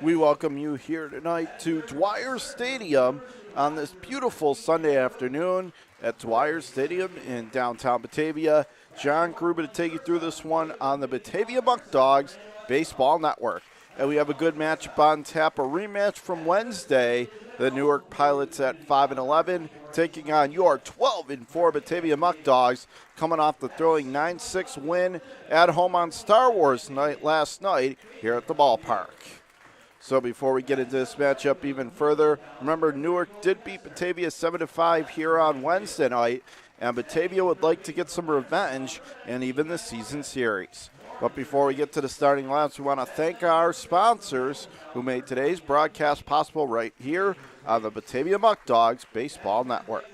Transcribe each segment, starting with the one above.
We welcome you here tonight to Dwyer Stadium on this beautiful Sunday afternoon at Dwyer Stadium in downtown Batavia. John Gruber to take you through this one on the Batavia Muckdogs Baseball Network. And we have a good matchup on tap, a rematch from Wednesday. The Newark Pilots at 5-11 taking on your 12-4 Batavia Muckdogs, coming off the thrilling 9-6 win at home on Star Wars night last night here at the ballpark. So before we get into this matchup even further, remember Newark did beat Batavia 7-5 here on Wednesday night, and Batavia would like to get some revenge and even the season series. But before we get to the starting lineups, we want to thank our sponsors who made today's broadcast possible right here on the Batavia Muckdogs Baseball Network.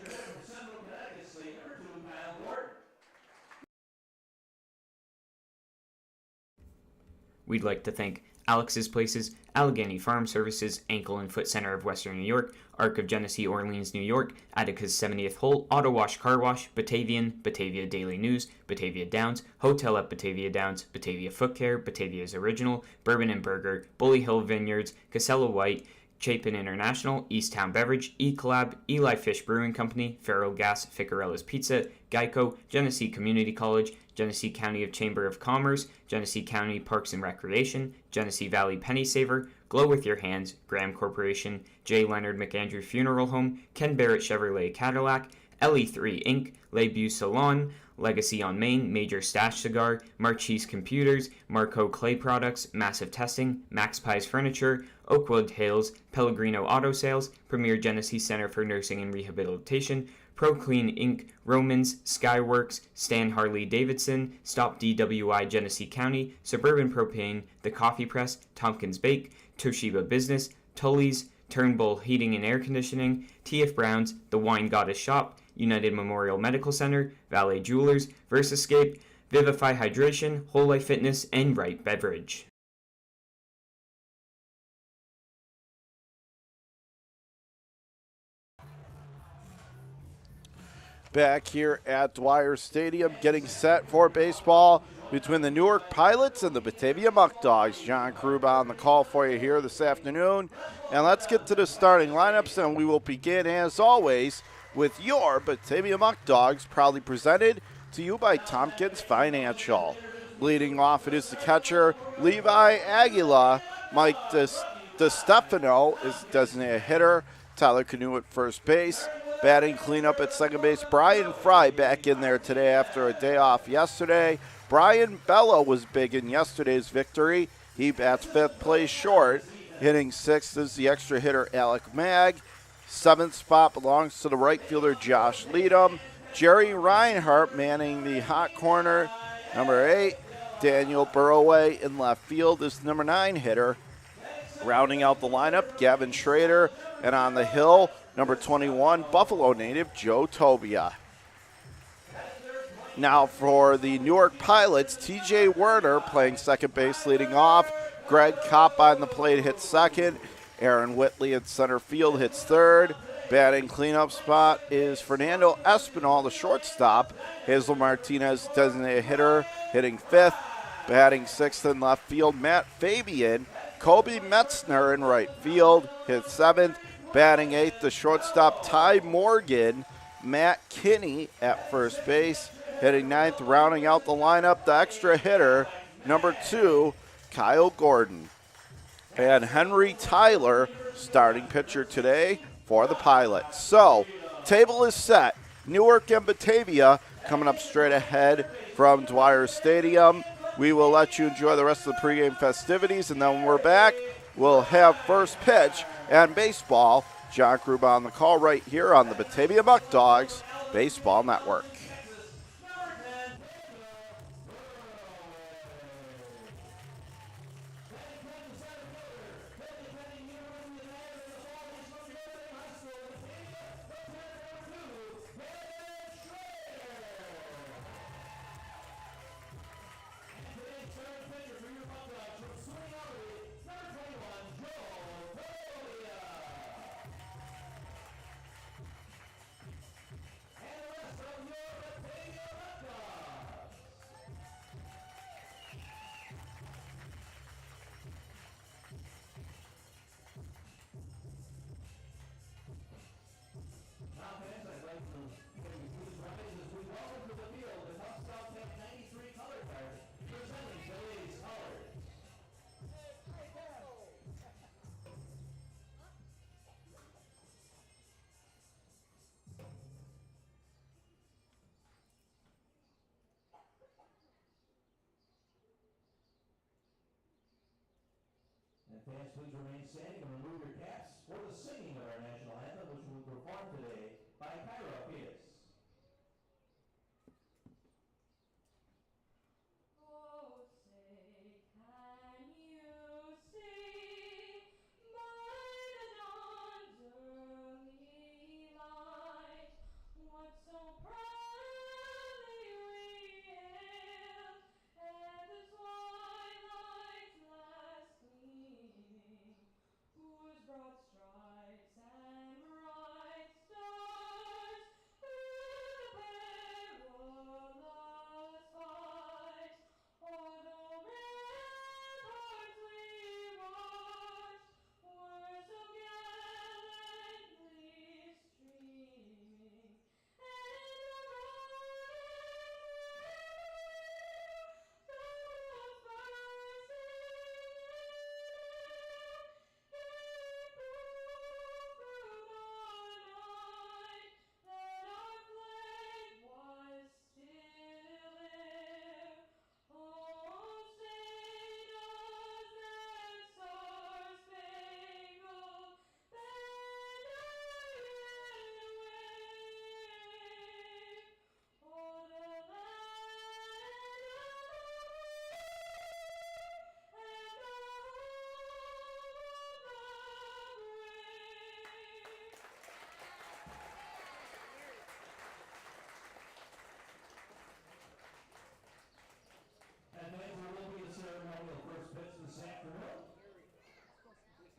We'd like to thank Alex's Places, Allegheny Farm Services, Ankle and Foot Center of Western New York, Arc of Genesee, Orleans, New York, Attica's 70th Hole, Auto Wash Car Wash, Batavian, Batavia Daily News, Batavia Downs, Hotel at Batavia Downs, Batavia Foot Care, Batavia's Original, Bourbon and Burger, Bully Hill Vineyards, Casella White, Chapin International, Easttown Beverage, E-Collab, Eli Fish Brewing Company, Farrell Gas, Ficarella's Pizza, Geico, Genesee Community College, Genesee County Chamber of Commerce, Genesee County Parks and Recreation, Genesee Valley Penny Saver, Glow With Your Hands, Graham Corporation, J. Leonard McAndrew Funeral Home, Ken Barrett Chevrolet Cadillac, LE3 Inc., Lebu Salon, Legacy on Main, Major Stash Cigar, Marchese Computers, Marco Clay Products, Massive Testing, Max Pies Furniture, Oakwood Hills, Pellegrino Auto Sales, Premier Genesee Center for Nursing and Rehabilitation, ProClean Inc., Romans, Skyworks, Stan Harley Davidson, Stop DWI Genesee County, Suburban Propane, The Coffee Press, Tompkins Bake, Toshiba Business, Tully's, Turnbull Heating and Air Conditioning, T.F. Brown's, The Wine Goddess Shop, United Memorial Medical Center, Valet Jewelers, Versascape, Vivify Hydration, Whole Life Fitness, and Wright Beverage. Back here at Dwyer Stadium, getting set for baseball between the Newark Pilots and the Batavia Muckdogs. John Gruber on the call for you here this afternoon. And let's get to the starting lineups, and we will begin, as always, with your Batavia Muckdogs, proudly presented to you by Tompkins Financial. Leading off, it is the catcher, Levi Aguila. Mike DeStefano is designated hitter. Tyler Canoe at first base. Batting cleanup at second base, Brian Fry back in there today after a day off yesterday. Brian Bello was big in yesterday's victory. He bats fifth, plays short. Hitting sixth is the extra hitter, Alec Mag. Seventh spot belongs to the right fielder, Josh Leadham. Jerry Reinhart manning the hot corner. Number 8, Daniel Burroway in left field is the number 9 hitter. Rounding out the lineup, Gavin Schrader. And on the hill, number 21, Buffalo native Joe Tobia. Now for the Newark Pilots, TJ Werner playing second base leading off. Greg Kopp on the plate hits second. Aaron Whitley at center field hits third. Batting cleanup spot is Fernando Espinal, the shortstop. Hazel Martinez, designated hitter, hitting fifth. Batting sixth in left field, Matt Fabian. Kobe Metzner in right field hits seventh. Batting eighth, the shortstop, Ty Morgan. Matt Kinney at first base. Hitting ninth, rounding out the lineup, the extra hitter, number 2, Kyle Gordon. And Henry Tyler, starting pitcher today for the Pilots. So, table is set. Newark and Batavia coming up straight ahead from Dwyer Stadium. We will let you enjoy the rest of the pregame festivities, and then when we're back, we'll have first pitch and baseball. John Gruber on the call right here on the Batavia Muckdogs Baseball Network. And fans, please remain standing and remove your caps for the singing of our national anthem, which will be performed today by Cairo Pius. Oh, say, can you see by the dawn's early light what so proudly we hailed at the twilight's last gleaming, whose broad stripes and bright stars through the perilous fight o'er the ramparts we watched were so gallantly streaming, and the roaring thunders bursting in proof through the night that our flag was still there. Oh, say does that star-spangled banner yet wave o'er the land of the free and the home of the brave? And fans, there will be a ceremonial first pitch this afternoon.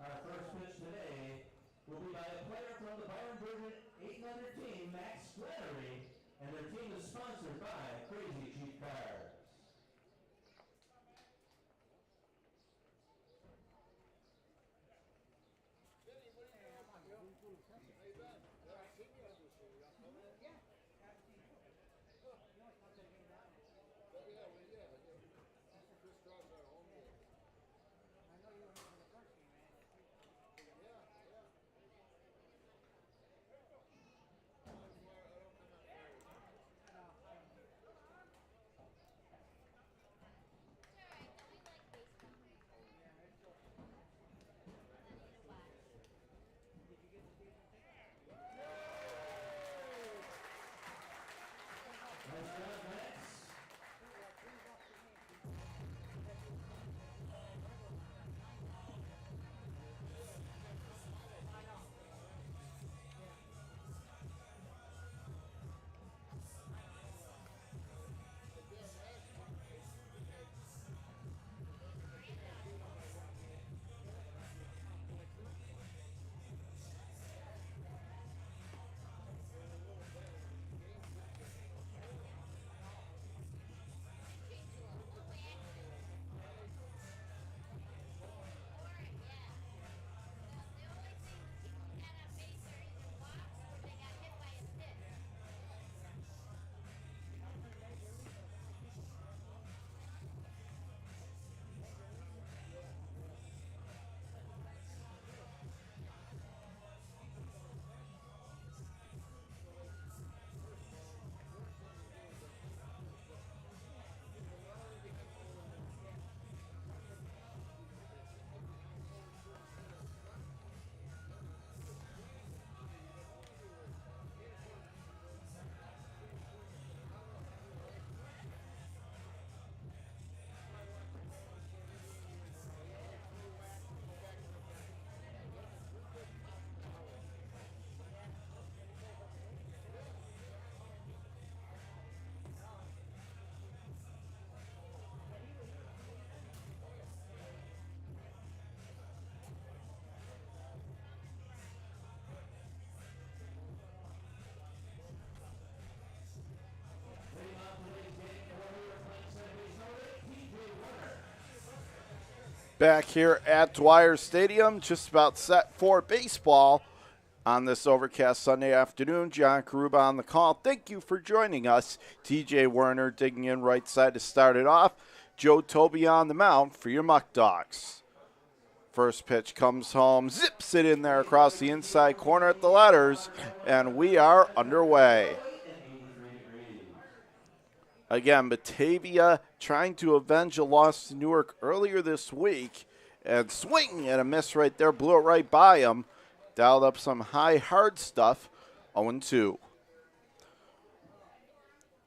Our first pitch today will be by a player from the Byron Burton 800 team, Max Flannery, and their team is sponsored by Crazy Cheap Cars. Nice job, Max. Leading off today's game, the Warrior playing center base number 8, TJ Warner. Back here at Dwyer Stadium, just about set for baseball on this overcast Sunday afternoon. John Karuba on the call. Thank you for joining us. TJ Werner digging in right side to start it off. Joe Toby on the mound for your Muckdogs. First pitch comes home, zips it in there across the inside corner at the letters, and we are underway. Again, Batavia trying to avenge a loss to Newark earlier this week And swing and a miss right there. Blew it right by him. Dialed up some high, hard stuff. 0-2.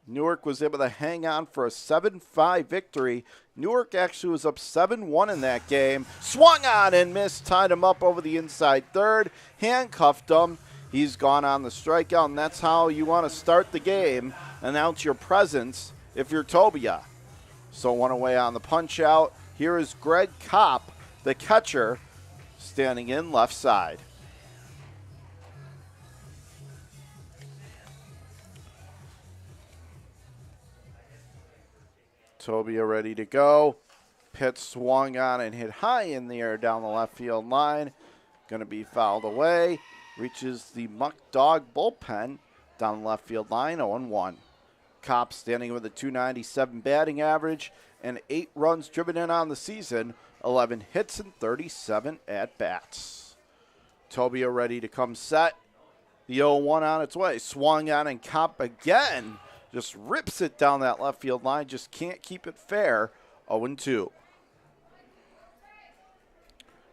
Newark was able to hang on for a 7-5 victory. Newark actually was up 7-1 in that game. Swung on and missed. Tied him up over the inside third. Handcuffed him. He's gone on the strikeout, and that's how you want to start the game. Announce your presence if you're Tobia. So one away on the punch out. Here is Greg Kopp, the catcher, standing in left side. Tobia ready to go. Pitch swung on and hit high in the air down the left field line. Going to be fouled away. Reaches the Muckdog bullpen down the left field line, 0-1. Kopp standing with a .297 batting average and 8 runs driven in on the season, 11 hits and 37 at-bats. Tobia ready to come set. The 0-1 on its way. Swung on and Kopp again. Just rips it down that left field line. Just can't keep it fair. 0-2.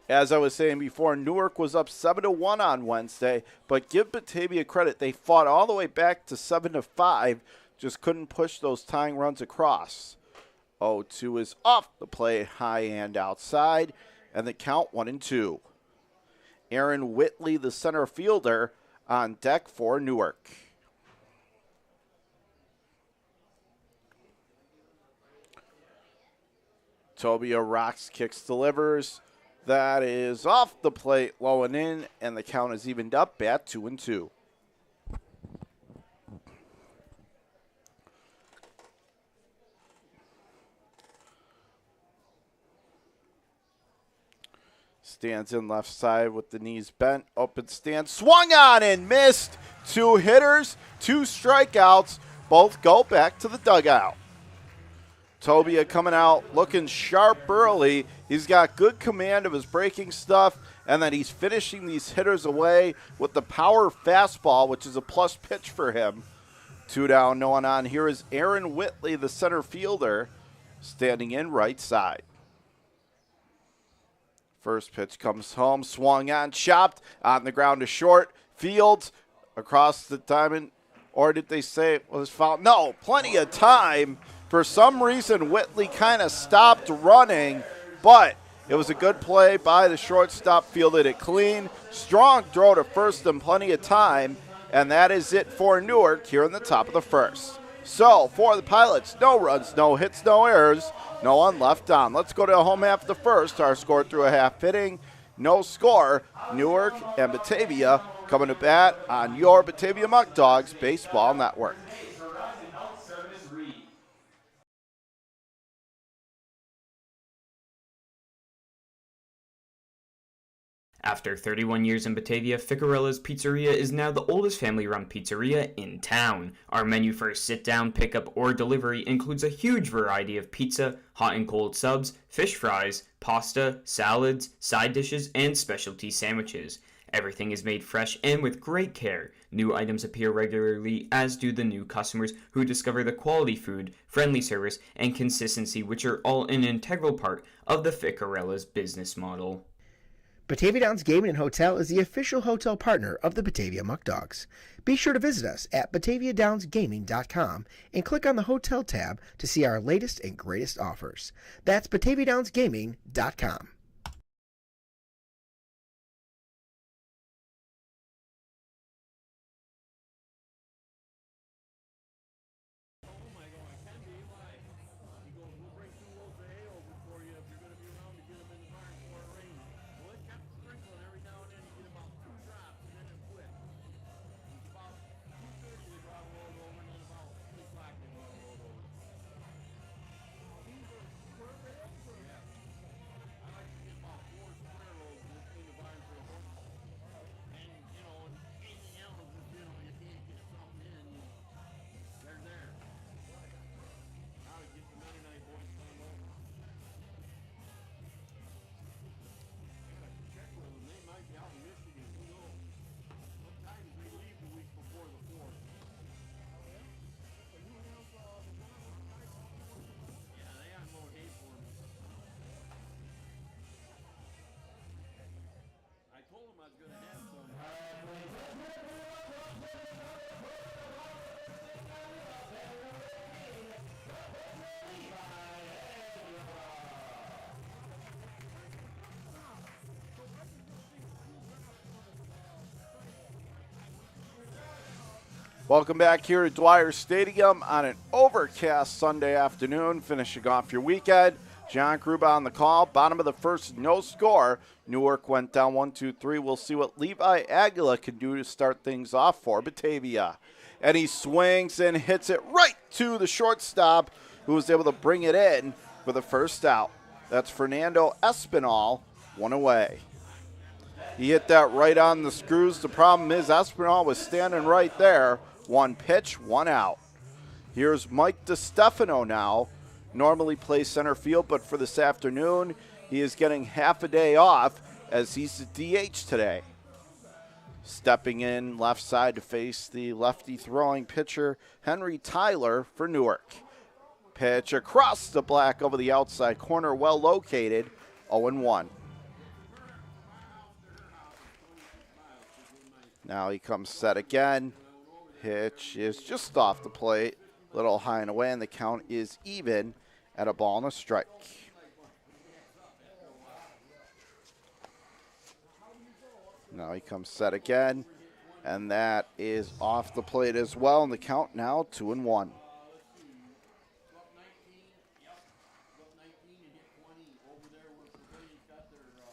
As I was saying before, Newark was up 7-1 on Wednesday, but give Batavia credit. They fought all the way back to 7-5. Just couldn't push those tying runs across. 0-2 is off the plate, high and outside, and the count 1-2. Aaron Whitley, the center fielder, on deck for Newark. Tobia rocks, kicks, delivers. That is off the plate, low and in, and the count is evened up at 2-2. Stands in left side with the knees bent. Open stance. Swung on and missed. 2 hitters, 2 strikeouts. Both go back to the dugout. Tobia coming out looking sharp early. He's got good command of his breaking stuff, and then he's finishing these hitters away with the power fastball, which is a plus pitch for him. 2 down, no one on. Here is Aaron Whitley, the center fielder, standing in right side. First pitch comes home, swung on, chopped, on the ground to short. Fields across the diamond, or did they say it was foul? No, plenty of time. For some reason, Whitley kind of stopped running, but it was a good play by the shortstop, fielded it clean. Strong throw to first and plenty of time, and that is it for Newark here in the top of the first. So, for the Pilots, no runs, no hits, no errors, no one left on. Let's go to the home half of the first. Our score through a half inning, no score. Newark and Batavia coming to bat on your Batavia Muckdogs Baseball Network. After 31 years in Batavia, Ficarella's Pizzeria is now the oldest family-run pizzeria in town. Our menu for sit-down, pickup, or delivery includes a huge variety of pizza, hot and cold subs, fish fries, pasta, salads, side dishes, and specialty sandwiches. Everything is made fresh and with great care. New items appear regularly, as do the new customers who discover the quality food, friendly service, and consistency, which are all an integral part of the Ficarella's business model. Batavia Downs Gaming and Hotel is the official hotel partner of the Batavia Muckdogs. Be sure to visit us at BataviaDownsGaming.com and click on the Hotel tab to see our latest and greatest offers. That's BataviaDownsGaming.com. Welcome back here at Dwyer Stadium on an overcast Sunday afternoon, finishing off your weekend. John Kruba on the call. Bottom of the first, no score. Newark went down 1-2-3. We'll see what Levi Aguila can do to start things off for Batavia. And he swings and hits it right to the shortstop, who was able to bring it in for the first out. That's Fernando Espinal, one away. He hit that right on the screws. The problem is Espinal was standing right there. One pitch, one out. Here's Mike DeStefano now. Normally plays center field, but for this afternoon, he is getting half a day off as he's the DH today. Stepping in left side to face the lefty throwing pitcher, Henry Tyler for Newark. Pitch across the black over the outside corner, well located, 0-1. Now he comes set again. Pitch is just off the plate, little high and away, and the count is even at a ball and a strike. Now he comes set again, and that is off the plate as well, and the count now 2-1.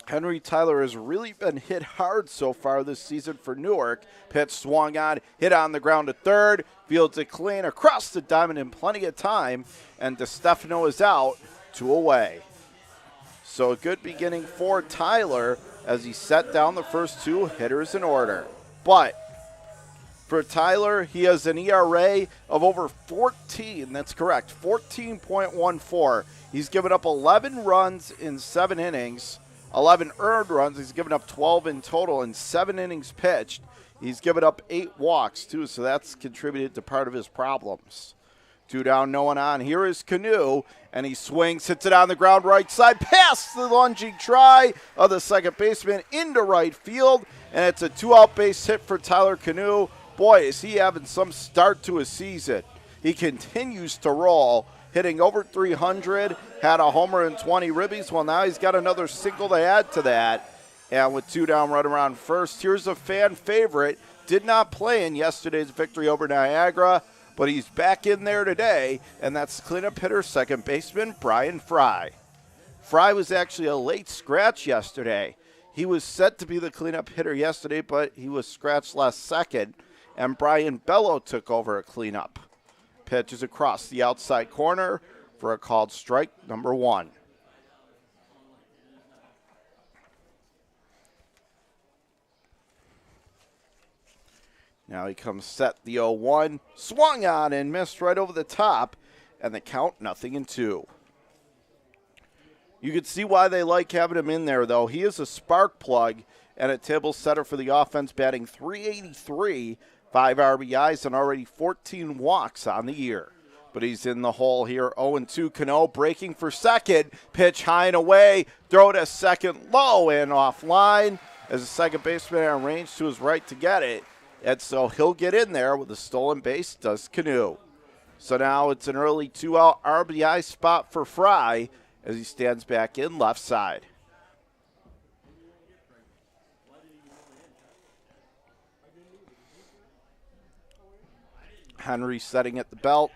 Henry Tyler has really been hit hard so far this season for Newark. Pitch swung on, hit on the ground to third, fields it clean across the diamond in plenty of time, and DeStefano is out, 2 away. So a good beginning for Tyler as he set down the first two hitters in order. But for Tyler, he has an ERA of over 14. That's correct, 14.14. He's given up 11 runs in 7 innings. 11 earned runs. He's given up 12 in total in 7 innings pitched. He's given up 8 walks, too, so that's contributed to part of his problems. 2 down, no one on. Here is Canoe, and he swings, hits it on the ground right side, past the lunging try of the second baseman into right field, and it's a 2-out base hit for Tyler Canoe. Boy, is he having some start to his season. He continues to roll, hitting over 300, had a homer and 20 ribbies. Well, now he's got another single to add to that. And with 2 down, right around first, here's a fan favorite. Did not play in yesterday's victory over Niagara, but he's back in there today, and that's cleanup hitter, second baseman, Brian Fry. Fry was actually a late scratch yesterday. He was set to be the cleanup hitter yesterday, but he was scratched last second, and Brian Bello took over a cleanup. Pitches across the outside corner for a called strike, number 1. Now he comes set, the 0-1. Swung on and missed right over the top, and the count 0-2. You can see why they like having him in there, though. He is a spark plug and a table setter for the offense, batting .383, 5 RBIs, and already 14 walks on the year. But he's in the hole here. 0-2. Cano breaking for second. Pitch high and away. Throw to second low and offline as the second baseman on range to his right to get it. And so he'll get in there with a stolen base, does Canoe. So now it's an early 2-out RBI spot for Fry as he stands back in left side. Henry setting at the belt.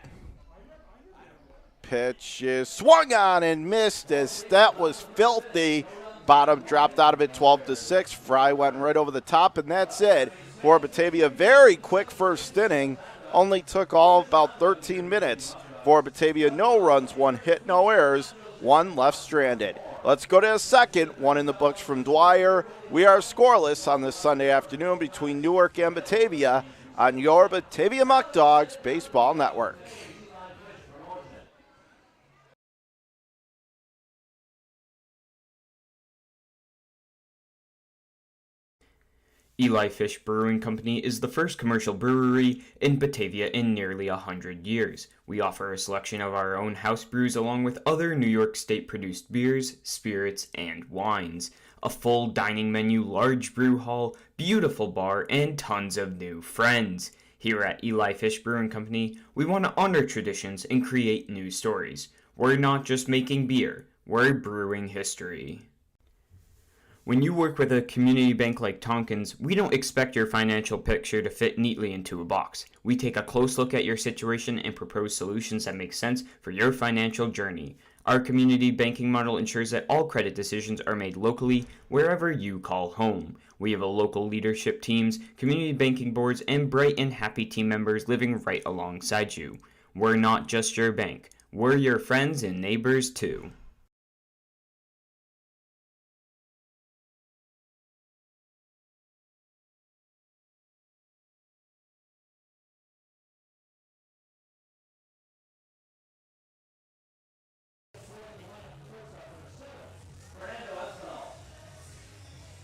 Pitch is swung on and missed as that was filthy. Bottom dropped out of it 12-6. Fry went right over the top, and that's it for Batavia. Very quick first inning. Only took all about 13 minutes for Batavia. No runs, 1 hit, no errors, 1 left stranded. Let's go to a second. 1 in the books from Dwyer. We are scoreless on this Sunday afternoon between Newark and Batavia on your Batavia Muckdogs Baseball Network. Eli Fish Brewing Company is the first commercial brewery in Batavia in nearly 100 years. We offer a selection of our own house brews along with other New York State-produced beers, spirits, and wines. A full dining menu, large brew hall, beautiful bar, and tons of new friends. Here at Eli Fish Brewing Company, we want to honor traditions and create new stories. We're not just making beer, we're brewing history. When you work with a community bank like Tompkins, we don't expect your financial picture to fit neatly into a box. We take a close look at your situation and propose solutions that make sense for your financial journey. Our community banking model ensures that all credit decisions are made locally, wherever you call home. We have a local leadership teams, community banking boards, and bright and happy team members living right alongside you. We're not just your bank. We're your friends and neighbors too.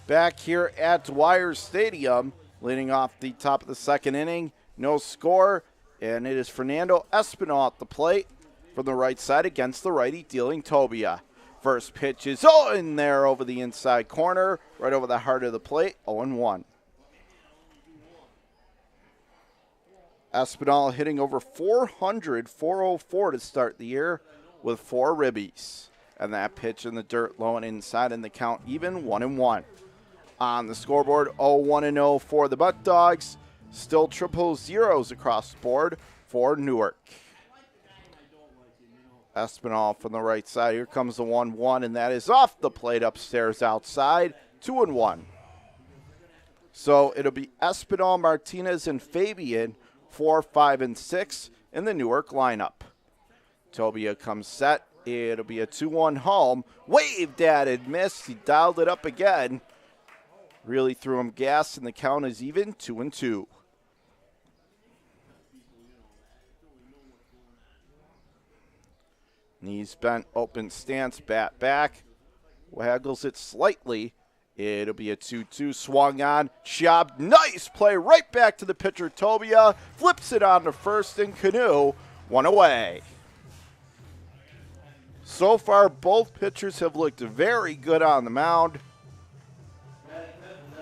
Back here at Dwyer Stadium, leading off the top of the second inning. No score, and it is Fernando Espinal at the plate from the right side against the righty, dealing Tobia. First pitch is in there over the inside corner, right over the heart of the plate, 0-1. Espinal hitting over 400, 404 to start the year with 4 ribbies. And that pitch in the dirt, low and inside, and the count even, 1-1. On the scoreboard, 0-1-0 for the Muckdogs. Still triple zeros across the board for Newark. Espinal from the right side. Here comes the 1-1, and that is off the plate upstairs outside, 2-1. So it'll be Espinal, Martinez, and Fabian, 4, 5, and 6 in the Newark lineup. Tobia comes set. It'll be a 2-1 home. Waved at it, missed. He dialed it up again. Really threw him gas, and the count is even, 2-2. Knees bent, open stance, bat back. Waggles it slightly. It'll be a 2-2. Swung on, chopped. Nice play right back to the pitcher, Tobia. Flips it on to first, and Canoe, 1 away. So far, both pitchers have looked very good on the mound.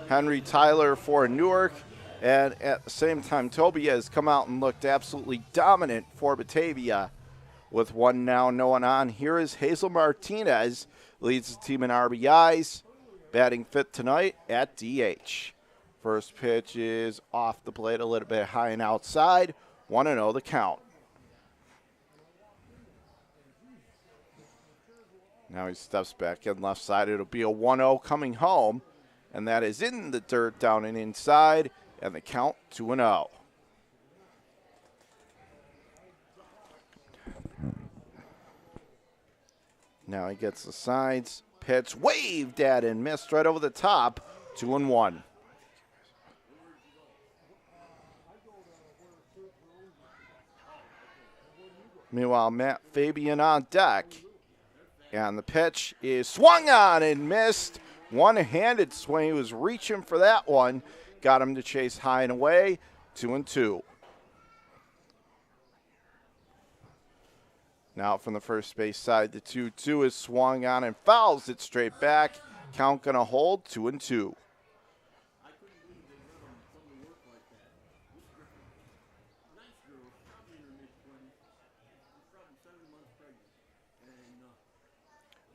Henry Tyler for Newark, and at the same time, Tobia has come out and looked absolutely dominant for Batavia. With 1 now, no one on. Here is Hazel Martinez, leads the team in RBIs, batting 5th tonight at DH. First pitch is off the plate a little bit high and outside, 1-0 the count. Now he steps back in left side. It'll be a 1-0 coming home. And that is in the dirt, down and inside, and the count 2-0. Now he gets the sides. Pitch waved at and missed right over the top, 2-1. Meanwhile, Matt Fabian on deck. And the pitch is swung on and missed. One-handed swing. He was reaching for that one. Got him to chase high and away. 2-2. Now from the first base side, the 2-2 is swung on and fouls it straight back. Count going to hold, 2-2.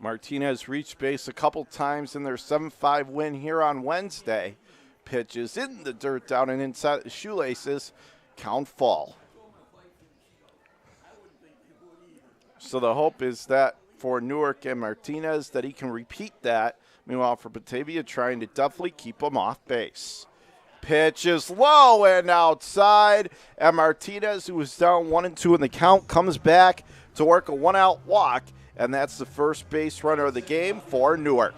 Martinez reached base a couple times in their 7-5 win here on Wednesday. Pitches in the dirt, down and inside the shoelaces. Count fall. So the hope is that for Newark and Martinez that he can repeat that. Meanwhile, for Batavia, trying to definitely keep him off base. Pitch is low and outside. And Martinez, who was down 1-2 in the count, comes back to work a 1-out walk. And that's the first base runner of the game for Newark.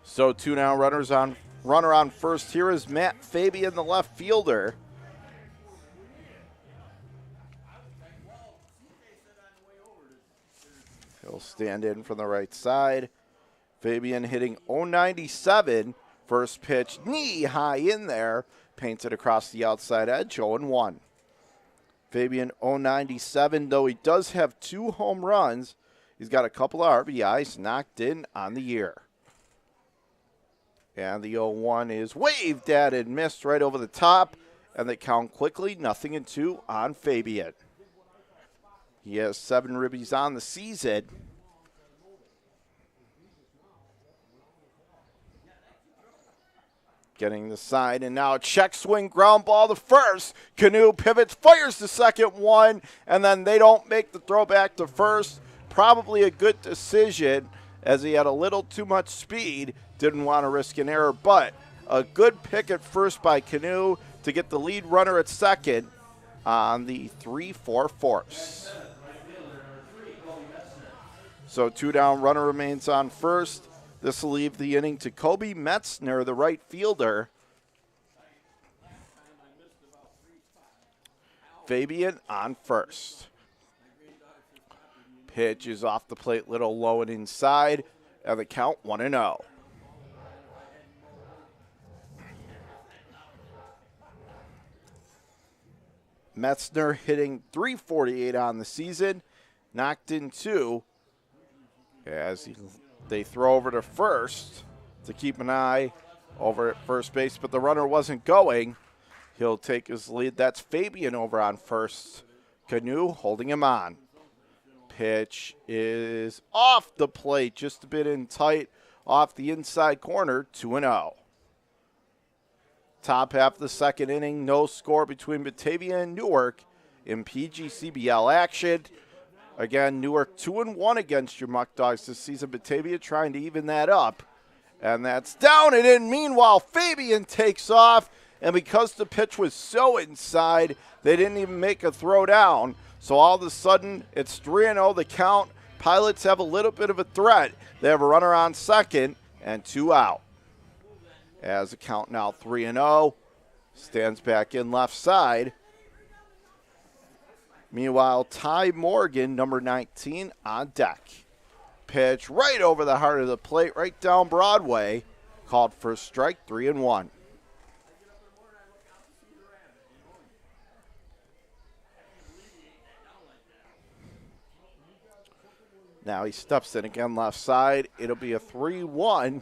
So 2 now runners on. Runner on first here is Matt Fabian, the left fielder. He'll stand in from the right side. Fabian hitting 097. First pitch knee high in there. Paints it across the outside edge, 0-1. Fabian 097, though he does have 2 home runs. He's got a couple of RBIs knocked in on the year. And the 0-1 is waved at and missed right over the top. And they count quickly, 0-2 on Fabian. He has 7 ribbies on the season. getting the side, and now a check swing ground ball to first. Canoe pivots, fires the second one, and then they don't make the throw back to first. Probably a good decision as he had a little too much speed. Didn't want to risk an error, but a good pick at first by Canoe to get the lead runner at second on the 3-4 force. So 2 down, runner remains on first. This will leave the inning to Kobe Metzner, the right fielder. Fabian on first. Pitch is off the plate, little low and inside, and the count 1-0. Metzner hitting .348 on the season, knocked in 2 as they throw over to first to keep an eye over at first base, but the runner wasn't going. He'll take his lead. That's Fabian over on first. Canoe holding him on. Pitch is off the plate, just a bit in tight, off the inside corner, 2-0. Top half of the second inning, no score between Batavia and Newark in PGCBL action. Again, Newark 2-1 against your Muckdogs this season. Batavia trying to even that up. And that's down and in. Meanwhile, Fabian takes off. And because the pitch was so inside, they didn't even make a throw down. So all of a sudden, it's 3-0 the count. Pilots have a little bit of a threat. They have a runner on second and 2 out. As the count now 3-0. Stands back in left side. Meanwhile, Ty Morgan, number 19, on deck. Pitch right over the heart of the plate, right down Broadway. Called for a strike, 3-1. Now he steps in again left side. It'll be a 3-1.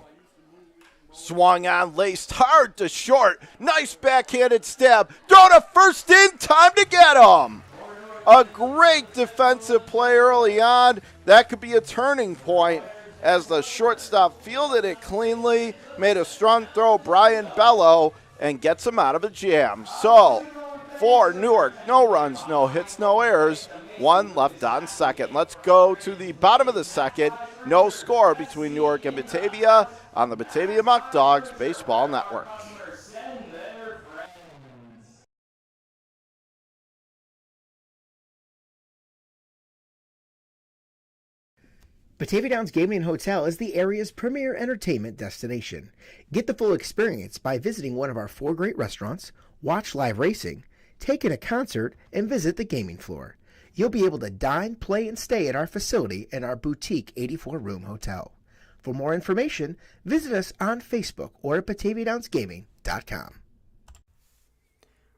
Swung on, laced hard to short. Nice backhanded stab. Throw to first in time to get him. A great defensive play early on. That could be a turning point as the shortstop fielded it cleanly, made a strong throw, Brian Bello, and gets him out of a jam. So, for Newark, no runs, no hits, no errors. 1 left on second. Let's go to the bottom of the second. No score between Newark and Batavia on the Batavia Muckdogs Baseball Network. Batavia Downs Gaming and Hotel is the area's premier entertainment destination. Get the full experience by visiting one of our 4 great restaurants, watch live racing, take in a concert, and visit the gaming floor. You'll be able to dine, play, and stay at our facility in our boutique 84-room hotel. For more information, visit us on Facebook or at BataviaDownsGaming.com.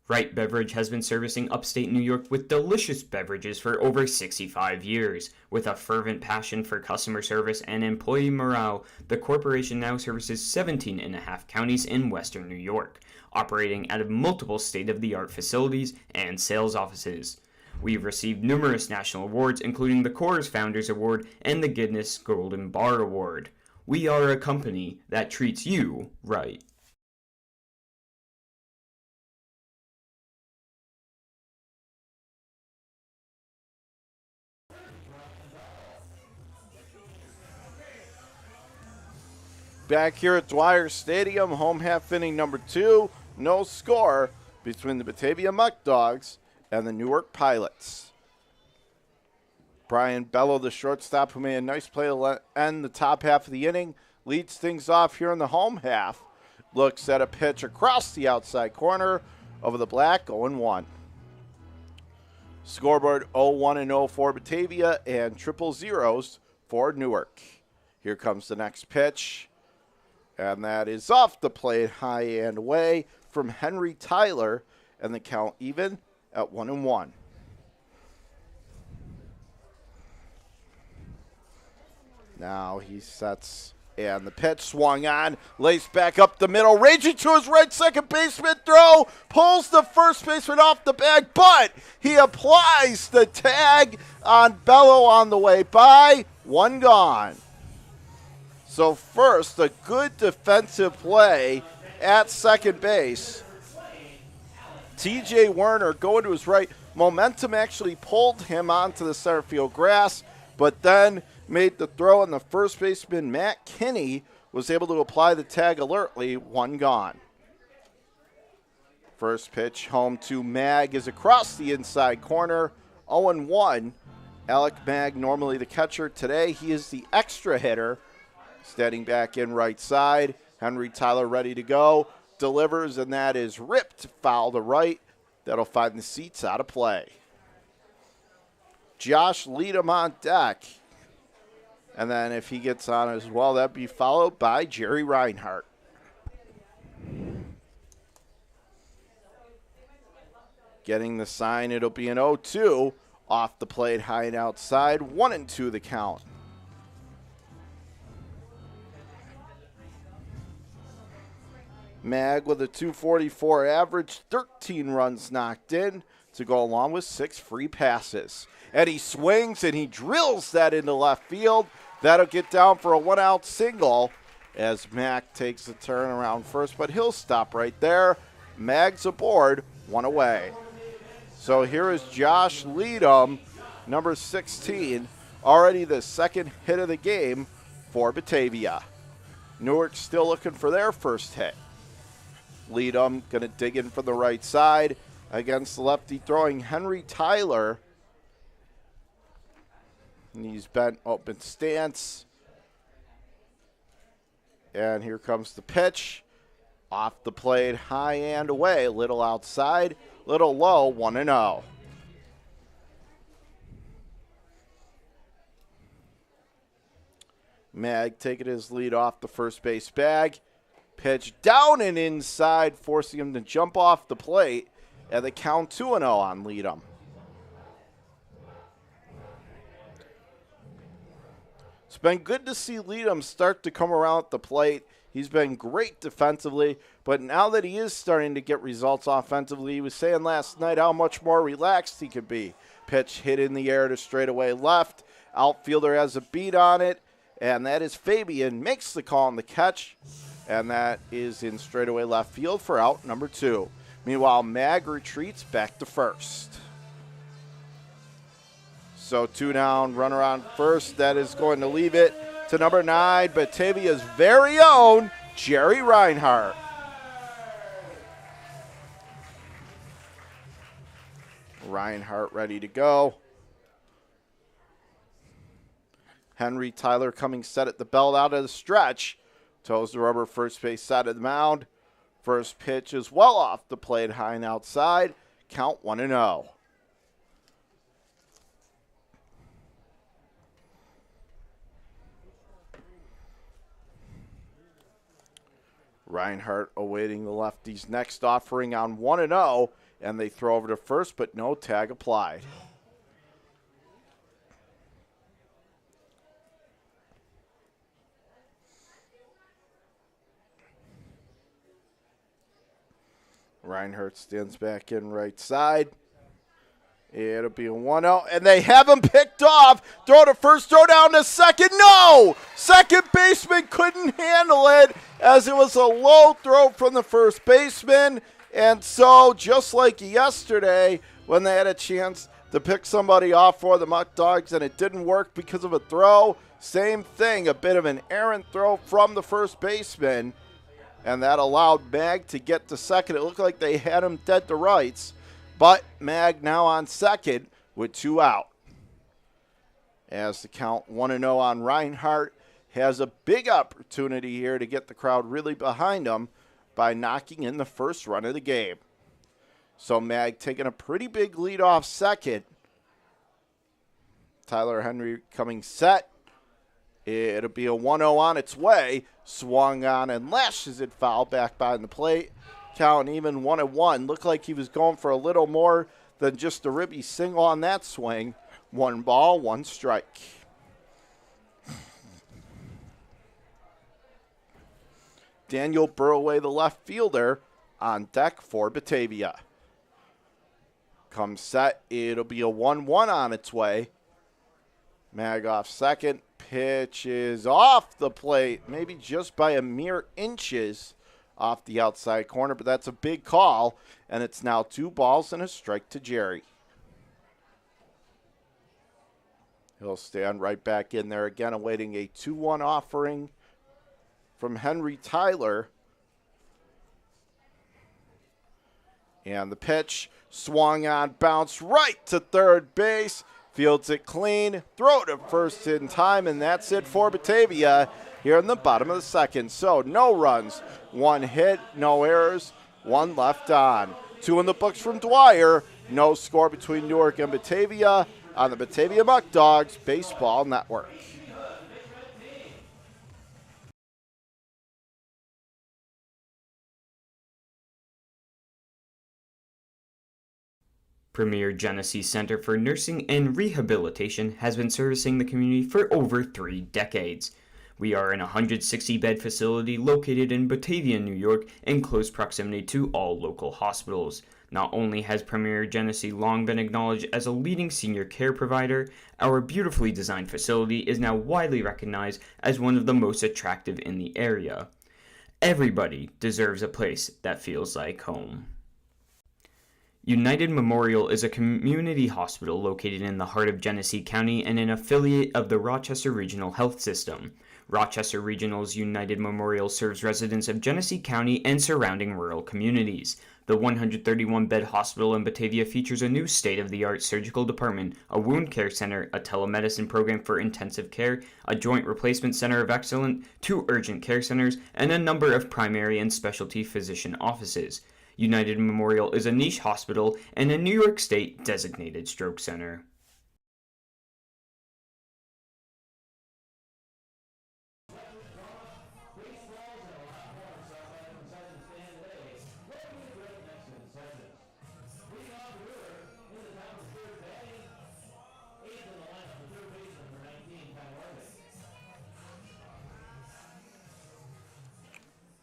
Wright Beverage has been servicing upstate New York with delicious beverages for over 65 years. With a fervent passion for customer service and employee morale, the corporation now services 17 and a half counties in western New York, operating out of multiple state-of-the-art facilities and sales offices. We've received numerous national awards, including the Coors Founders Award and the Guinness Golden Bar Award. We are a company that treats you right. Back here at Dwyer Stadium, home half inning number 2. No score between the Batavia Muckdogs and the Newark Pilots. Brian Bello, the shortstop, who made a nice play to end the top half of the inning, leads things off here in the home half. Looks at a pitch across the outside corner over the black, 0-1. Scoreboard 0-1 and 0 for Batavia and triple zeros for Newark. Here comes the next pitch. And that is off the plate, high and away from Henry Tyler, and the count even at 1-1. Now he sets, and the pitch swung on, laced back up the middle, raging to his right, second baseman throw, pulls the first baseman off the bag, but he applies the tag on Bello on the way by, 1 gone. So first, a good defensive play at second base. TJ Werner going to his right. Momentum actually pulled him onto the center field grass, but then made the throw, and the first baseman, Matt Kinney, was able to apply the tag alertly. One gone. First pitch home to Mag is across the inside corner. 0-1. Alec Mag, normally the catcher. Today he is the extra hitter. Standing back in right side. Henry Tyler ready to go. Delivers, and that is ripped foul to right. That'll find the seats out of play. Josh Leadham on deck. And then if he gets on as well, that'd be followed by Jerry Reinhardt. Getting the sign, it'll be an 0-2. Off the plate, high and outside. 1-2 the count. Mag with a 244 average, 13 runs knocked in to go along with 6 free passes. And he swings and he drills that into left field. That'll get down for a 1-out single as Mac takes a turn around first, but he'll stop right there. Mag's aboard, 1 away. So here is Josh Leadham, number 16, already the second hit of the game for Batavia. Newark still looking for their first hit. Leadham going to dig in from the right side against the lefty throwing Henry Tyler. Knees bent, open stance. And here comes the pitch. Off the plate, high and away. Little outside, little low, 1-0. Mag taking his lead off the first base bag. Pitch down and inside, forcing him to jump off the plate. And the count 2-0 on Leadham. It's been good to see Leadham start to come around at the plate. He's been great defensively, but now that he is starting to get results offensively, he was saying last night how much more relaxed he could be. Pitch hit in the air to straightaway left. Outfielder has a beat on it, and that is Fabian. Makes the call on the catch, and that is in straightaway left field for out number 2. Meanwhile, Mag retreats back to first. So 2 down, runner on first. That is going to leave it to number 9, Batavia's very own Jerry Reinhardt. Reinhardt ready to go. Henry Tyler coming set at the belt out of the stretch. Toes the rubber first base side of the mound. First pitch is well off the plate, high and outside. Count 1-0. Reinhardt awaiting the lefty's next offering on 1-0, and they throw over to first, but no tag applied. Reinhardt stands back in right side. It'll be a 1-0, and they have him picked off. Throw to first, throw down to second. No! Second baseman couldn't handle it as it was a low throw from the first baseman. And so, just like yesterday, when they had a chance to pick somebody off for the Muckdogs and it didn't work because of a throw, same thing, a bit of an errant throw from the first baseman. And that allowed Mag to get to second. It looked like they had him dead to rights. But Mag now on second with 2 out. As the count 1-0 on Reinhardt, has a big opportunity here to get the crowd really behind him by knocking in the first run of the game. So Mag taking a pretty big lead off second. Tyler Henry coming set. It'll be a 1-0 on its way. Swung on and lashes it foul back behind the plate. Count even 1-1. Looked like he was going for a little more than just a ribby single on that swing. 1 ball, 1 strike. Daniel Burroway, the left fielder, on deck for Batavia. Comes set. It'll be a 1-1 on its way. Mag off second. Pitch is off the plate, maybe just by a mere inches off the outside corner, but that's a big call, and it's now 2 balls and a strike to Jerry. He'll stand right back in there again, awaiting a 2-1 offering from Henry Tyler. And the pitch swung on, bounced right to third base. Fields it clean, throw to first in time, and that's it for Batavia here in the bottom of the second. So no runs, 1 hit, no errors, 1 left on. 2 in the books from Dwyer. No score between Newark and Batavia on the Batavia Muckdogs Baseball Network. Premier Genesee Center for Nursing and Rehabilitation has been servicing the community for over 3 decades. We are an 160-bed facility located in Batavia, New York, in close proximity to all local hospitals. Not only has Premier Genesee long been acknowledged as a leading senior care provider, our beautifully designed facility is now widely recognized as one of the most attractive in the area. Everybody deserves a place that feels like home. United Memorial is a community hospital located in the heart of Genesee County and an affiliate of the Rochester Regional Health System. Rochester Regional's United Memorial serves residents of Genesee County and surrounding rural communities. The 131-bed hospital in Batavia features a new state-of-the-art surgical department, a wound care center, a telemedicine program for intensive care, a joint replacement center of excellence, 2 urgent care centers, and a number of primary and specialty physician offices. United Memorial is a niche hospital and a New York State designated stroke center.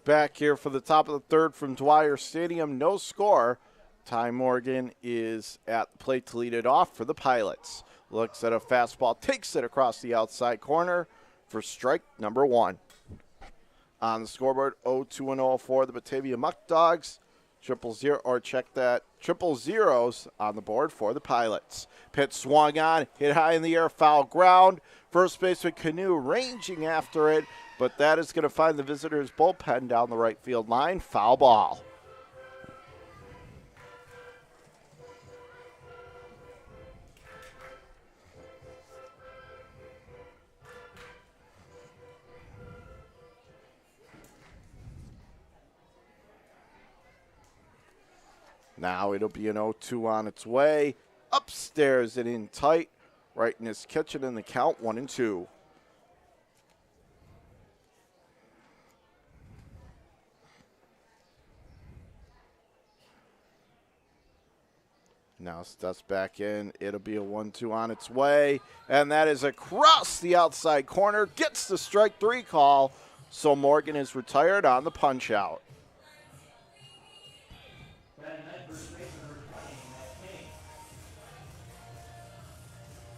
Back here for the top of the third from Dwyer Stadium, no score. Ty Morgan is at the plate to lead it off for the Pilots. Looks at a fastball, takes it across the outside corner for strike number 1. On the scoreboard, 0-2-0 for the Batavia Muckdogs. Triple zeros on the board for the Pilots. Pitch swung on, hit high in the air, foul ground. First baseman Canoe ranging after it, but that is going to find the visitors' bullpen down the right field line. Foul ball. Now it'll be an 0-2 on its way. Upstairs and in tight. Right in his kitchen in the count, 1-2. Now steps back in. It'll be a 1-2 on its way. And that is across the outside corner. Gets the strike 3 call. So Morgan is retired on the punch out.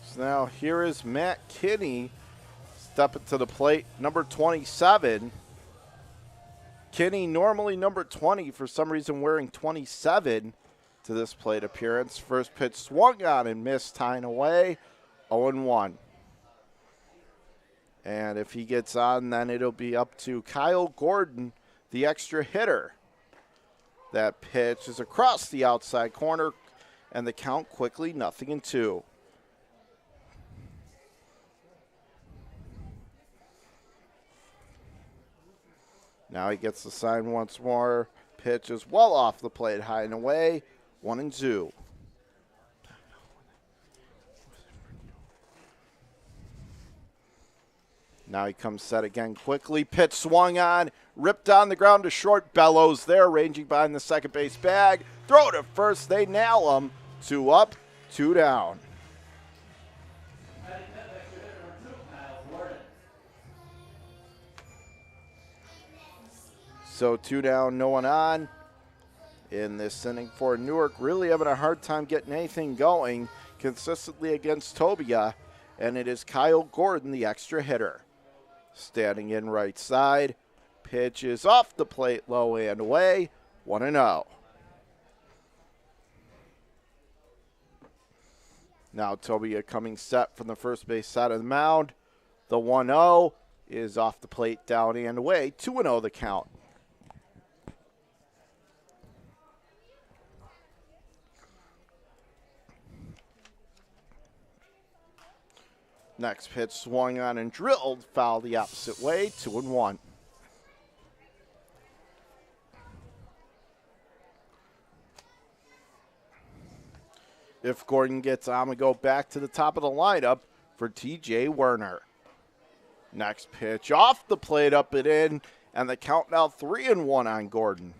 So now here is Matt Kinney stepping to the plate, number 27. Kinney, normally number 20, for some reason wearing 27 to this plate appearance. First pitch swung on and missed, tying away, 0-1. And if he gets on, then it'll be up to Kyle Gordon, the extra hitter. That pitch is across the outside corner, and the count quickly 0-2. Now he gets the sign once more. Pitch is well off the plate, high and away, 1-2. Now he comes set again quickly. Pitch swung on, ripped on the ground to short. Bellows there, ranging behind the second base bag. Throw to first, they nail him. 2 up, 2 down. So 2 down, no one on in this inning for Newark. Really having a hard time getting anything going consistently against Tobia. And it is Kyle Gordon, the extra hitter. Standing in right side. pitch is off the plate, low and away, 1-0. Now Tobia coming set from the first base side of the mound. The 1-0 is off the plate, down and away, 2-0 the count. Next pitch swung on and drilled, foul the opposite way, 2-1. If Gordon gets on, we go back to the top of the lineup for TJ Werner. Next pitch off the plate, up and in, and the count now 3-1 on Gordon.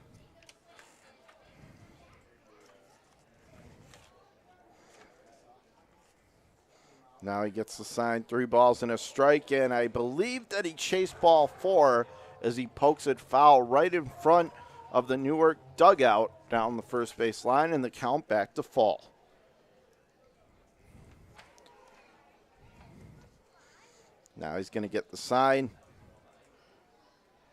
Now he gets the sign, 3 balls and a strike, and I believe that he chased ball 4 as he pokes it foul right in front of the Newark dugout down the first base line, and the count back to full. Now he's going to get the sign.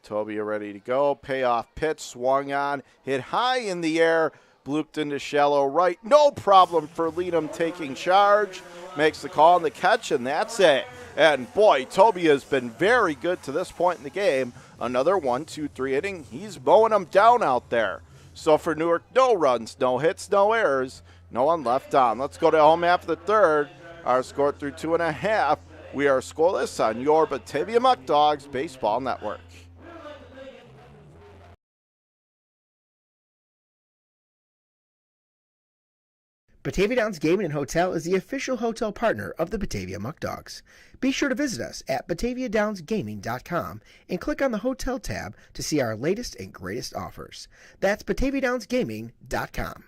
Tobia ready to go. Payoff pitch, swung on, hit high in the air, blooped into shallow right. No problem for Leadham taking charge. Makes the call on the catch, and that's it. And boy, Tobia has been very good to this point in the game. Another 1-2-3 inning. He's mowing them down out there. So for Newark, no runs, no hits, no errors, no one left on. Let's go to home after the third. Our score through 2.5. We are scoreless on your Batavia Muckdogs Baseball Network. Batavia Downs Gaming and Hotel is the official hotel partner of the Batavia Muckdogs. Be sure to visit us at BataviaDownsGaming.com and click on the Hotel tab to see our latest and greatest offers. That's BataviaDownsGaming.com.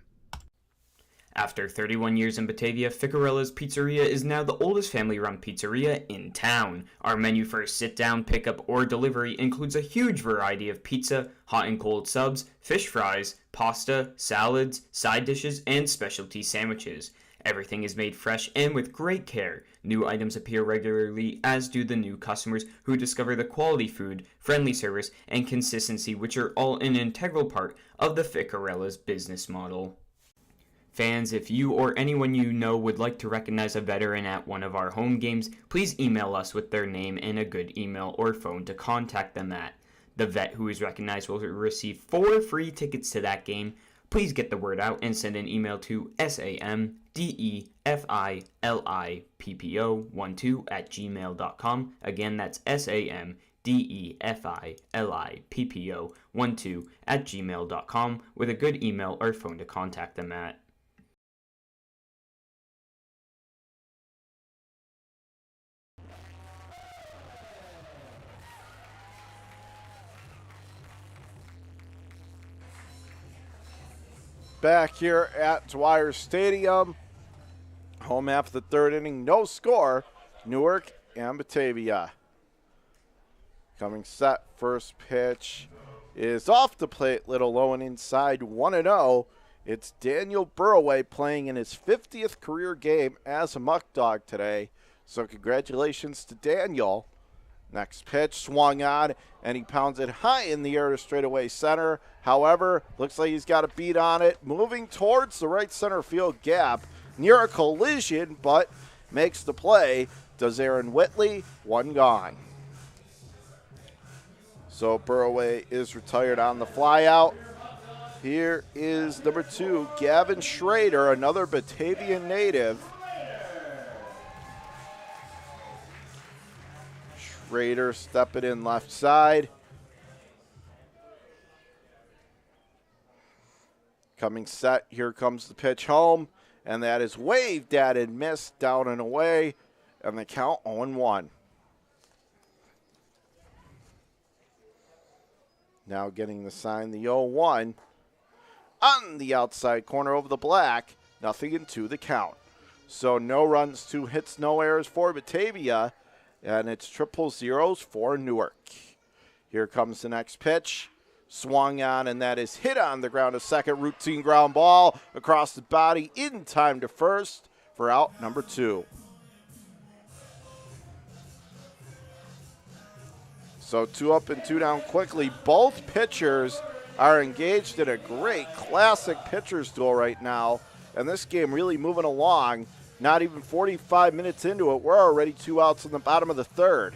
After 31 years in Batavia, Ficarella's Pizzeria is now the oldest family-run pizzeria in town. Our menu for sit-down, pickup, or delivery includes a huge variety of pizza, hot and cold subs, fish fries, pasta, salads, side dishes, and specialty sandwiches. Everything is made fresh and with great care. New items appear regularly, as do the new customers who discover the quality food, friendly service, and consistency, which are all an integral part of the Ficarella's business model. Fans, if you or anyone you know would like to recognize a veteran at one of our home games, please email us with their name and a good email or phone to contact them at. The vet who is recognized will receive 4 free tickets to that game. Please get the word out and send an email to samdefilippo12@gmail.com. Again, that's samdefilippo12@gmail.com with a good email or phone to contact them at. Back here at Dwyer Stadium. Home after the third inning, no score. Newark and Batavia. Coming set, first pitch is off the plate, little low and inside, 1-0. It's Daniel Burroway playing in his 50th career game as a Muckdog today. So congratulations to Daniel. Next pitch swung on, and he pounds it high in the air to straightaway center. However, looks like he's got a beat on it, moving towards the right center field gap. Near a collision, but makes the play. Does Aaron Whitley, 1 gone. So Burroway is retired on the flyout. Here is number 2, Gavin Schrader, another Batavian native. Schrader stepping in left side. Coming set, here comes the pitch home, and that is waved at and missed, down and away, and the count 0-1. Now getting the sign, the 0-1. On the outside corner over the black, nothing in 2 the count. So no runs, 2 hits, no errors for Batavia, and it's 0-0 for Newark. Here comes the next pitch. Swung on, and that is hit on the ground. A second routine ground ball across the body in time to first for out number 2. So 2 up and 2 down quickly. Both pitchers are engaged in a great classic pitcher's duel right now. And this game really moving along. Not even 45 minutes into it, we're already 2 outs in the bottom of the 3rd.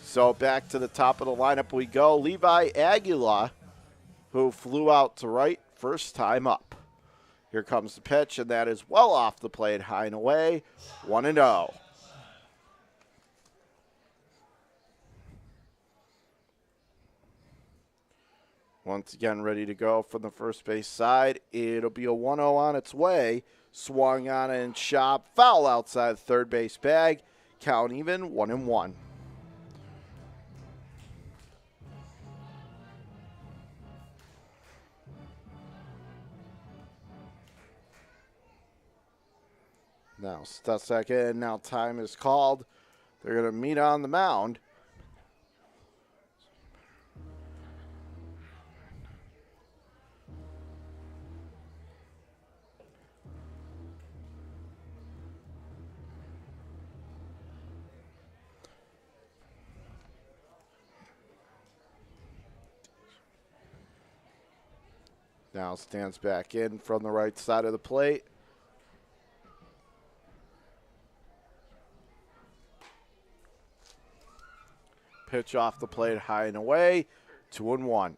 So back to the top of the lineup we go. Levi Aguila, who flew out to right first time up. Here comes the pitch, and that is well off the plate, high and away, 1-0. Once again, ready to go from the first base side. It'll be a 1-0 on its way. Swung on and chop. Foul outside the third base bag. Count even, 1-1. Now Stutzek in. Now time is called. They're going to meet on the mound. Now stands back in from the right side of the plate. Pitch off the plate, high and away, 2-1.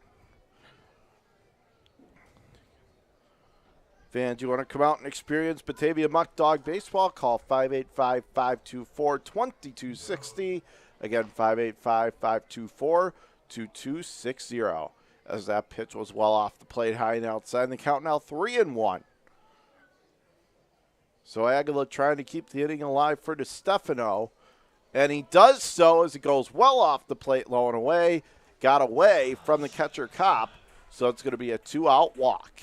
Fans, you want to come out and experience Batavia Muckdog baseball? Call 585-524-2260. Again, 585-524-2260. As that pitch was well off the plate, high and outside. And the count now 3-1. So Aguila trying to keep the inning alive for DeStefano. And he does so as it goes well off the plate, low and away. Got away from the catcher Kopp. So it's going to be a 2-out walk.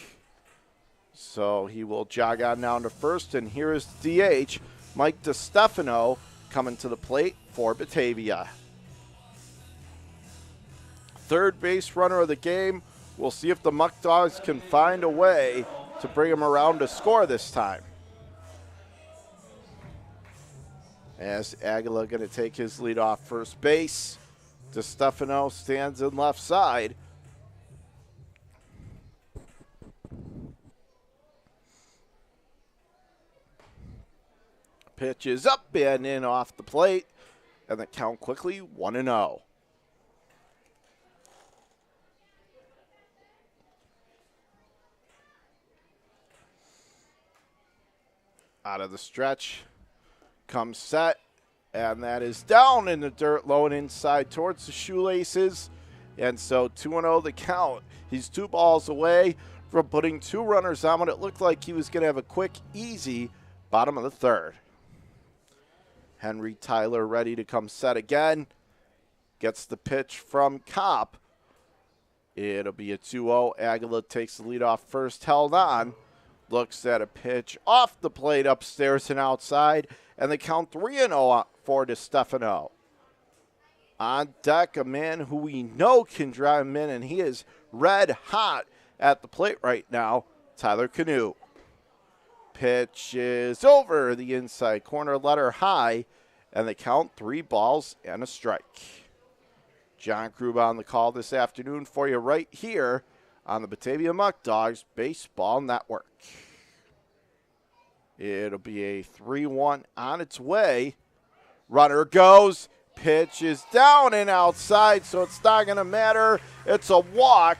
So he will jog on down to first. And here is the DH, Mike DeStefano, coming to the plate for Batavia. Third base runner of the game. We'll see if the Muckdogs can find a way to bring him around to score this time. As Aguila going to take his lead off first base. DeStefano stands in left side. Pitch is up and in off the plate. And the count quickly 1-0. Out of the stretch comes set, and that is down in the dirt, low and inside towards the shoelaces. And so 2-0 the count. He's 2 balls away from putting 2 runners on what it looked like he was going to have a quick, easy bottom of the 3rd. Henry Tyler ready to come set again. Gets the pitch from Kopp. It'll be a 2-0. Aguila takes the lead off first, held on. Looks at a pitch off the plate upstairs and outside. And the count 3-0 for DeStefano. On deck, a man who we know can drive him in, and he is red hot at the plate right now, Tyler Canoe. Pitch is over the inside corner, letter high, and the count 3 balls and a strike. John Krub on the call this afternoon for you right here on the Batavia Muckdogs Baseball Network. It'll be a 3-1 on its way. Runner goes. Pitch is down and outside, so it's not going to matter. It's a walk.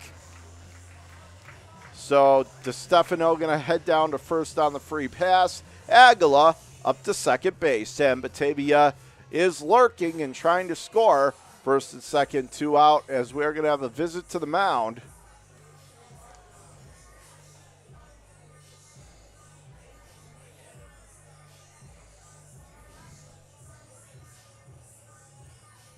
So DeStefano going to head down to first on the free pass. Aguila up to second base. And Batavia is lurking and trying to score. First and second, 2 out, as we're going to have a visit to the mound.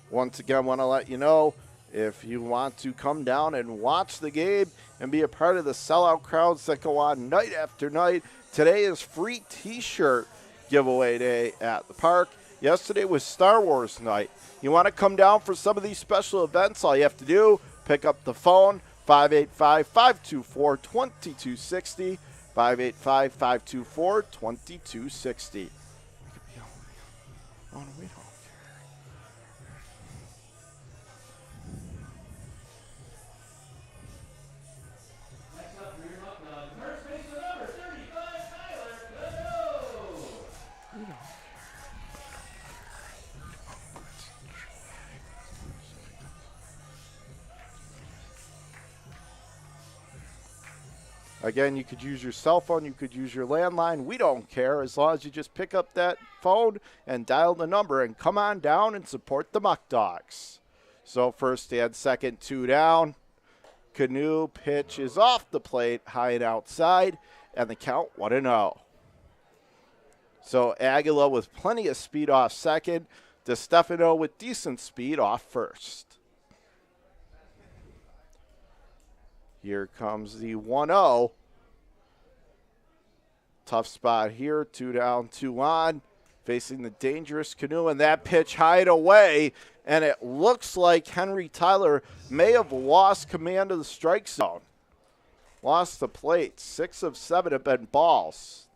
Once again, want to let you know, if you want to come down and watch the game and be a part of the sellout crowds that go on night after night, today is free T-shirt giveaway day at the park. Yesterday was Star Wars night. You want to come down for some of these special events, all you have to do, pick up the phone, 585-524-2260, 585-524-2260. Again, you could use your cell phone, you could use your landline. We don't care as long as you just pick up that phone and dial the number and come on down and support the Muckdogs. So first and second, 2 down. Canoe pitch is off the plate, high and outside, and the count 1-0. So Aguila with plenty of speed off second. DeStefano with decent speed off first. Here comes the 1-0. Tough spot here. 2 down, 2 on. Facing the dangerous Canoe, and that pitch high and away. And it looks like Henry Tyler may have lost command of the strike zone. Lost the plate. 6 of 7 have been balls.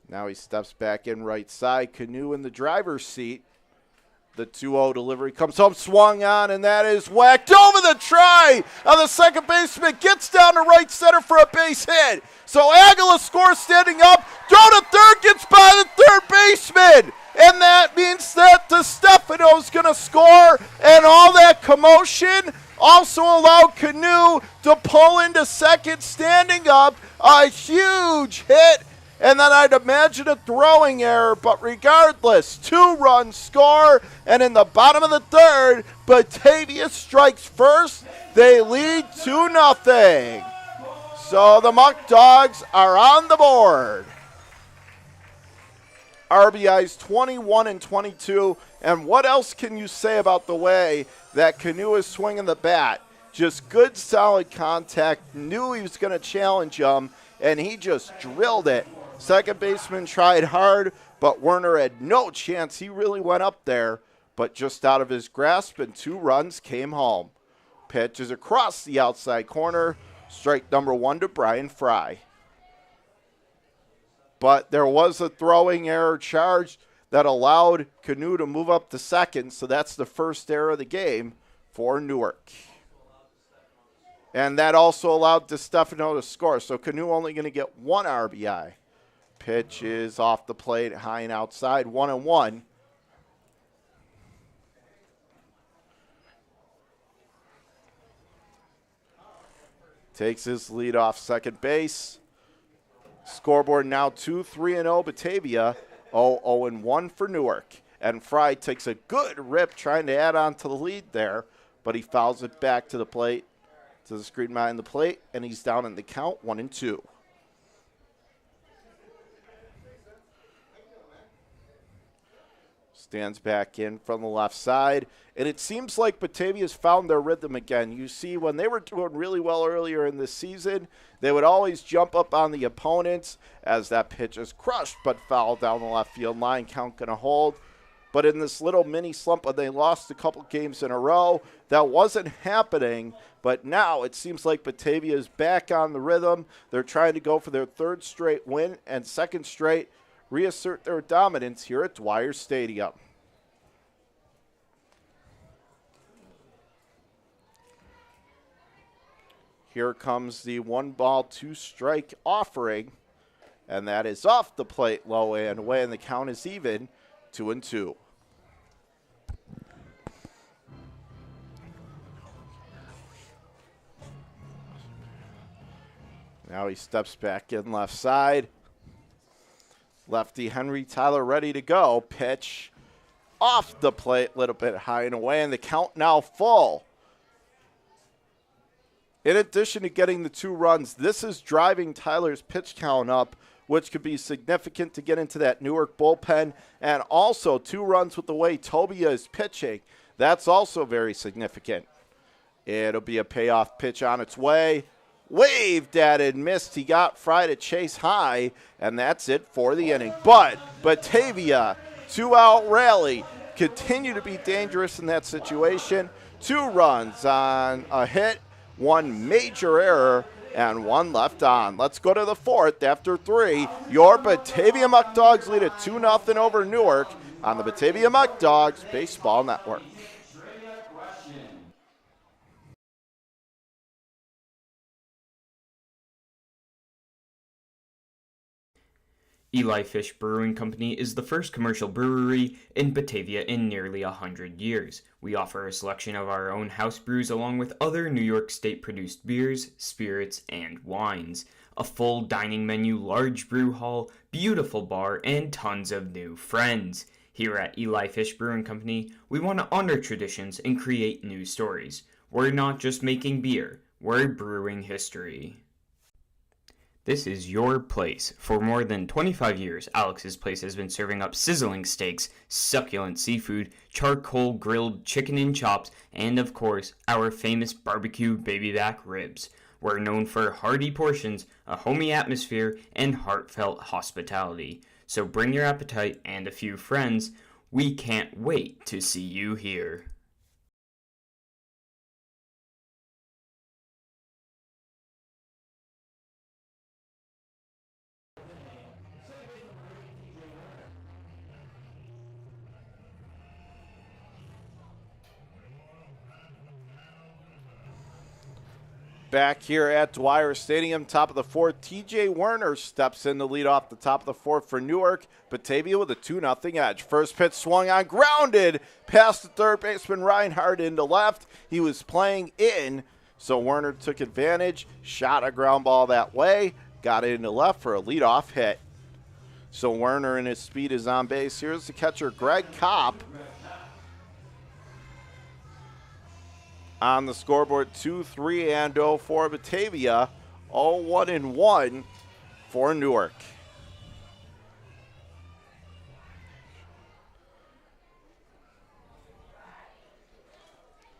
Now he steps back in right side. Canoe in the driver's seat. The 2-0 delivery comes home, swung on, and that is whacked over the try of the second baseman. Gets down to right center for a base hit. So Aguila scores standing up. Throw to third, gets by the third baseman. And that means that DeStefano's going to score, and all that commotion also allowed Canoe to pull into second standing up. A huge hit. And then I'd imagine a throwing error, but regardless, 2-run score, and in the bottom of the third, Batavia strikes first. They lead 2-0. So the Muckdogs are on the board. RBIs 21 and 22, and what else can you say about the way that Canoe is swinging the bat? Just good, solid contact, knew he was going to challenge him, and he just drilled it. Second baseman tried hard, but Werner had no chance. He really went up there, but just out of his grasp, and 2 runs came home. Pitch is across the outside corner. Strike number 1 to Brian Fry. But there was a throwing error charged that allowed Canoe to move up to second, so that's the first error of the game for Newark. And that also allowed DeStefano to score, so Canoe only going to get 1 RBI. Pitch is off the plate, high and outside, 1-1. Takes his lead off second base. Scoreboard now 2-3-0 Batavia, 0-1 for Newark. And Fry takes a good rip trying to add on to the lead there, but he fouls it back to the plate, to the screen behind the plate, and he's down in the count, 1-2. Stands back in from the left side. And it seems like Batavia's found their rhythm again. You see, when they were doing really well earlier in the season, they would always jump up on the opponents as that pitch is crushed but fouled down the left field line. Count going to hold. But in this little mini slump when they lost a couple games in a row, that wasn't happening. But now it seems like Batavia is back on the rhythm. They're trying to go for their 3rd straight win and 2nd straight, reassert their dominance here at Dwyer Stadium. Here comes the 1-ball, 2-strike offering, and that is off the plate, low and away, and the count is even, 2-2. Now he steps back in left side. Lefty Henry Tyler ready to go. Pitch off the plate, a little bit high and away, and the count now full. In addition to getting the 2 runs, this is driving Tyler's pitch count up, which could be significant to get into that Newark bullpen, and also 2 runs with the way Tobia is pitching. That's also very significant. It'll be a payoff pitch on its way. Waved at and missed. He got Fry to chase high, and that's it for the inning. But Batavia, 2-out rally, continue to be dangerous in that situation. 2 runs on a hit, 1 major error, and 1 left on. Let's go to the 4th after 3. Your Batavia Muckdogs lead at 2-0 over Newark on the Batavia Muckdogs Baseball Network. Eli Fish Brewing Company is the first commercial brewery in Batavia in nearly 100 years. We offer a selection of our own house brews along with other New York State produced beers, spirits, and wines. A full dining menu, large brew hall, beautiful bar, and tons of new friends. Here at Eli Fish Brewing Company, we want to honor traditions and create new stories. We're not just making beer, we're brewing history. This is your place. For more than 25 years, Alex's Place has been serving up sizzling steaks, succulent seafood, charcoal grilled chicken and chops, and of course, our famous barbecue baby back ribs. We're known for hearty portions, a homey atmosphere, and heartfelt hospitality. So bring your appetite and a few friends. We can't wait to see you here. Back here at Dwyer Stadium, top of the fourth, TJ Werner steps in to lead off the top of the fourth for Newark. Batavia with a 2-0 edge. First pitch swung on, grounded past the third baseman Reinhardt into left. He was playing in, so Werner took advantage, shot a ground ball that way, got it into left for a leadoff hit. So Werner and his speed is on base. Here's the catcher, Greg Kopp. On the scoreboard, 2-3 for Batavia, 0-1 for Newark.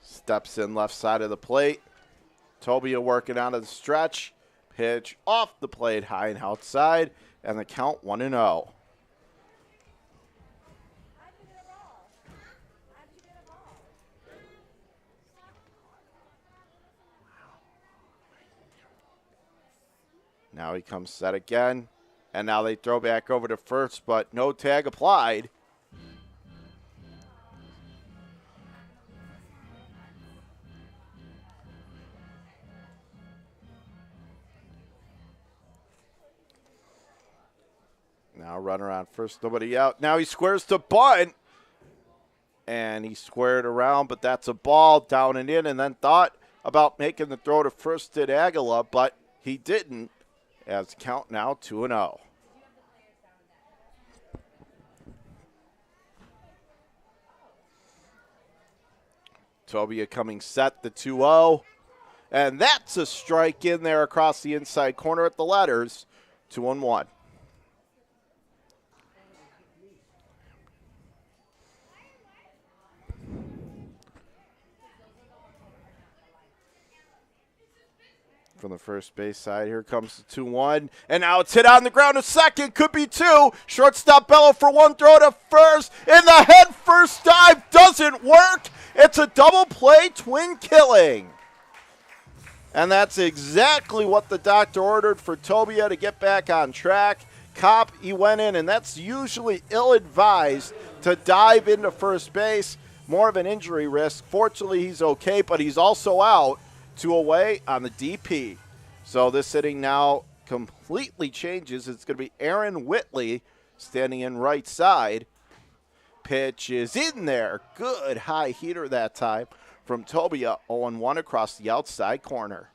Steps in left side of the plate. Tobia working out of the stretch. Pitch off the plate, high and outside, and the count 1-0. Now he comes set again, and now they throw back over to first, but no tag applied. Now runner on first, nobody out. Now he squares to bunt, and he squared around, but that's a ball down and in, and then thought about making the throw to first did Aguila, but he didn't. As count now 2-0. Tobia coming set, the 2-0. And that's a strike in there across the inside corner at the letters. 2-1. From the first base side, here comes the 2-1, and now it's hit on the ground to second, could be two. Shortstop Bello for one throw to first, and the head first dive doesn't work. It's a double play, twin killing. And that's exactly what the doctor ordered for Tobia to get back on track. Kopp, he went in, and that's usually ill-advised to dive into first base. More of an injury risk. Fortunately, he's okay, but he's also out. 2 away on the DP. So this inning now completely changes. It's going to be Aaron Whitley standing in right side. Pitch is in there. Good high heater that time from Tobia. 0-1 across the outside corner.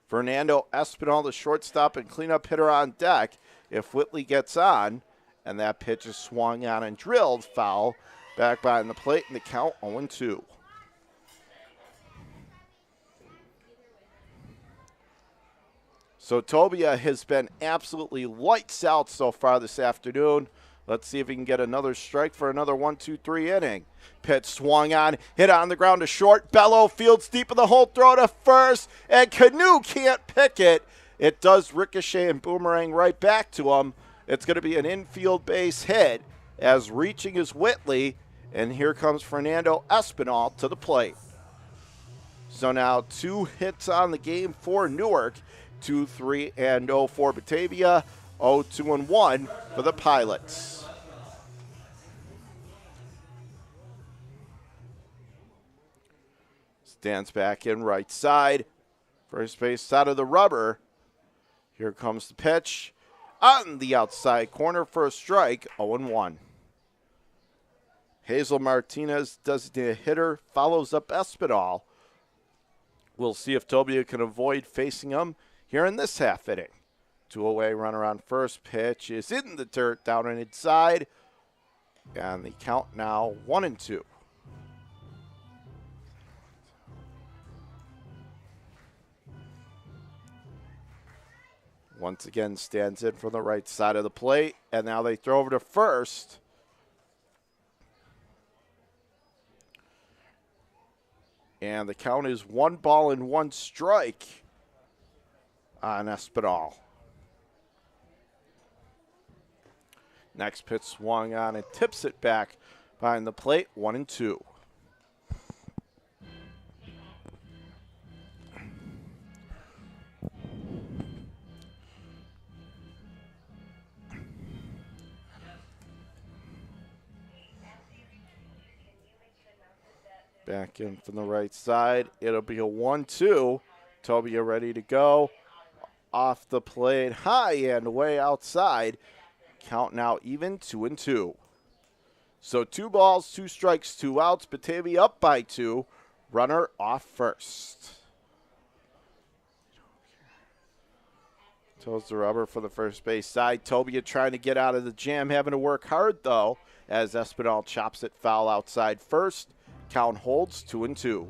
Fernando Espinal, the shortstop and cleanup hitter on deck. If Whitley gets on, and that pitch is swung on and drilled foul back behind the plate, and the count 0-2. So Tobia has been absolutely lights out so far this afternoon. Let's see if he can get another strike for another 1-2-3 inning. Pitch swung on, hit on the ground to short. Bello fields deep in the hole, throw to first, and Canoe can't pick it. It does ricochet and boomerang right back to him. It's going to be an infield base hit as reaching is Whitley, and here comes Fernando Espinal to the plate. So now 2 hits on the game for Newark. 2-3 for Batavia, 0-2 for the Pilots. Stands back in right side. First base side of the rubber. Here comes the pitch. on the outside corner for a strike, 0-1. Hazel Martinez, designated hitter, follows up Espinal. We'll see if Tobia can avoid facing him here in this half inning. 2 away, runner on first. Pitch is in the dirt, down and inside. And the count now 1-2. Once again stands in from the right side of the plate. And now they throw over to first. And the count is 1-1 strike on Espinal. Next pitch swung on and tips it back behind the plate, 1-2. Back in from the right side. It'll be a 1-2. Tobia ready to go. Off the plate, high and way outside. Count now even, 2-2. So 2 balls, 2 strikes, 2 outs. Batavia up by 2. Runner off first. Toes the rubber for the first base side. Tobia trying to get out of the jam, having to work hard though, as Espinal chops it foul outside first. Count holds, 2-2.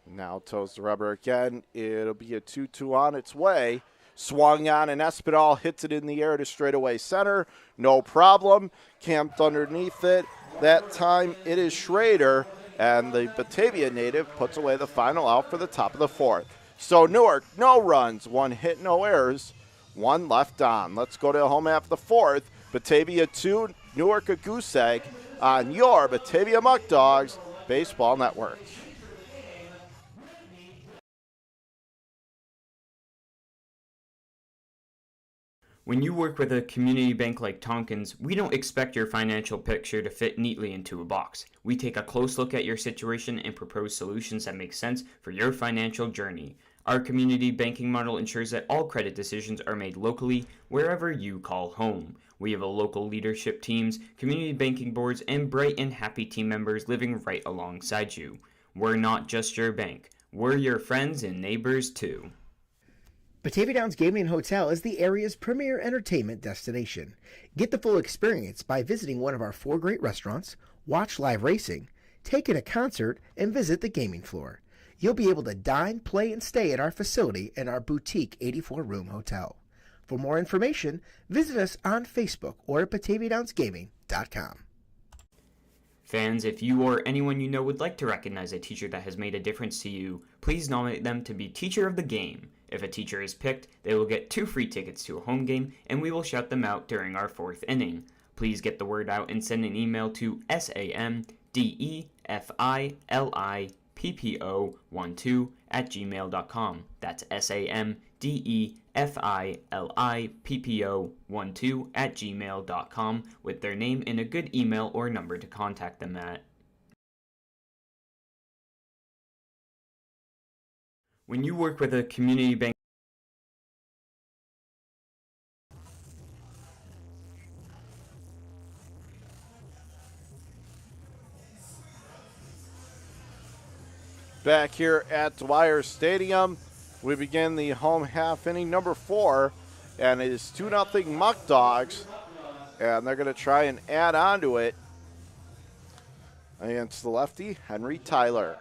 Now toes the rubber again. It'll be a 2-2 on its way. Swung on and Espinal hits it in the air to straightaway center. No problem. Camped underneath it. That time it is Schrader. And the Batavia native puts away the final out for the top of the 4th. So Newark, no runs, 1 hit, no errors, 1 left on. Let's go to the home half of the 4th. Batavia 2, Newark a goose egg on your Batavia Muckdogs Baseball Network. When you work with a community bank like Tompkins, we don't expect your financial picture to fit neatly into a box. We take a close look at your situation and propose solutions that make sense for your financial journey. Our community banking model ensures that all credit decisions are made locally, wherever you call home. We have a local leadership teams, community banking boards, and bright and happy team members living right alongside you. We're not just your bank. We're your friends and neighbors too. Batavia Downs Gaming and Hotel is the area's premier entertainment destination. Get the full experience by visiting one of our 4 great restaurants, watch live racing, take in a concert, and visit the gaming floor. You'll be able to dine, play, and stay at our facility in our boutique 84-room hotel. For more information, visit us on Facebook or at BataviaDownsGaming.com. Fans, if you or anyone you know would like to recognize a teacher that has made a difference to you, please nominate them to be Teacher of the Game. If a teacher is picked, they will get 2 free tickets to a home game, and we will shout them out during our 4th inning. Please get the word out and send an email to samdefilippo12@gmail.com. That's samdefilippo12@gmail.com with their name and a good email or number to contact them at. When you work with a community bank, back here at Dwyer Stadium, we begin the home half inning number 4, and it is 2-0 Muckdogs, and they're going to try and add on to it against the lefty, Henry Tyler.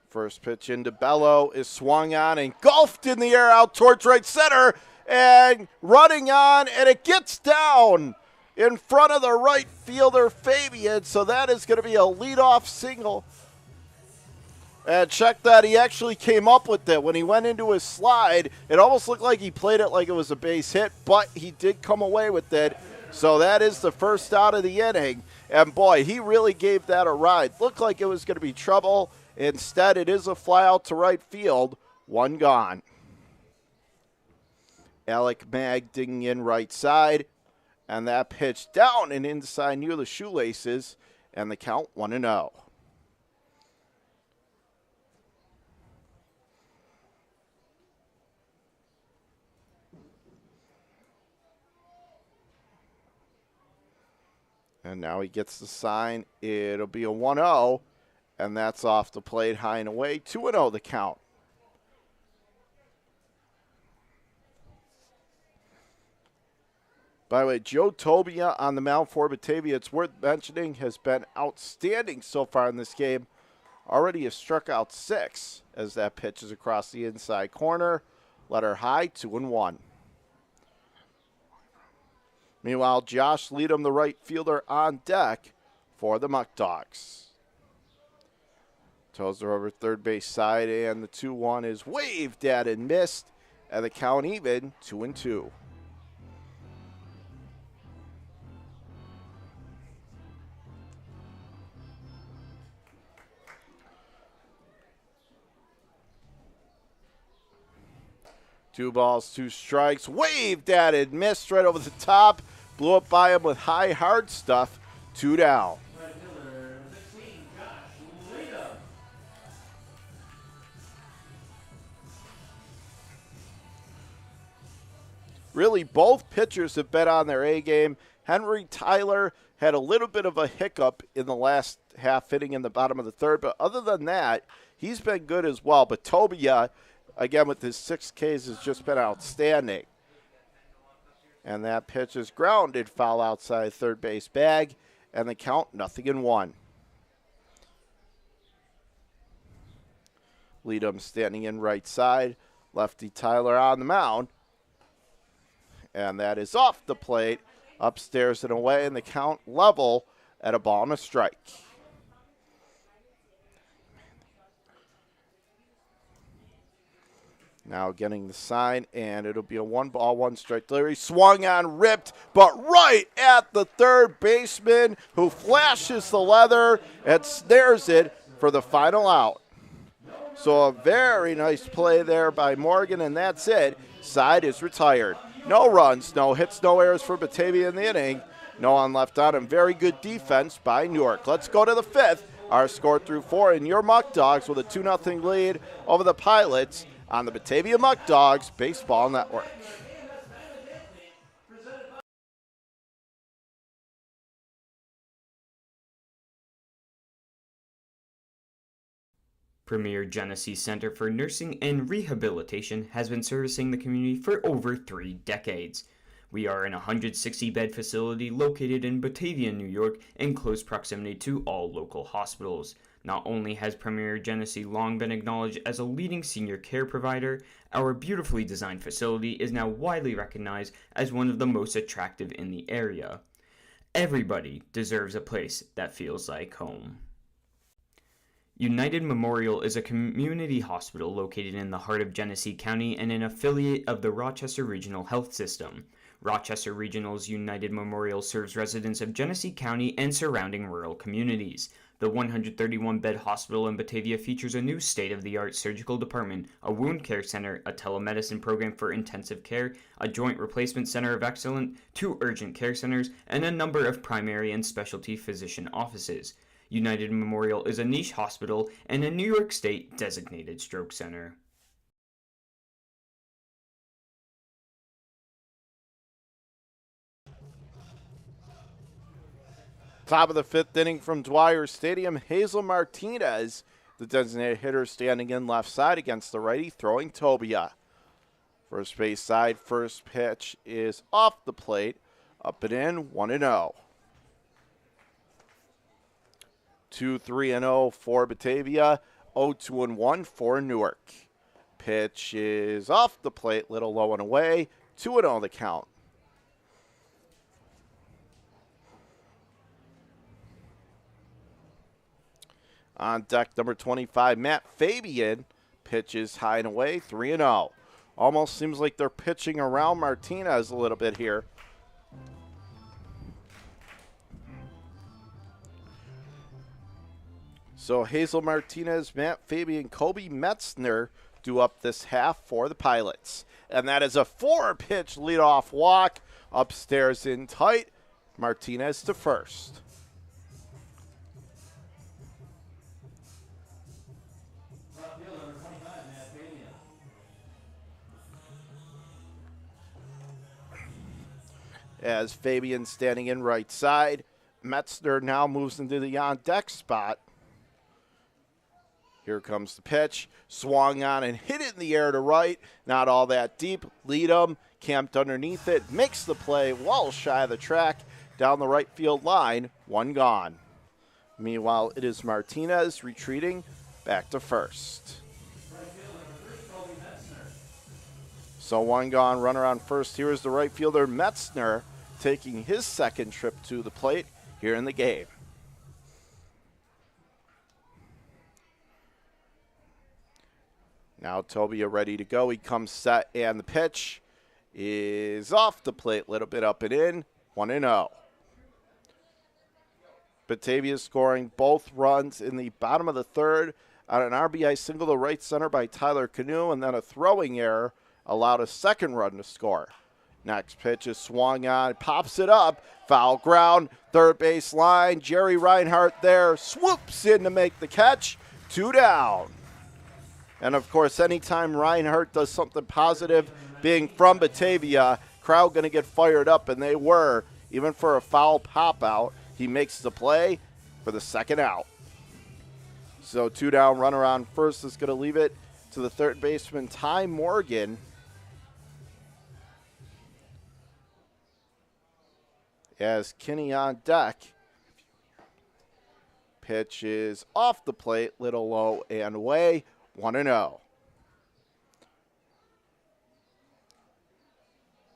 First pitch into Bello is swung on and golfed in the air out towards right center and running on, and it gets down in front of the right fielder, Fabian. So that is going to be a leadoff single. And check that, he actually came up with it. When he went into his slide, it almost looked like he played it like it was a base hit, but he did come away with it. So that is the first out of the inning. And boy, he really gave that a ride. Looked like it was going to be trouble. Instead, it is a fly out to right field. 1 gone. Alec Mag digging in right side. And that pitch down and inside near the shoelaces, and the count 1-0. And now he gets the sign. It'll be a 1-0, and that's off the plate, high and away. 2-0 the count. By the way, Joe Tobia on the mound for Batavia, it's worth mentioning, has been outstanding so far in this game. Already has struck out 6 as that pitch is across the inside corner. Letter high, 2-1. Meanwhile, Josh Leadham, the right fielder, on deck for the Muckdogs. Tozer over third base side, and the 2-1 is waved at and missed, and the count even, 2-2. Two balls, 2 strikes, waved at and missed right over the top. Blew up by him with high, hard stuff. 2 down. Right fielder, 16, Josh Leadham. Really, both pitchers have been on their A game. Henry Tyler had a little bit of a hiccup in the last half inning in the bottom of the third, but other than that, he's been good as well. But Tobia, again, with his 6 Ks, has just been outstanding. And that pitch is grounded foul outside third base bag, and the count 0-1. Leadham standing in right side. Lefty Tyler on the mound. And that is off the plate, upstairs and away, and the count level at a ball and a strike. Now getting the sign, and it'll be a 1-ball, 1-strike delivery. Swung on, ripped, but right at the third baseman, who flashes the leather and snares it for the final out. So a very nice play there by Morgan, and that's it. Side is retired. No runs, no hits, no errors for Batavia in the inning. No one left on, and very good defense by Newark. Let's go to the 5th. Our score through 4, and your Muckdogs with a 2-0 lead over the Pilots on the Batavia Muckdogs Baseball Network. Premier Genesee Center for Nursing and Rehabilitation has been servicing the community for over 3 decades. We are an 160-bed facility located in Batavia, New York, in close proximity to all local hospitals. Not only has Premier Genesee long been acknowledged as a leading senior care provider, our beautifully designed facility is now widely recognized as one of the most attractive in the area. Everybody deserves a place that feels like home. United Memorial is a community hospital located in the heart of Genesee County and an affiliate of the Rochester Regional Health System. Rochester Regional's United Memorial serves residents of Genesee County and surrounding rural communities. The 131-bed hospital in Batavia features a new state-of-the-art surgical department, a wound care center, a telemedicine program for intensive care, a joint replacement center of excellence, 2 urgent care centers, and a number of primary and specialty physician offices. United Memorial is a niche hospital and a New York State designated stroke center. Top of the 5th inning from Dwyer Stadium, Hazel Martinez, the designated hitter, standing in left side against the righty, throwing Tobia. First base side, first pitch is off the plate, up and in, 1-0. 2-3-0 for Batavia, 0-2-1 for Newark. Pitch is off the plate, little low and away, 2-0 the count. On deck, number 25, Matt Fabian, pitches high and away, 3-0. Almost seems like they're pitching around Martinez a little bit here. So Hazel Martinez, Matt Fabian, Kobe Metzner do up this half for the Pilots. And that is a 4-pitch leadoff walk. upstairs in tight. Martinez to first. Left fielder, number 25, Batavia. As Fabian standing in right side. Metzner now moves into the on-deck spot. Here comes the pitch. Swung on and hit it in the air to right. Not all that deep. Lead him. Camped underneath it. Makes the play well shy of the track. Down the right field line. One gone. Meanwhile, it is Martinez retreating back to first. So one gone, runner on first. Here is the right fielder, Metzner, taking his second trip to the plate here in the game. Now Tobia ready to go. He comes set, and the pitch is off the plate, a little bit up and in, 1-0. Batavia scoring both runs in the bottom of the third on an RBI single to right center by Tyler Canoe, and then a throwing error allowed a second run to score. Next pitch is swung on, pops it up, foul ground, third base line. Jerry Reinhardt there swoops in to make the catch, 2 down. And of course, anytime Reinhardt does something positive, being from Batavia, crowd going to get fired up, and they were, even for a foul pop out. He makes the play for the second out. So 2 down, runner on first is going to leave it to the third baseman, Ty Morgan. As Kinney on deck. Pitch is off the plate, little low and away, 1-0.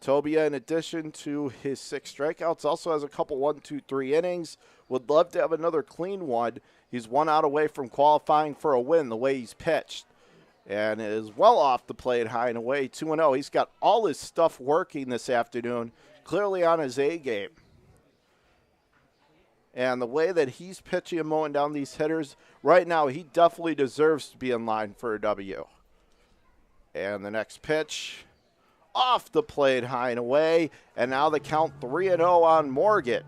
Tobia, in addition to his 6 strikeouts, also has a couple 1, 2, 3 innings. Would love to have another clean one. He's 1 out away from qualifying for a win the way he's pitched. And is well off the plate, high and away, 2-0. He's got all his stuff working this afternoon, clearly on his A game. And the way that he's pitching and mowing down these hitters, right now he definitely deserves to be in line for a W. And the next pitch, off the plate, high and away. And now the count 3-0 on Morgan.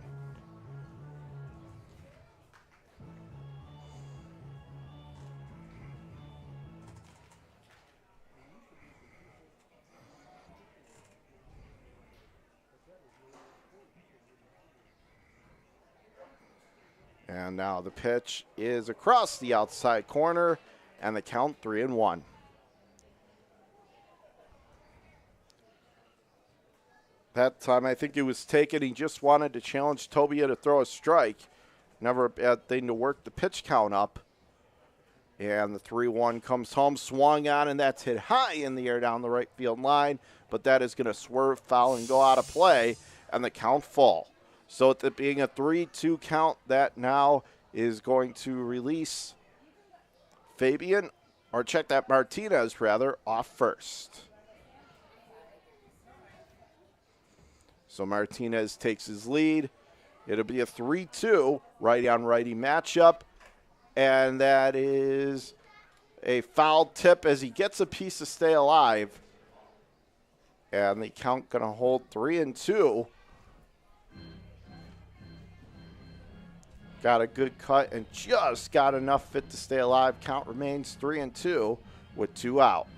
And now the pitch is across the outside corner, and the count 3-1. That time I think it was taken. He just wanted to challenge Tobia to throw a strike. Never a bad thing to work the pitch count up. And the 3-1 comes home, swung on, and that's hit high in the air down the right field line. But that is going to swerve, foul, and go out of play, and the count full. So with it being a 3-2 count, that now is going to release Fabian, or check that, Martinez rather, off first. So Martinez takes his lead. It'll be a 3-2 righty-on-righty matchup. And that is a foul tip as he gets a piece to stay alive. And the count going to hold 3-2. Got a good cut and just got enough fit to stay alive. Count remains 3-2 with 2 out.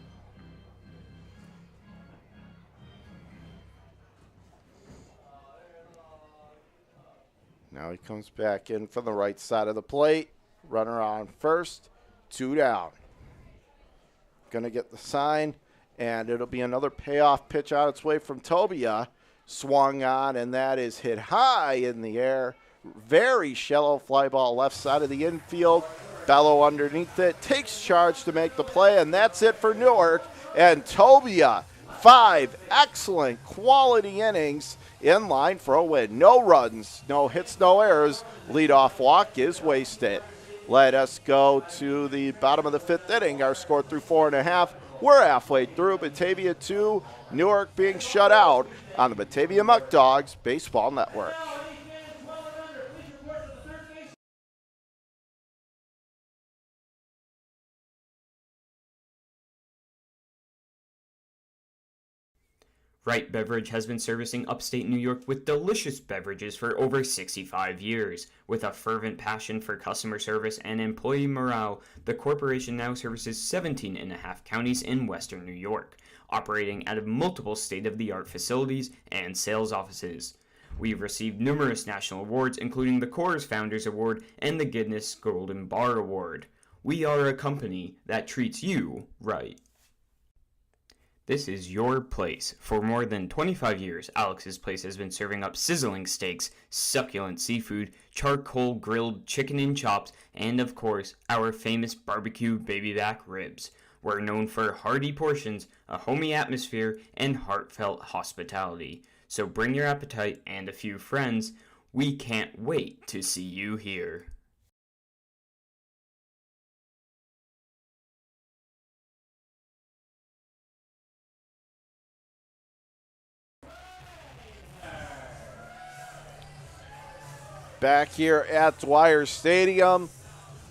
Now he comes back in from the right side of the plate. Runner on first, 2 down. Gonna get the sign, and it'll be another payoff pitch on its way from Tobia. Swung on, and that is hit high in the air. Very shallow fly ball left side of the infield. Bello underneath it, takes charge to make the play, and that's it for Newark. And Tobia, 5 excellent quality innings in line for a win. No runs, no hits, no errors. Leadoff walk is wasted. Let us go to the bottom of the 5th inning. Our score through 4.5. We're halfway through. Batavia 2, Newark being shut out on the Batavia Muckdogs Baseball Network. Wright Beverage has been servicing upstate New York with delicious beverages for over 65 years. With a fervent passion for customer service and employee morale, the corporation now services 17 and a half counties in western New York, operating out of multiple state-of-the-art facilities and sales offices. We've received numerous national awards, including the Coors Founders Award and the Guinness Golden Bar Award. We are a company that treats you right. This is your place. For more than 25 years, Alex's Place has been serving up sizzling steaks, succulent seafood, charcoal grilled chicken and chops, and of course, our famous barbecue baby back ribs. We're known for hearty portions, a homey atmosphere, and heartfelt hospitality. So bring your appetite and a few friends. We can't wait to see you here. Back here at Dwyer Stadium,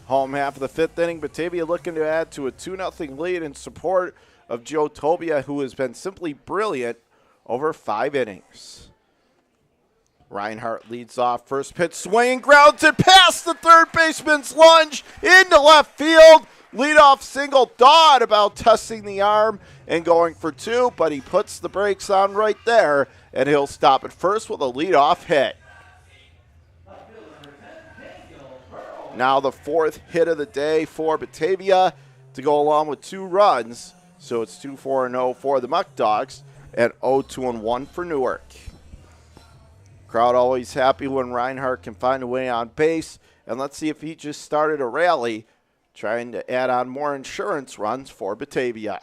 home half of the fifth inning. Batavia looking to add to a 2-0 lead in support of Joe Tobia, who has been simply brilliant over 5 innings. Reinhardt leads off. First pitch swinging, grounded past the third baseman's lunge into left field. Leadoff single. Dodd about testing the arm and going for 2, but he puts the brakes on right there, and he'll stop at first with a leadoff hit. Now the 4th hit of the day for Batavia to go along with 2 runs. So it's 2-4-0 for the Muckdogs and 0-2-1 for Newark. Crowd always happy when Reinhardt can find a way on base. And let's see if he just started a rally trying to add on more insurance runs for Batavia.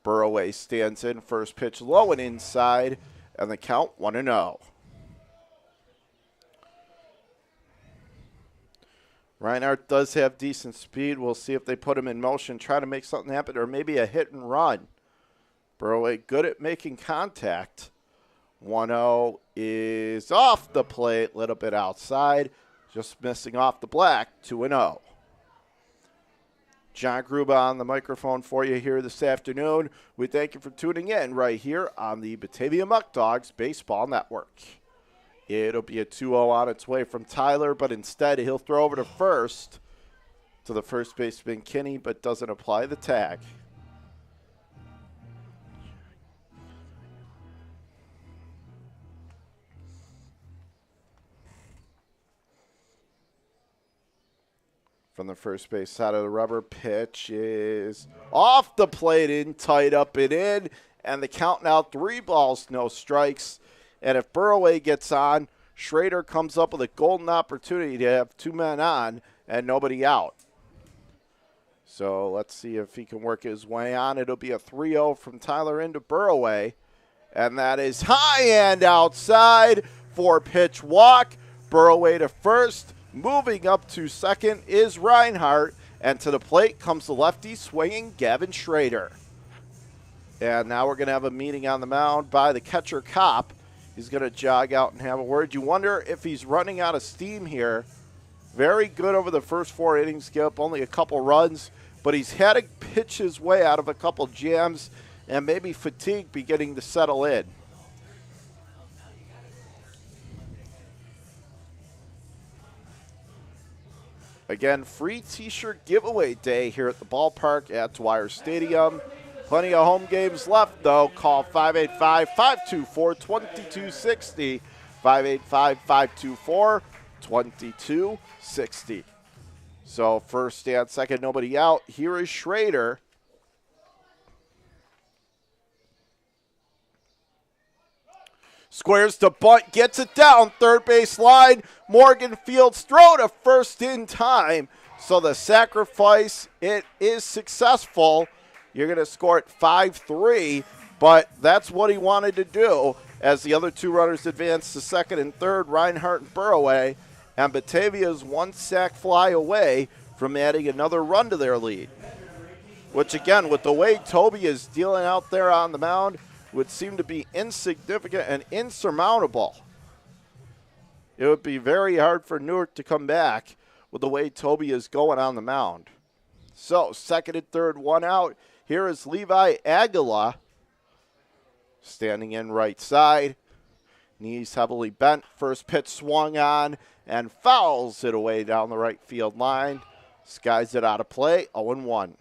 Burroway stands in, first pitch low and inside, and the count 1-0. Reinhardt does have decent speed. We'll see if they put him in motion, try to make something happen, or maybe a hit and run. Burroway good at making contact. 1-0 is off the plate, a little bit outside, just missing off the black, 2-0. John Gruba on the microphone for you here this afternoon. We thank you for tuning in right here on the Batavia Muckdogs Baseball Network. It'll be a 2-0 on its way from Tyler, but instead he'll throw over to first to the first baseman Kinney, but doesn't apply the tag. From the first base side of the rubber, pitch is off the plate, in tight, up and in, and the count now 3 balls, no strikes. And if Burroway gets on, Schrader comes up with a golden opportunity to have 2 men on and nobody out. So let's see if he can work his way on. It'll be a 3-0 from Tyler into Burroway. And that is high and outside for pitch walk. Burroway to first. Moving up to second is Reinhardt. And to the plate comes the lefty swinging Gavin Schrader. And now we're going to have a meeting on the mound by the catcher Kopp. He's going to jog out and have a word. You wonder if he's running out of steam here. Very good over the first 4 innings, Skip. Only a couple runs. But he's had to pitch his way out of a couple jams and maybe fatigue beginning to settle in. Again, free T-shirt giveaway day here at the ballpark at Dwyer Stadium. Plenty of home games left, though. Call 585-524-2260. 585-524-2260. So first and second, nobody out. Here is Schrader. Squares to bunt, gets it down, third base line. Morgan Fields throw to first in time. So the sacrifice, it is successful. You're going to score it 5-3, but that's what he wanted to do as the other 2 runners advance to second and third, Reinhardt and Burroway. And Batavia's 1 sac fly away from adding another run to their lead. Which, again, with the way Toby is dealing out there on the mound, would seem to be insignificant and insurmountable. It would be very hard for Newark to come back with the way Toby is going on the mound. So, second and third, 1 out. Here is Levi Aguila. standing in right side. Knees heavily bent. First pitch swung on and fouls it away down the right field line. Skies it out of play, 0-1.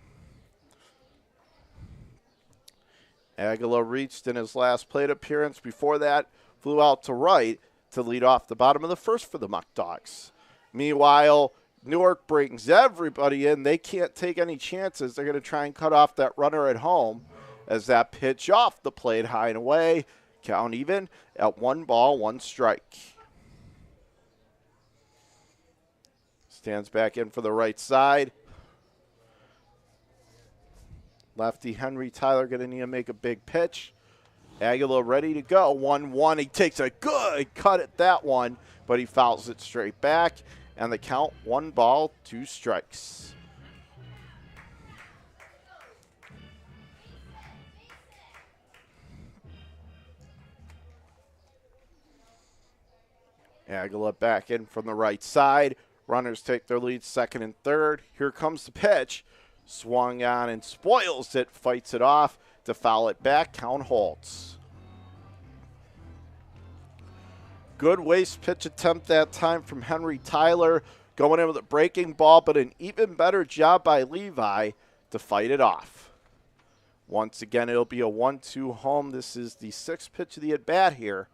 Aguila reached in his last plate appearance. Before that, flew out to right to lead off the bottom of the first for the Muckdogs. Meanwhile, Newark brings everybody in. They can't take any chances. They're going to try and cut off that runner at home as that pitch off the plate high and away. Count even at 1 ball, 1 strike. Stands back in for the right side. Lefty Henry Tyler going to need to make a big pitch. Aguila ready to go. 1-1. He takes a good cut at that one, but he fouls it straight back. And the count, 1 ball, 2 strikes. Aguila back in from the right side. Runners take their lead, second and third. Here comes the pitch. Swung on and spoils it, fights it off to foul it back. Count holds. Good waste pitch attempt that time from Henry Tyler. Going in with a breaking ball, but an even better job by Levi to fight it off. Once again, it'll be a 1-2 home. This is the 6th pitch of the at-bat here.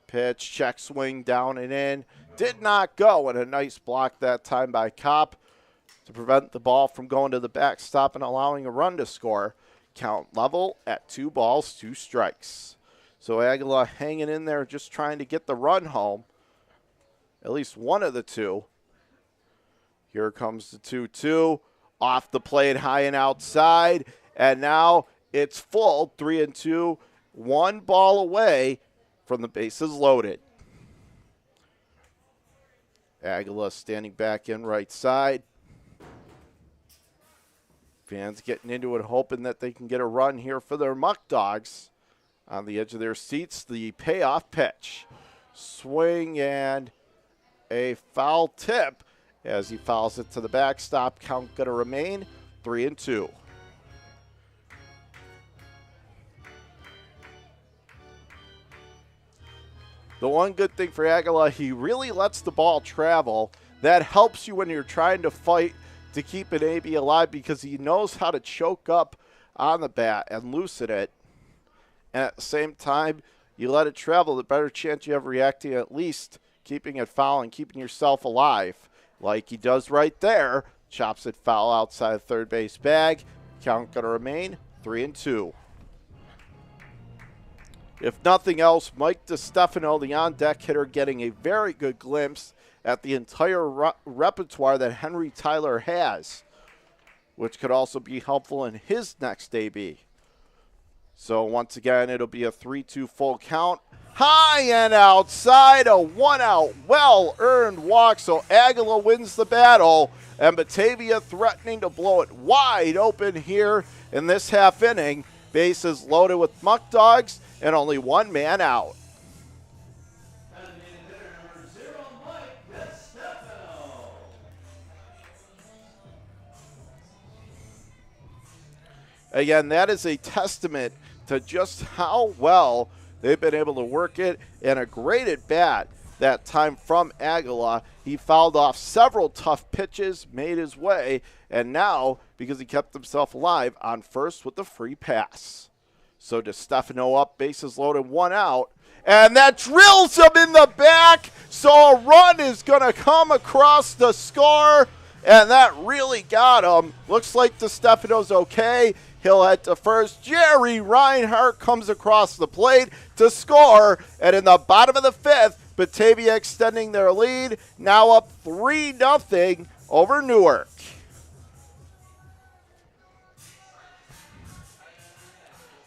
Pitch, check swing, down and in. Did not go, and a nice block that time by Kopp to prevent the ball from going to the backstop and allowing a run to score. Count level at 2 balls, 2 strikes. So Aguila hanging in there, just trying to get the run home. At least one of the two. Here comes the 2-2. Off the plate, high and outside. And now it's full, 3-2. 1 ball away from the bases loaded. Aguila standing back in right side. Fans getting into it, hoping that they can get a run here for their Muckdogs. On the edge of their seats, the payoff pitch. Swing and a foul tip as he fouls it to the backstop. Count going to remain 3-2. The one good thing for Aguila, he really lets the ball travel. That helps you when you're trying to fight to keep an AB alive because he knows how to choke up on the bat and loosen it. And at the same time, you let it travel, the better chance you have reacting, at least keeping it foul and keeping yourself alive. Like he does right there. Chops it foul outside the third base bag. Count going to remain 3-2. If nothing else, Mike DiStefano, the on-deck hitter, getting a very good glimpse at the entire repertoire that Henry Tyler has, which could also be helpful in his next AB. So once again, it'll be a 3-2 full count. High and outside, a 1-out, well-earned walk. So Aguila wins the battle, and Batavia threatening to blow it wide open here in this half inning. Bases loaded with Muckdogs and only 1 man out. Designated hitter number 0, Mike DiStefano. Again, that is a testament to just how well they've been able to work it, and a great at-bat that time from Aguila. He fouled off several tough pitches, made his way, and now, because he kept himself alive, on first with the free pass. So DiStefano up, bases loaded, 1 out, and that drills him in the back, so a run is going to come across the score, and that really got him. Looks like DiStefano's okay. He'll head to first. Jerry Reinhart comes across the plate to score, and in the bottom of the 5th, Batavia extending their lead, now up 3-0 over Newark.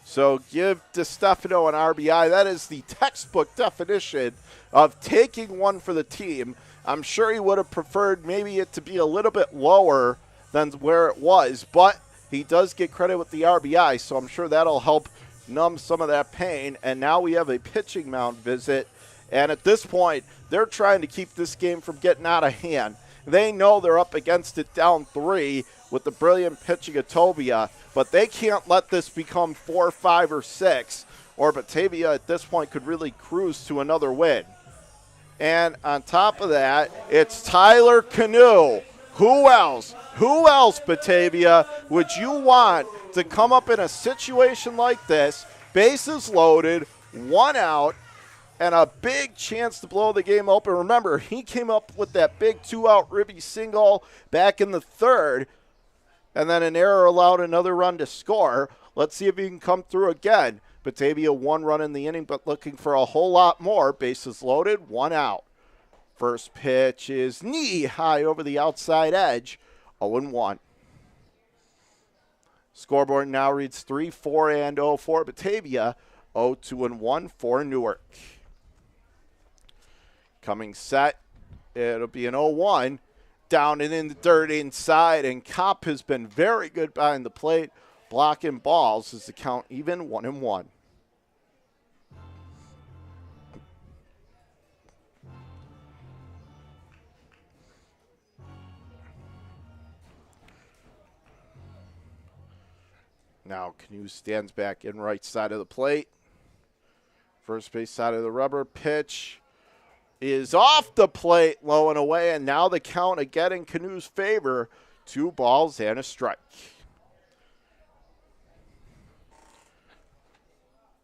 So give DiStefano an RBI. That is the textbook definition of taking one for the team. I'm sure he would have preferred maybe it to be a little bit lower than where it was, but he does get credit with the RBI, so I'm sure that'll help numb some of that pain. And now we have a pitching mound visit, and at this point, they're trying to keep this game from getting out of hand. They know they're up against it down 3 with the brilliant pitching of Tobia. but they can't let this become 4, 5, or 6, or Batavia at this point could really cruise to another win. And on top of that, it's Tyler Canoe. Who else? Who else, Batavia, would you want to come up in a situation like this, bases loaded, 1 out, and a big chance to blow the game open? Remember, he came up with that big 2-out ribby single back in the 3rd, and then an error allowed another run to score. Let's see if he can come through again. Batavia 1 run in the inning, but looking for a whole lot more. Bases loaded, 1 out. First pitch is knee high over the outside edge, 0-1. Scoreboard now reads 3-4 and 0 for Batavia, 0-2-1 for Newark. Coming set, it'll be an 0-1. Down and in the dirt inside, and Kopp has been very good behind the plate, blocking balls as the count even, 1-1. Now Canoe stands back in right side of the plate. First base side of the rubber. Pitch is off the plate, low and away, and now the count again in Canoe's favor. 2 balls and a strike.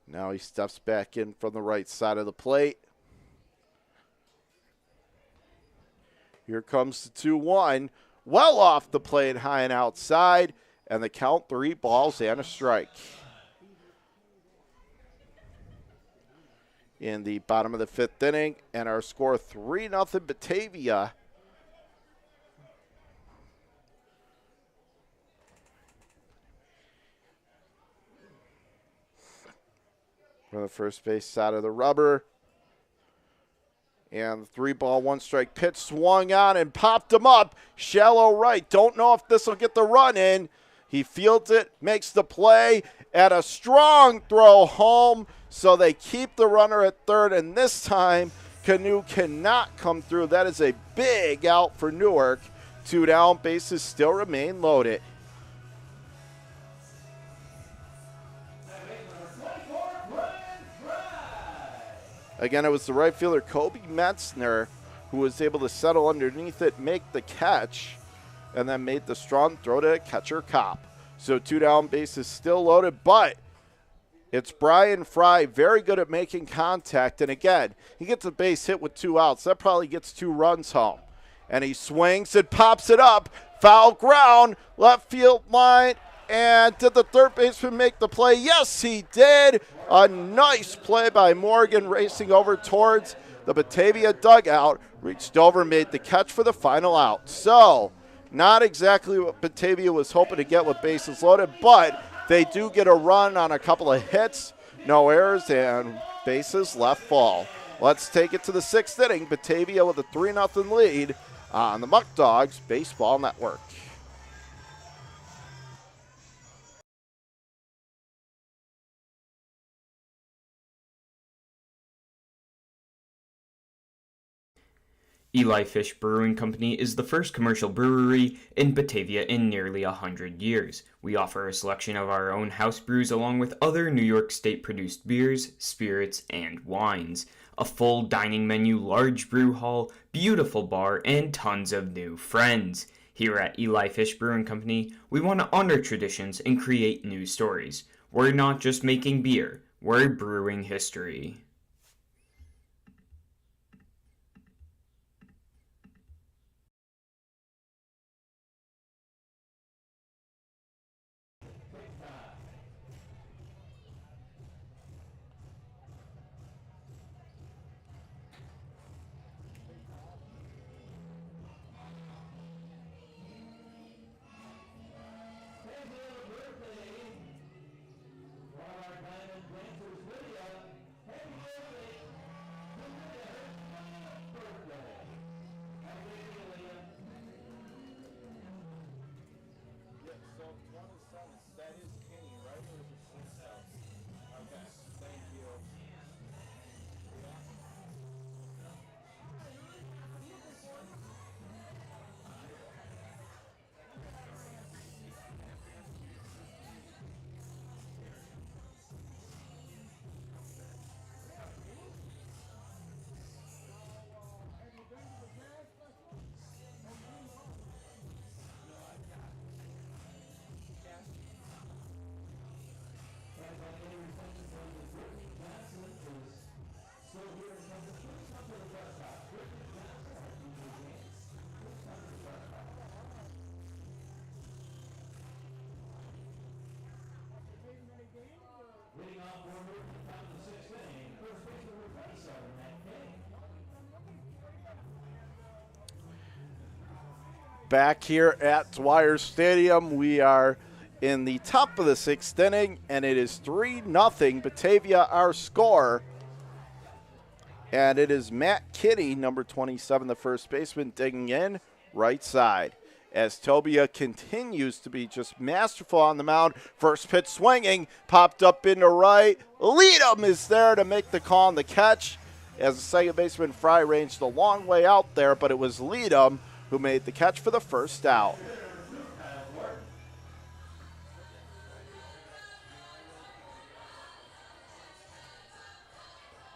Now he steps back in from the right side of the plate. Here comes the 2-1. Well off the plate, high and outside, and the count 3 balls and a strike. In the bottom of the 5th inning, and our score 3-0 Batavia. From the first base side of the rubber. And the 3-ball, 1-strike pitch swung on and popped him up. Shallow right. Don't know if this will get the run in. He fields it, makes the play, and a strong throw home. So they keep the runner at 3rd, and this time Canoe cannot come through. That is a big out for Newark. 2 down, bases still remain loaded. Again, it was the right fielder Kobe Metzner who was able to settle underneath it, make the catch, and then made the strong throw to catcher Kopp. So 2 down, bases still loaded, but it's Brian Fry, very good at making contact. And again, he gets a base hit with 2 outs. That probably gets 2 runs home. And he swings and pops it up. Foul ground, left field line. And did the third baseman make the play? Yes, he did. A nice play by Morgan, racing over towards the Batavia dugout. Reached over, made the catch for the final out. So, not exactly what Batavia was hoping to get with bases loaded, but they do get a run on a couple of hits, no errors, and bases left full. Let's take it to the 6th inning. Batavia with a 3-0 lead on the Muckdogs Baseball Network. Eli Fish Brewing Company is the first commercial brewery in Batavia in nearly 100 years. We offer a selection of our own house brews along with other New York State-produced beers, spirits, and wines. A full dining menu, large brew hall, beautiful bar, and tons of new friends. Here at Eli Fish Brewing Company, we want to honor traditions and create new stories. We're not just making beer, we're brewing history. Back here at Dwyer Stadium, we are in the top of the 6th inning, and it is 3-0 Batavia, our score. And it is Matt Kinney, number 27, the first baseman, digging in right side. As Tobia continues to be just masterful on the mound. First pitch swinging, popped up into right. Leadham is there to make the call on the catch. As the second baseman, Fry, ranged a long way out there, but it was Leadham who made the catch for the first out.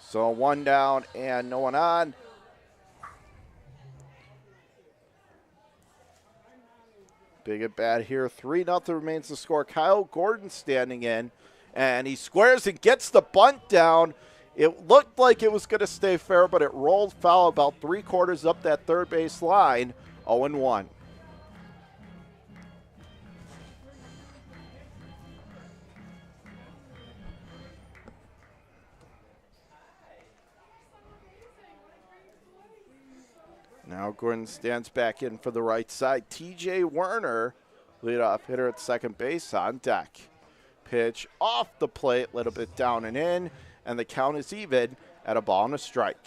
So 1 down and no one on. Big at bat here. 3-0 remains the score. Kyle Gordon standing in, and he squares and gets the bunt down. It looked like it was going to stay fair, but it rolled foul about 3/4 up that third base line. 0-1. Now Gordon stands back in for the right side. TJ Werner, leadoff hitter at second base, on deck. Pitch off the plate, a little bit down and in, and the count is even at a ball and a strike.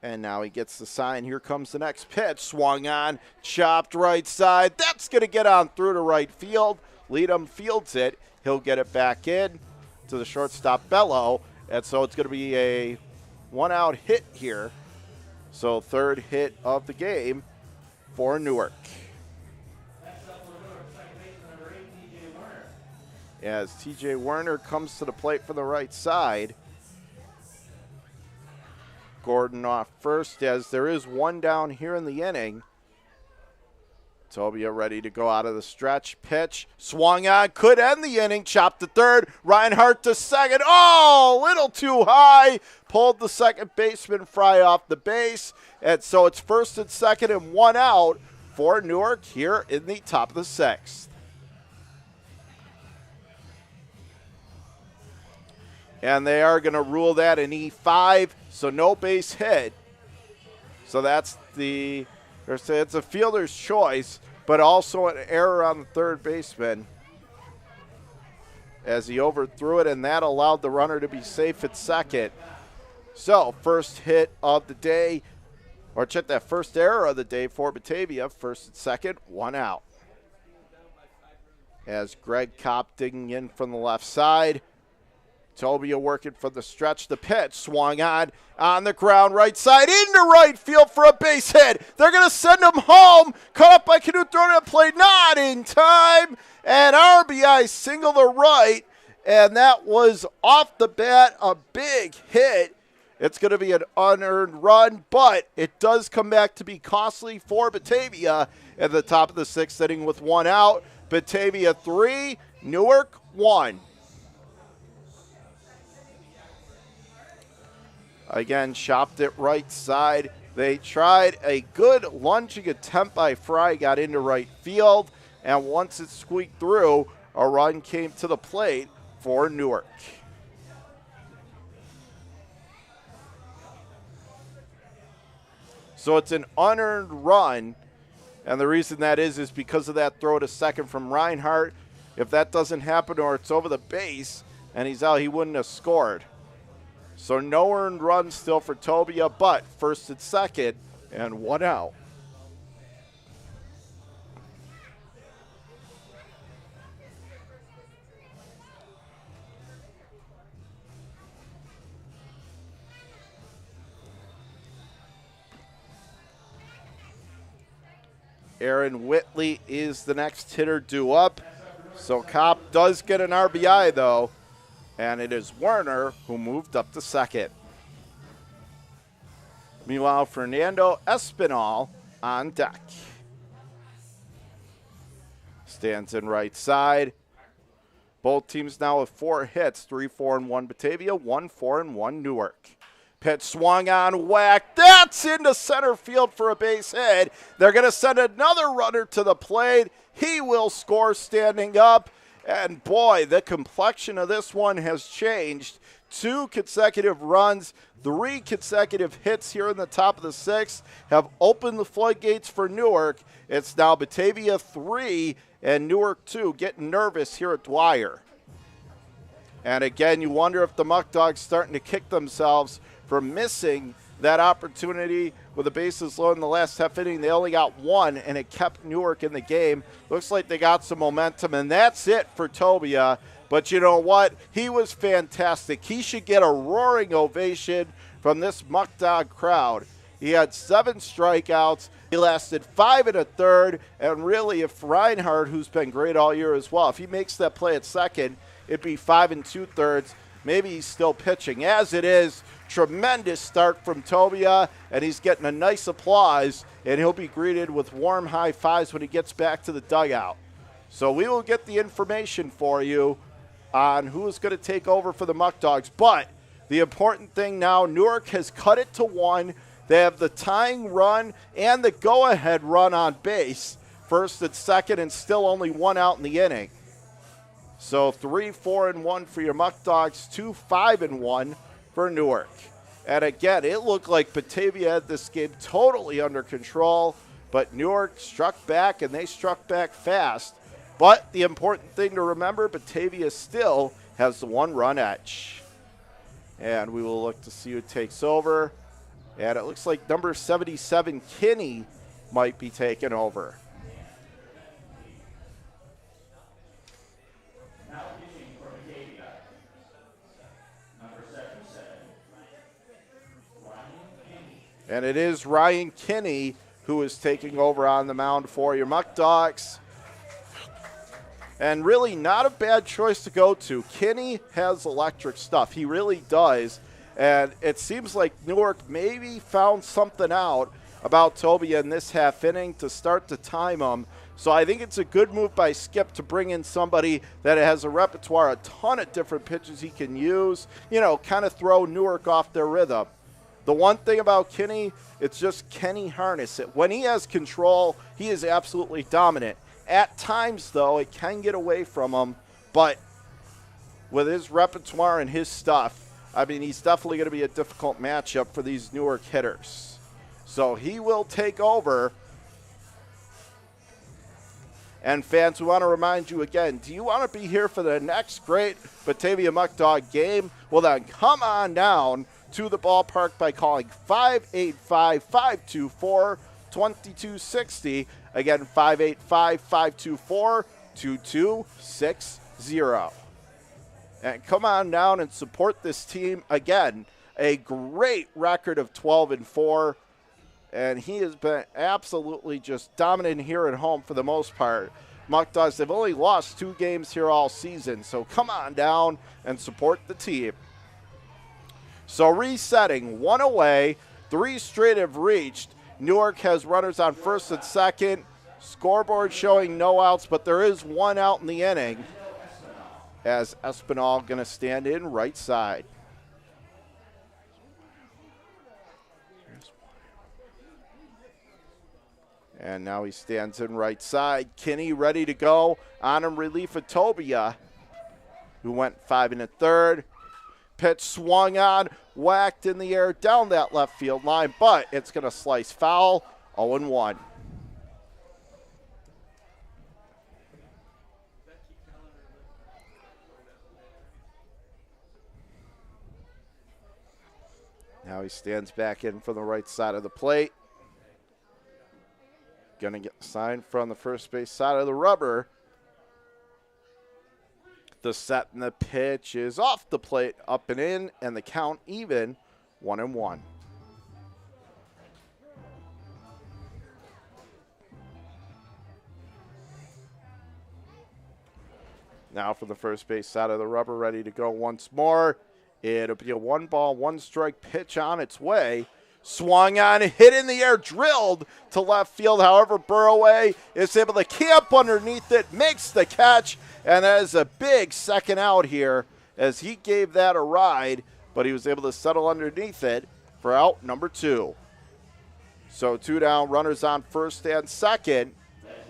And now he gets the sign. Here comes the next pitch. Swung on, chopped right side. That's going to get on through to right field. Leadham fields it. He'll get it back in to the shortstop, Bello. And so it's going to be a 1-out hit here. So third hit of the game for Newark. As TJ Werner comes to the plate for the right side. Gordon off first, as there is 1 down here in the inning. Tobia ready to go out of the stretch. Pitch swung on, could end the inning. Chopped to third. Reinhardt to second. Oh, a little too high. Pulled the second baseman Fry off the base. And so it's first and second and 1 out for Newark here in the top of the 6th. And they are going to rule that an E5, so no base hit. So that's it's a fielder's choice, but also an error on the third baseman as he overthrew it, and that allowed the runner to be safe at second. So first hit of the day, or check that, first error of the day for Batavia. First and second, 1 out. As Greg Kopp digging in from the left side. Tobia working from the stretch. The pitch swung on the ground, right side, into right field for a base hit. They're going to send him home. Caught up by Canute, thrown at play, not in time. And RBI single to right, and that was off the bat a big hit. It's going to be an unearned run, but it does come back to be costly for Batavia at the top of the 6th inning with 1 out. Batavia 3, Newark 1. Again, chopped it right side. They tried a good lunging attempt by Fry, got into right field, and once it squeaked through, a run came to the plate for Newark. So it's an unearned run, and the reason that is because of that throw to second from Reinhardt. If that doesn't happen or it's over the base and he's out, he wouldn't have scored. So no earned run still for Tobia, but first and second and 1 out. Aaron Whitley is the next hitter due up. So Kopp does get an RBI though. And it is Werner who moved up to second. Meanwhile, Fernando Espinal on deck. Stands in right side. Both teams now with 4 hits, 3-4-1 Batavia, 1-4-1 Newark. Pitch swung on, whack. That's into center field for a base hit. They're going to send another runner to the plate. He will score standing up. And boy, the complexion of this one has changed. 2 consecutive runs, 3 consecutive hits here in the top of the 6th have opened the floodgates for Newark. It's now Batavia 3 and Newark 2 getting nervous here at Dwyer. And again, you wonder if the Muckdogs starting to kick themselves for missing that opportunity with the bases loaded in the last half inning. They only got 1, and it kept Newark in the game. Looks like they got some momentum, and that's it for Tobia. But you know what? He was fantastic. He should get a roaring ovation from this Muckdog crowd. He had 7 strikeouts. He lasted 5 1/3, and really, if Reinhardt, who's been great all year as well, if he makes that play at second, it'd be 5 2/3. Maybe he's still pitching. As it is, tremendous start from Tobia, and he's getting a nice applause, and he'll be greeted with warm high fives when he gets back to the dugout. So we will get the information for you on who is going to take over for the Muckdogs. But the important thing now, Newark has cut it to 1. They have the tying run and the go-ahead run on base, first and second, and still only 1 out in the inning. So 3 4-1 for your Muckdogs, 2 5-1 for Newark. And again, it looked like Batavia had this game totally under control, but Newark struck back, and they struck back fast. But the important thing to remember, Batavia still has the 1-run edge. And we will look to see who takes over. And it looks like number 77, Kinney, might be taking over. Now pitching for Batavia, number 77, Ryan Kinney. And it is Ryan Kinney who is taking over on the mound for your Muckdogs. And really not a bad choice to go to. Kinney has electric stuff. He really does. And it seems like Newark maybe found something out about Tobia in this half inning to start to time him. So I think it's a good move by Skip to bring in somebody that has a repertoire, a ton of different pitches he can use, you know, kind of throw Newark off their rhythm. The one thing about Kinney, it's just can he harness it? When he has control, he is absolutely dominant. At times, though, it can get away from him, but with his repertoire and his stuff, I mean, he's definitely going to be a difficult matchup for these Newark hitters. So he will take over. And fans, we want to remind you again, do you want to be here for the next great Batavia Muckdog game? Well, then come on down to the ballpark by calling 585-524-2260. Again, 585-524-2260. And come on down and support this team. Again, a great record of 12-4. And he has been absolutely just dominant here at home for the most part. Muckdogs, they've only lost 2 games here all season. So come on down and support the team. So resetting, 1 away, 3 straight have reached. Newark has runners on first and second. Scoreboard showing no outs, but there is 1 out in the inning, as Espinal going to stand in right side. And now he stands in right side. Kinney ready to go. On him, relief of Tobia, who went 5 1/3. Pitch swung on, whacked in the air down that left field line, but it's going to slice foul, 0-1. Now he stands back in from the right side of the plate. Going to get the sign from the first base side of the rubber. The set and the pitch is off the plate, up and in, and the count even, 1-1. Now from the first base side of the rubber, ready to go once more. It'll be a 1-ball, 1-strike pitch on its way. Swung on, hit in the air, drilled to left field. However, Burroway is able to camp underneath it, makes the catch, and that is a big second out here as he gave that a ride, but he was able to settle underneath it for out number 2. So 2 down, runners on first and second,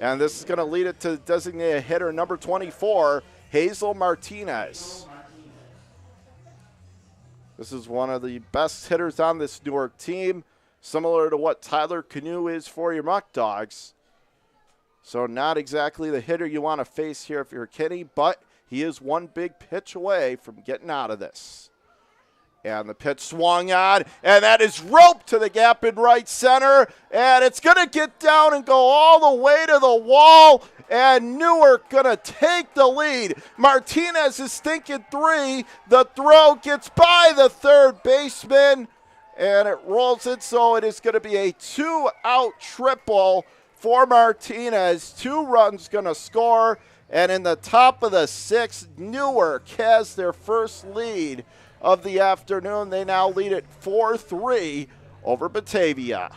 and this is going to lead it to designated hitter number 24, Hazel Martinez. This is one of the best hitters on this Newark team, similar to what Tyler Canoe is for your Muckdogs. So not exactly the hitter you want to face here if you're Kenny, but he is one big pitch away from getting out of this. And the pitch swung on, and that is roped to the gap in right center, and it's going to get down and go all the way to the wall, and Newark going to take the lead. Martinez is thinking 3. The throw gets by the third baseman, and it rolls it, so it is going to be a 2-out triple for Martinez. 2 runs going to score, and in the top of the 6th, Newark has their first lead of the afternoon. They now lead it 4-3 over Batavia.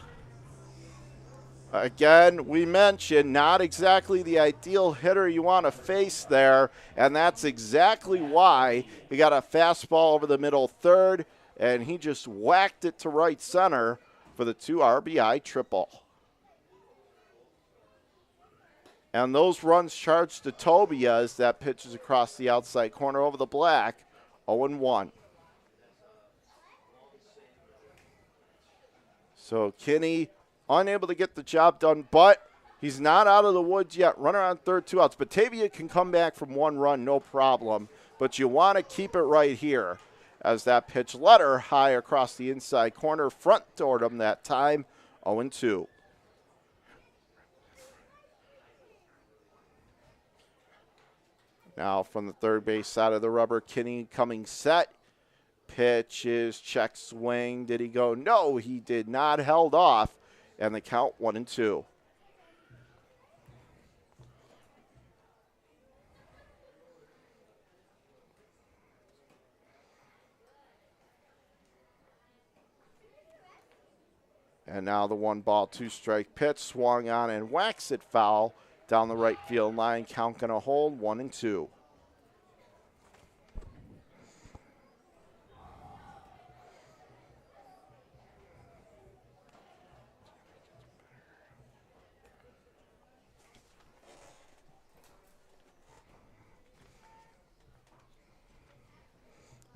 Again, we mentioned not exactly the ideal hitter you want to face there, and that's exactly why he got a fastball over the middle third, and he just whacked it to right center for the 2 RBI triple. And those runs charged to Tobia as that pitches across the outside corner over the black, 0-1. So Kinney unable to get the job done, but he's not out of the woods yet. Runner on third, 2 outs. Batavia can come back from 1 run, no problem, but you want to keep it right here as that pitch letter high across the inside corner, front toward him that time, 0-2. Now from the third base side of the rubber, Kinney coming set. Pitch is check swing. Did he go? No, he did not. Held off, and the count 1-2. And now the 1-ball, 2-strike pitch swung on and whacks it foul down the right field line. Count gonna hold 1-2.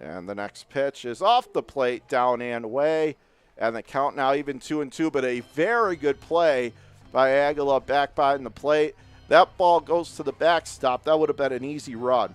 And the next pitch is off the plate, down and away. And the count now even 2-2, but a very good play by Aguila back behind the plate. That ball goes to the backstop. That would have been an easy run.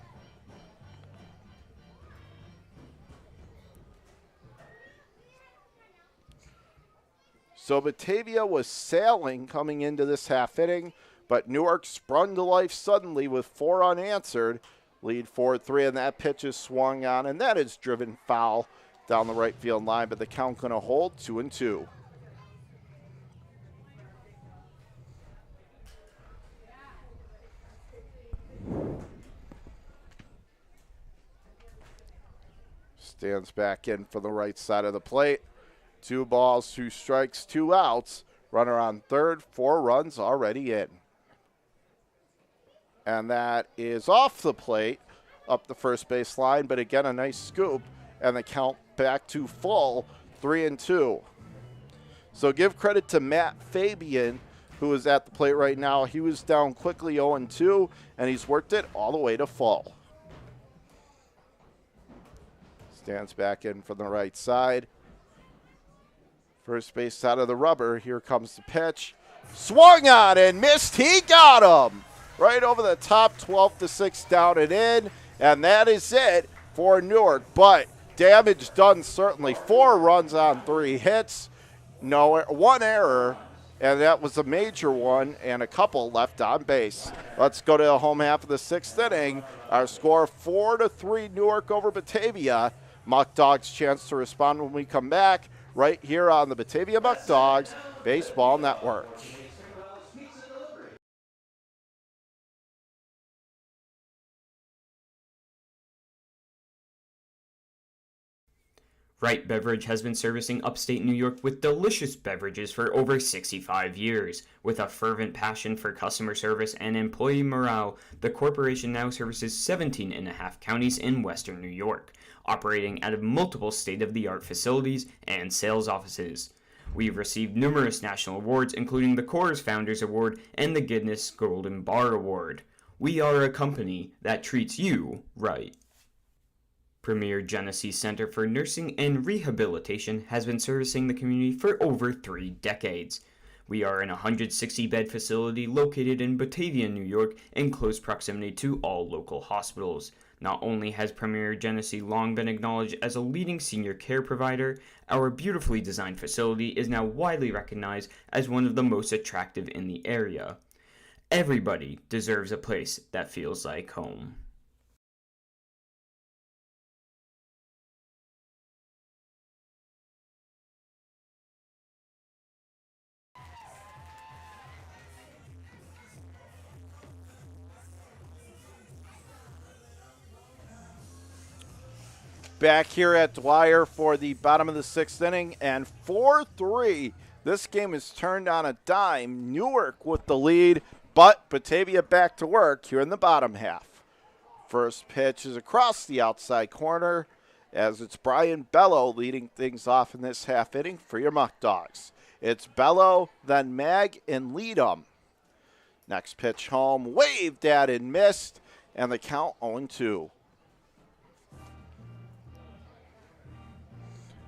So Batavia was sailing coming into this half inning, but Newark sprung to life suddenly with 4 unanswered. Lead 4-3, and that pitch is swung on, and that is driven foul down the right field line, but the count going to hold 2-2. Stands back in for the right side of the plate. 2 balls, 2 strikes, 2 outs. Runner on third, 4 runs already in. And that is off the plate, up the first base line, but again, a nice scoop, and the count back to full, 3-2. So give credit to Matt Fabian, who is at the plate right now. He was down quickly 0-2, and he's worked it all the way to full. Stands back in from the right side. First base side of the rubber. Here comes the pitch. Swung on and missed. He got him. Right over the top, 12-6 down and in. And that is it for Newark. But damage done certainly. 4 runs on 3 hits. No, 1 error. And that was a major one, and a couple left on base. Let's go to the home half of the 6th inning. Our score 4-3 Newark over Batavia. Muckdogs chance to respond when we come back right here on the Batavia Muckdogs Baseball Network. Wright Beverage has been servicing upstate New York with delicious beverages for over 65 years. With a fervent passion for customer service and employee morale, the corporation now services 17 and a half counties in western New York, operating out of multiple state-of-the-art facilities and sales offices. We've received numerous national awards, including the Coors Founders Award and the Guinness Golden Bar Award. We are a company that treats you right. Premier Genesee Center for Nursing and Rehabilitation has been servicing the community for over 3 decades. We are an 160-bed facility located in Batavia, New York, in close proximity to all local hospitals. Not only has Premier Genesee long been acknowledged as a leading senior care provider, our beautifully designed facility is now widely recognized as one of the most attractive in the area. Everybody deserves a place that feels like home. Back here at Dwyer for the bottom of the 6th inning, and 4-3. This game is turned on a dime. Newark with the lead, but Batavia back to work here in the bottom half. First pitch is across the outside corner, as it's Brian Bello leading things off in this half inning for your Muckdogs. It's Bello, then Mag, and Leadham. Next pitch home, waved at and missed, and the count 0-2.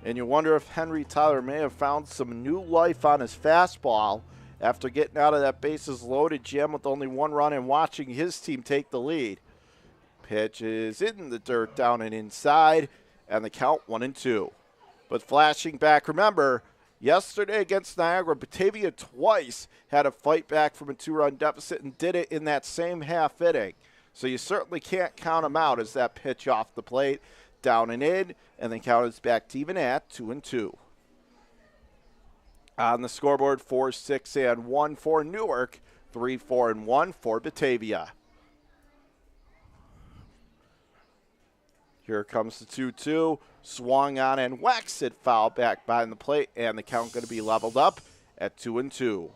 And you wonder if Henry Tyler may have found some new life on his fastball after getting out of that bases loaded jam with only 1 run and watching his team take the lead. Pitch is in the dirt down and inside, and the count 1-2. But flashing back, remember, yesterday against Niagara, Batavia twice had to fight back from a 2-run deficit and did it in that same half inning. So you certainly can't count them out as that pitch off the plate, down and in, and the count is back to even at 2-2. On the scoreboard, 4-6-1 for Newark, 3-4-1 for Batavia. Here comes the 2-2, swung on and whacks it foul back behind the plate, and the count going to be leveled up at 2-2.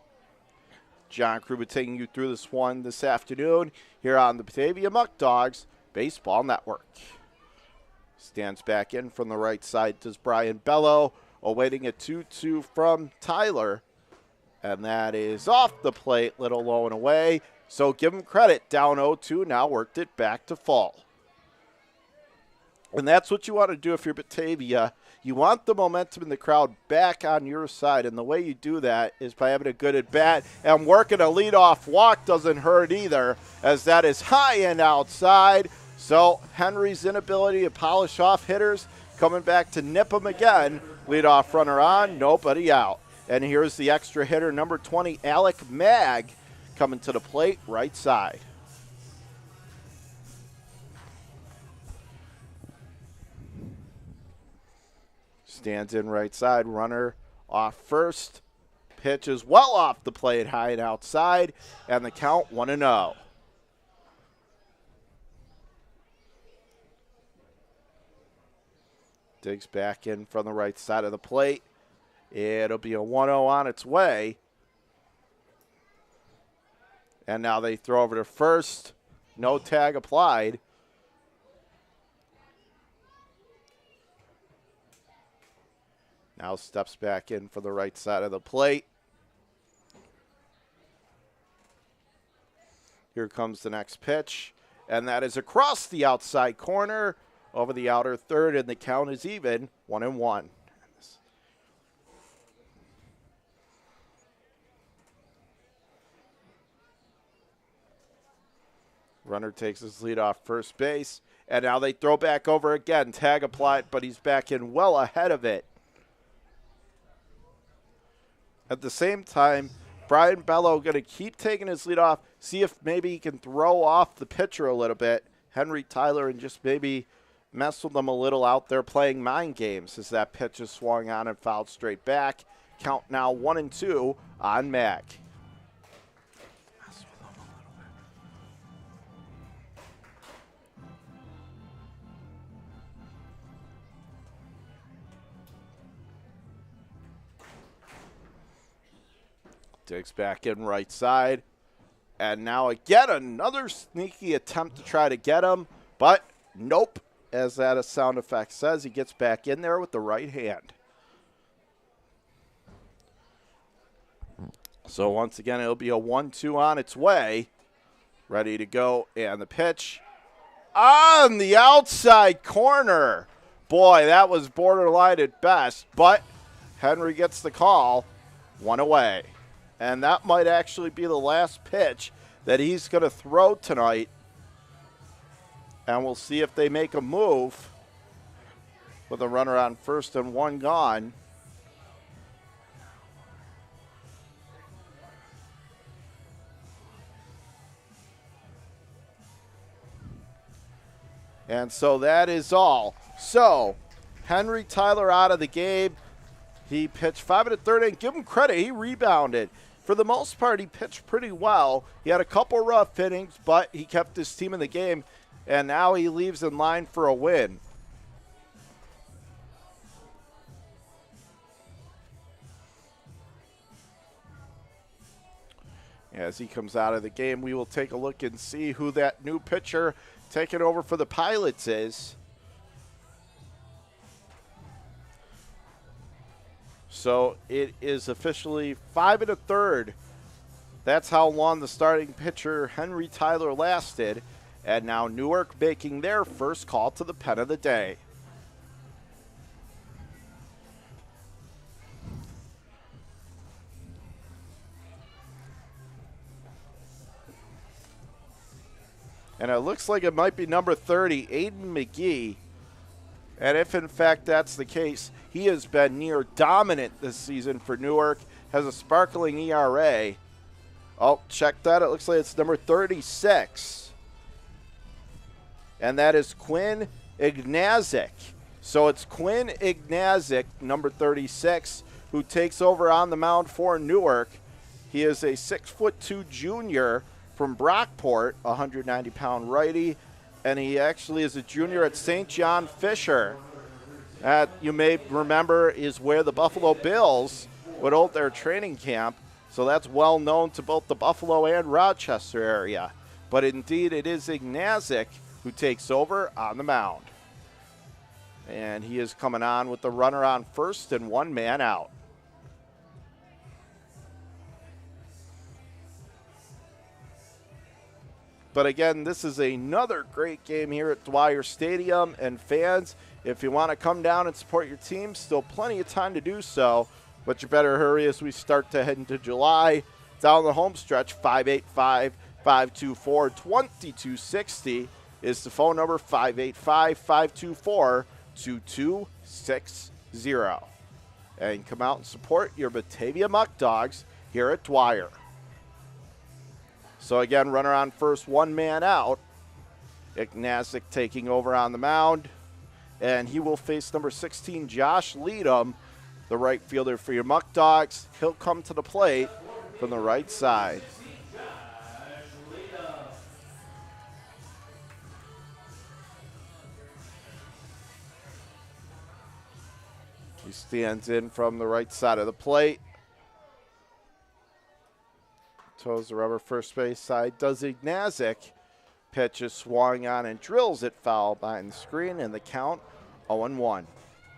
John Kruba taking you through this one this afternoon here on the Batavia Muckdogs Baseball Network. Stands back in from the right side does Brian Bello, awaiting a 2-2 from Tyler. And that is off the plate, little low and away. So give him credit, down 0-2, now worked it back to full. And that's what you want to do if you're Batavia. You want the momentum in the crowd back on your side, and the way you do that is by having a good at-bat. And working a leadoff walk doesn't hurt either, as that is high and outside. So Henry's inability to polish off hitters coming back to nip him again. Leadoff runner on, nobody out. And here's the extra hitter, number 20, Alec Mag, coming to the plate right side. Stands in right side, runner off first. Pitch is well off the plate, high and outside, and the count 1-0. Digs back in from the right side of the plate. It'll be a 1-0 on its way. And now they throw over to first. No tag applied. Now steps back in for the right side of the plate. Here comes the next pitch. And that is across the outside corner, over the outer third, and the count is even, 1-1. Runner takes his lead off first base, and now they throw back over again. Tag applied, but he's back in well ahead of it. At the same time, Brian Bello going to keep taking his lead off, see if maybe he can throw off the pitcher a little bit, Henry Tyler, and just maybe mess with them a little out there playing mind games as that pitch is swung on and fouled straight back. Count now 1-2 on Mag. Digs back in right side. And now again, another sneaky attempt to try to get him. But nope, as that sound effect says, he gets back in there with the right hand. So once again, it'll be a 1-2 on its way. ready to go, and the pitch on the outside corner. Boy, that was borderline at best, but Henry gets the call, 1 away. And that might actually be the last pitch that he's going to throw tonight. And we'll see if they make a move with a runner on first and 1 gone. And so that is all. So, Henry Tyler out of the game. He pitched 5 1/3 and give him credit. He rebounded. For the most part, he pitched pretty well. He had a couple rough innings, but he kept his team in the game, and now he leaves in line for a win. As he comes out of the game, we will take a look and see who that new pitcher taking over for the Pilots is. So it is officially 5 1/3. That's how long the starting pitcher Henry Tyler lasted. And now Newark making their first call to the pen of the day. And it looks like it might be number 30, Aiden McGee. And if in fact that's the case, he has been near dominant this season for Newark, has a sparkling ERA. Oh, check that. It looks like it's number 36. And that is Quinn Ignazik. So it's Quinn Ignazik, number 36, who takes over on the mound for Newark. He is a 6'2" junior from Brockport, 190-pound righty, and he actually is a junior at St. John Fisher. That, you may remember, is where the Buffalo Bills would hold their training camp, so that's well known to both the Buffalo and Rochester area. But indeed, it is Ignazik who takes over on the mound. And he is coming on with the runner on first and 1 man out. But again, this is another great game here at Dwyer Stadium. And fans, if you want to come down and support your team, still plenty of time to do so. But you better hurry as we start to head into July. Down the home stretch, 585-524-2260 is the phone number, 585-524-2260. And come out and support your Batavia Muckdogs here at Dwyer. So again, runner on first, 1 man out. Ignazik taking over on the mound. And he will face number 16, Josh Leadham, the right fielder for your Muckdogs. He'll come to the plate from the right side. He stands in from the right side of the plate. Toes the rubber first base side. Does Ignazik. Pitch is swung on and drills it foul behind the screen, and the count 0-1.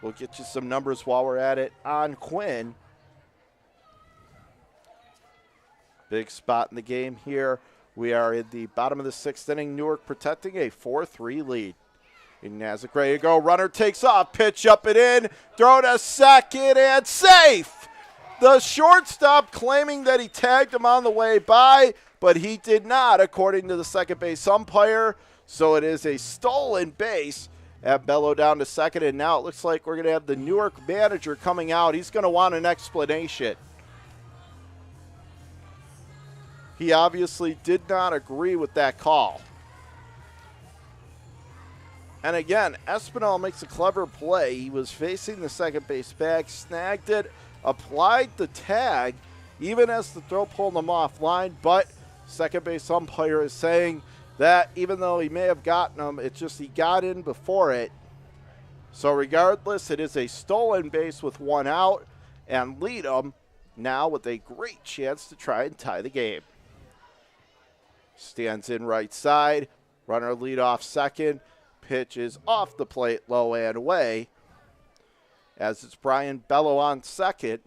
We'll get you some numbers while we're at it on Quinn. Big spot in the game here. We are in the bottom of the 6th inning. Newark protecting a 4-3 lead. Ignazik ready to go. Runner takes off. Pitch up and in. Throw to second and safe. The shortstop claiming that he tagged him on the way by, but he did not, according to the second base umpire. So it is a stolen base at Bello down to second, and now it looks like we're going to have the Newark manager coming out. He's going to want an explanation. He obviously did not agree with that call. And again, Espinal makes a clever play. He was facing the second base bag, snagged it, applied the tag, even as the throw pulled him offline, but second base umpire is saying that even though he may have gotten him, it's just he got in before it. So regardless, it is a stolen base with 1 out, and Leadham now with a great chance to try and tie the game. Stands in right side, runner lead off second, pitch is off the plate, low and away, as it's Brian Bello on second.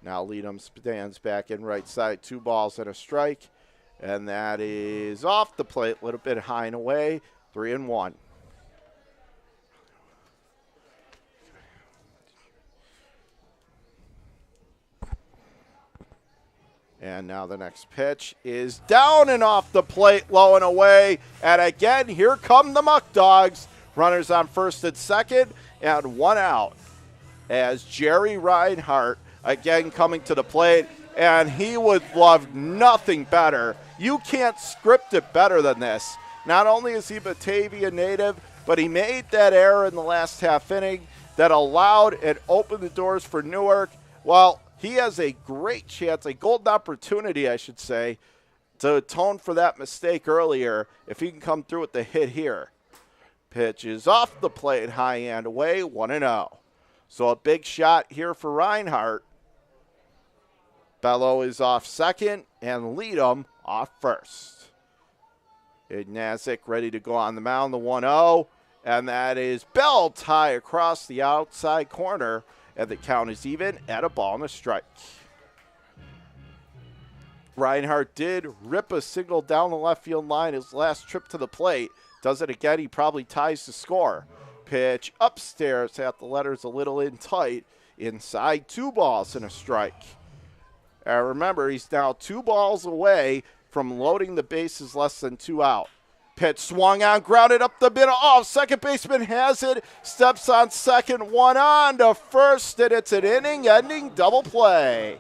Now Leadham stands back in right side, 2 balls and a strike. And that is off the plate, a little bit high and away, 3-1. And now the next pitch is down and off the plate, low and away. And again, here come the Muckdogs. Runners on first and second, and 1 out. As Jerry Reinhardt again coming to the plate, and he would love nothing better. You can't script it better than this. Not only is he Batavia native, but he made that error in the last half inning that allowed and opened the doors for Newark. Well, he has a great chance, a golden opportunity, I should say, to atone for that mistake earlier if he can come through with the hit here. Pitch is off the plate, high and away, 1-0. So a big shot here for Reinhardt. Bello is off second, and Leadham off first. Ignazik ready to go on the mound, the 1-0, and that is belt high across the outside corner, and the count is even at 1-strike. Reinhardt did rip a single down the left field line his last trip to the plate. Does it again, he probably ties the score. Pitch upstairs at the letters a little in tight. Inside, 2 balls and a strike. Remember, he's now 2 balls away from loading the bases less than 2 out. Pitch swung on, grounded up the middle. Oh, second baseman has it. Steps on second, 1 on to first, and it's an inning-ending double play.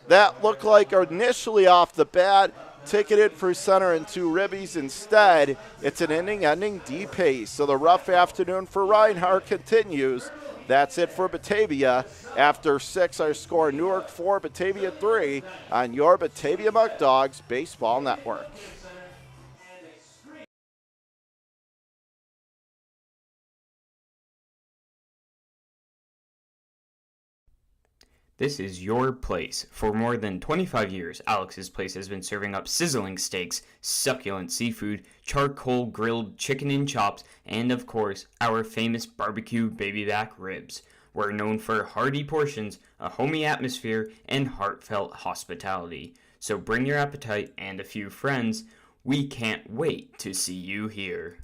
That looked like initially off the bat, ticketed for center and 2 ribbies. Instead, it's an inning-ending D-pace. So the rough afternoon for Reinhardt continues. That's it for Batavia. After 6, our score Newark 4, Batavia 3 on your Batavia Muckdogs Baseball Network. This is your place. For more than 25 years, Alex's Place has been serving up sizzling steaks, succulent seafood, charcoal grilled chicken and chops, and of course, our famous barbecue baby back ribs. We're known for hearty portions, a homey atmosphere, and heartfelt hospitality. So bring your appetite and a few friends. We can't wait to see you here.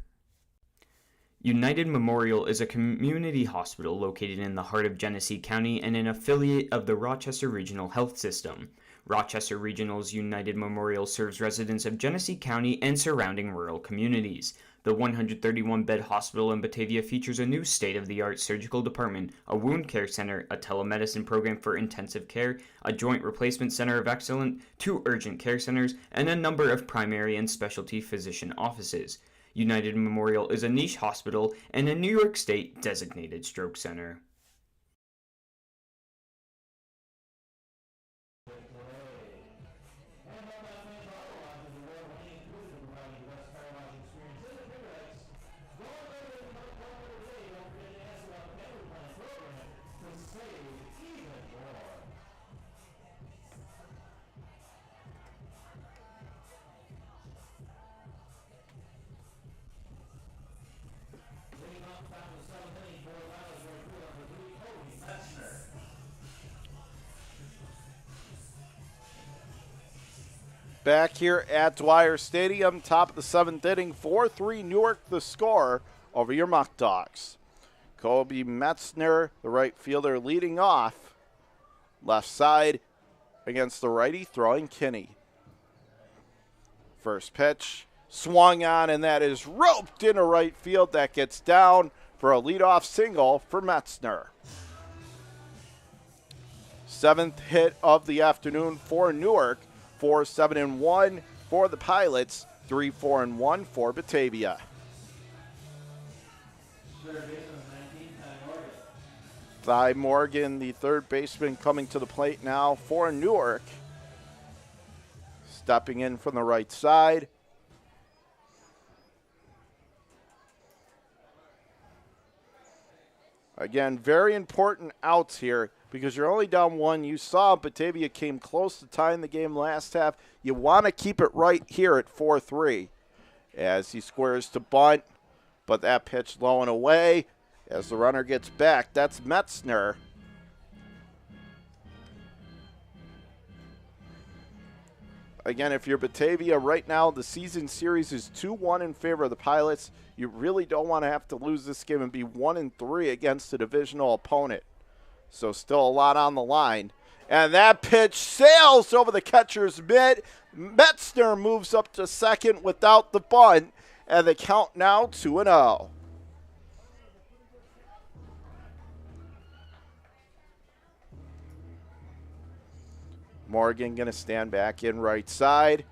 United Memorial is a community hospital located in the heart of Genesee County and an affiliate of the Rochester Regional Health System. Rochester Regional's United Memorial serves residents of Genesee County and surrounding rural communities. The 131-bed hospital in Batavia features a new state-of-the-art surgical department, a wound care center, a telemedicine program for intensive care, a joint replacement center of excellence, 2 urgent care centers, and a number of primary and specialty physician offices. United Memorial is a niche hospital and a New York State designated stroke center. Back here at Dwyer Stadium, top of the 7th inning, 4-3 Newark the score over your Muckdogs. Kobe Metzner, the right fielder, leading off. Left side against the righty, throwing Kinney. First pitch, swung on, and that is roped into right field. That gets down for a leadoff single for Metzner. 7th hit of the afternoon for Newark. 4-7-1 for the Pilots, 3-4-1 for Batavia. Ty Morgan, the third baseman, coming to the plate now for Newark. Stepping in from the right side. Again, very important outs here, because you're only down 1. You saw Batavia came close to tying the game last half. You want to keep it right here at 4-3 as he squares to bunt, but that pitch low and away as the runner gets back. That's Metzner. Again, if you're Batavia right now, the season series is 2-1 in favor of the Pilots. You really don't want to have to lose this game and be 1-3 against a divisional opponent. So still a lot on the line. And that pitch sails over the catcher's mitt. Metzner moves up to second without the bunt. And the count now 2-0. Morgan going to stand back in right side.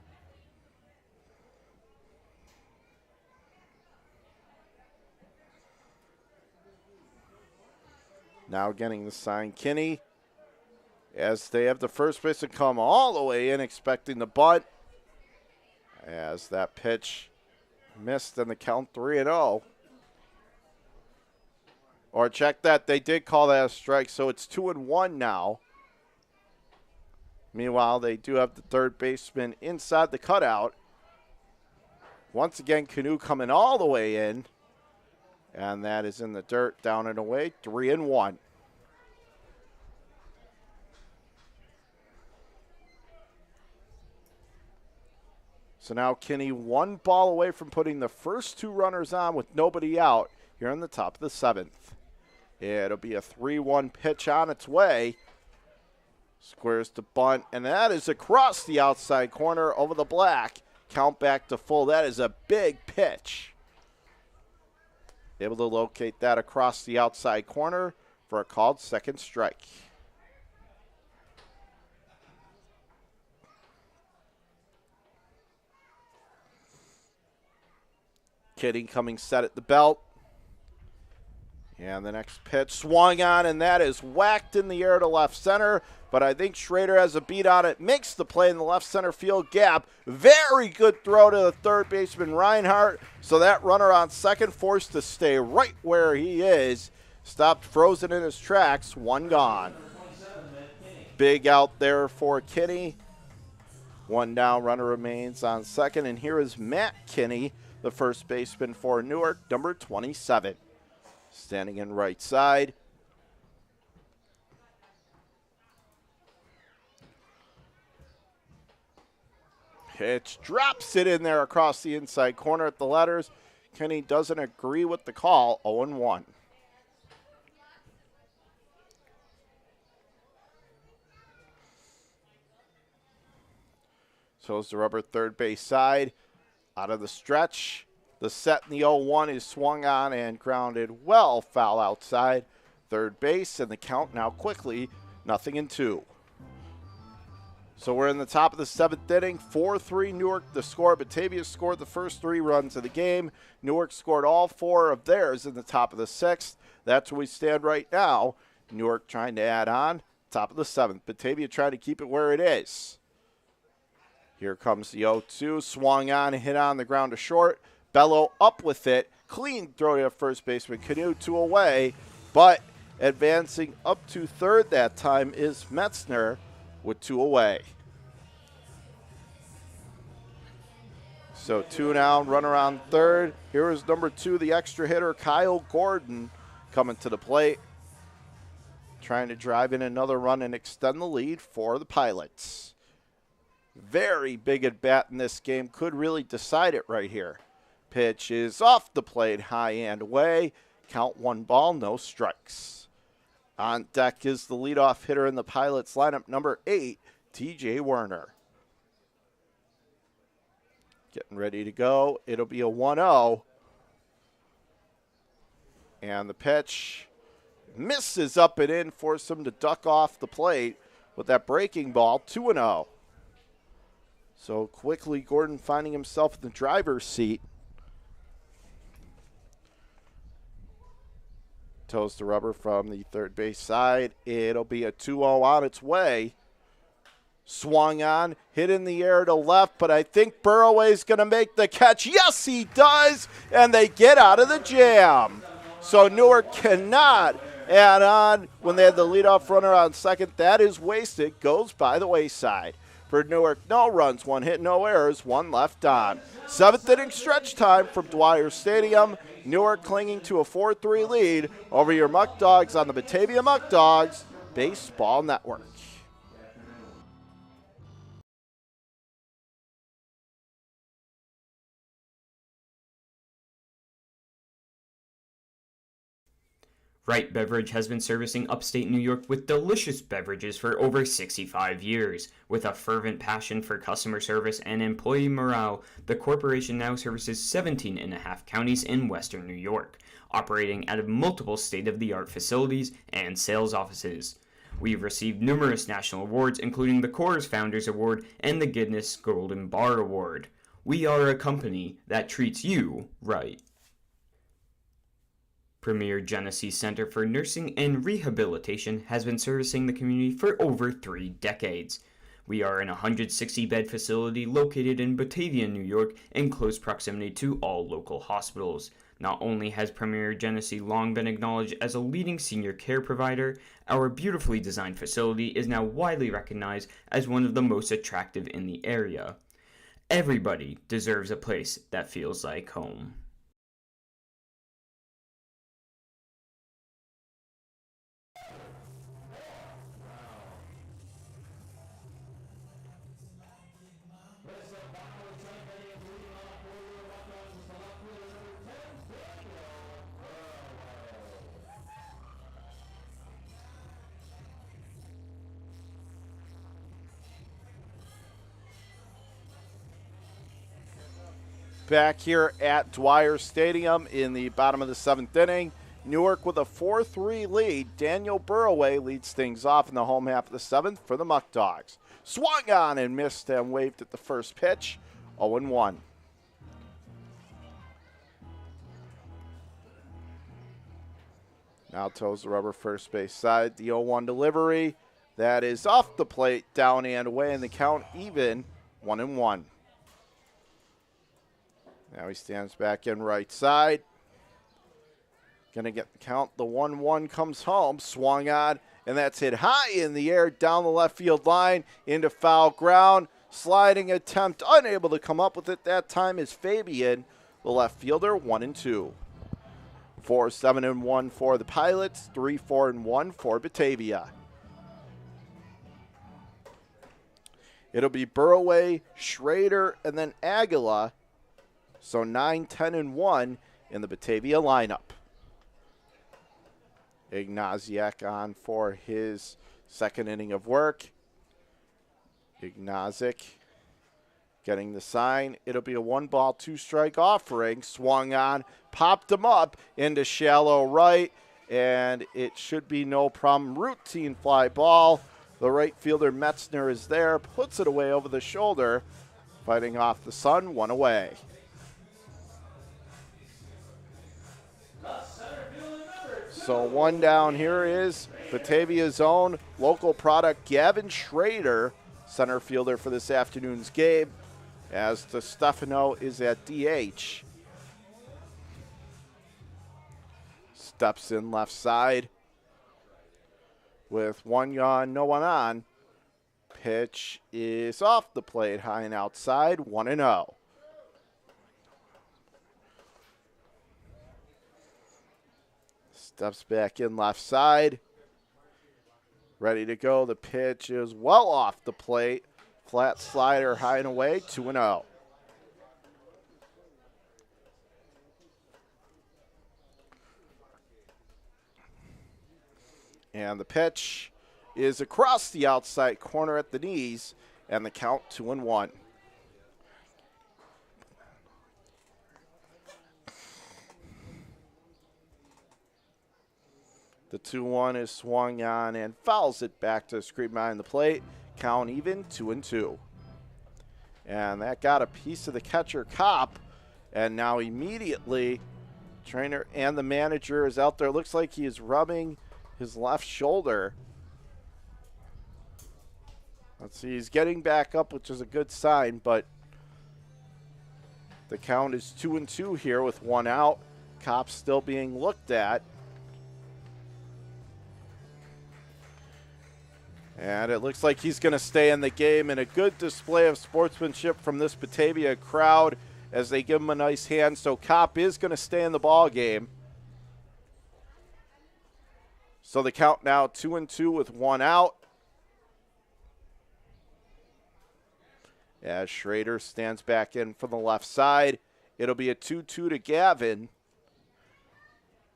Now getting the sign, Kinney, as they have the first baseman come all the way in, expecting the bunt. As that pitch missed and the count 3-0. Or check that, they did call that a strike, so it's 2-1 now. Meanwhile, they do have the third baseman inside the cutout. Once again, Canoe coming all the way in. And that is in the dirt, down and away, 3-1. So now Kinney 1 ball away from putting the first 2 runners on with nobody out here in the top of the 7th. It'll be a 3-1 pitch on its way. Squares to bunt, and that is across the outside corner over the black. Count back to full. That is a big pitch. Able to locate that across the outside corner for a called second strike. Kidding coming set at the belt. And the next pitch swung on, and that is whacked in the air to left center. But I think Schrader has a beat on it, makes the play in the left center field gap. Very good throw to the third baseman, Reinhardt. So that runner on second forced to stay right where he is. Stopped frozen in his tracks, 1 gone. Big out there for Kinney. 1 down, runner remains on second. And here is Matt Kinney, the first baseman for Newark, number 27. Standing in right side. Pitch drops it in there across the inside corner at the letters. Kenny doesn't agree with the call, 0-1. So is the rubber third base side. Out of the stretch. The set in the 0-1 is swung on and grounded well foul outside third base, and the count now quickly 0-2. So we're in the top of the 7th inning, 4-3 Newark the score. Batavia scored the first 3 runs of the game. Newark scored all 4 of theirs in the top of the 6th. That's where we stand right now. Newark trying to add on, top of the 7th. Batavia trying to keep it where it is. Here comes the 0-2, swung on and hit on the ground to short. Bello up with it. Clean throw to first baseman. Canoe 2 away. But advancing up to third that time is Metzner with 2 away. So 2 down, runner on third. Here is number 2, the extra hitter, Kyle Gordon, coming to the plate. Trying to drive in another run and extend the lead for the Pilots. Very big at bat in this game. Could really decide it right here. Pitch is off the plate, high and away. Count 1 ball, no strikes. On deck is the leadoff hitter in the Pilots lineup, number 8, TJ Werner. Getting ready to go. It'll be a 1-0. And the pitch misses up and in, force him to duck off the plate with that breaking ball, 2-0. So quickly, Gordon finding himself in the driver's seat. Toes the rubber from the third base side. It'll be a 2-0 on its way. Swung on, hit in the air to left, but I think Burroway's going to make the catch. Yes, he does, and they get out of the jam. So Newark cannot add on when they had the leadoff runner on second. That is wasted, goes by the wayside. For Newark, no runs, 1 hit, no errors, 1 left on. 7th inning stretch time from Dwyer Stadium. Newark clinging to a 4-3 lead over your Muckdogs on the Batavia Muckdogs Baseball Network. Wright Beverage has been servicing upstate New York with delicious beverages for over 65 years. With a fervent passion for customer service and employee morale, the corporation now services 17 and a half counties in western New York, operating out of multiple state-of-the-art facilities and sales offices. We've received numerous national awards, including the Coors Founders Award and the Guinness Golden Bar Award. We are a company that treats you right. Premier Genesee Center for Nursing and Rehabilitation has been servicing the community for over 3 decades. We are an 160-bed facility located in Batavia, New York, in close proximity to all local hospitals. Not only has Premier Genesee long been acknowledged as a leading senior care provider, our beautifully designed facility is now widely recognized as one of the most attractive in the area. Everybody deserves a place that feels like home. Back here at Dwyer Stadium in the bottom of the 7th inning. Newark with a 4-3 lead. Daniel Burroway leads things off in the home half of the 7th for the Muckdogs. Swung on and missed and waved at the first pitch. 0-1. Now toes the rubber first base side. The 0-1 delivery. That is off the plate, down and away, and the count even. 1-1. Now he stands back in right side. Going to get the count. The 1-1 comes home. Swung on, and that's hit high in the air down the left field line into foul ground. Sliding attempt, unable to come up with it that time is Fabian, the left fielder, 1-2. 4-7-1 for the Pilots, 3-4-1 for Batavia. It'll be Burroway, Schrader, and then Aguila. So 9-10-1 in the Batavia lineup. Ignaziak on for his second inning of work. Ignaziak getting the sign. It'll be a 1-ball, 2-strike offering. Swung on, popped him up into shallow right, and it should be no problem. Routine fly ball. The right fielder Metzner is there, puts it away over the shoulder. Fighting off the sun, 1 away. So 1 down here is Batavia's own local product, Gavin Schrader, center fielder for this afternoon's game, as DeStefano is at DH. Steps in left side with 1 gone, no one on. Pitch is off the plate, high and outside, 1-0. Steps back in left side. Ready to go. The pitch is well off the plate. Flat slider high and away, 2-0. And the pitch is across the outside corner at the knees, and the count 2-1. The 2-1 is swung on and fouls it back to the screen behind the plate. Count even, 2-2. And that got a piece of the catcher Kopp. And now immediately, trainer and the manager is out there. Looks like he is rubbing his left shoulder. Let's see, he's getting back up, which is a good sign, but the count is 2-2 here with 1 out. Kopp still being looked at. And it looks like he's going to stay in the game, and a good display of sportsmanship from this Batavia crowd as they give him a nice hand. So Kopp is going to stay in the ball game. So the count now 2-2 with 1 out. As Schrader stands back in from the left side, it'll be a 2-2 to Gavin.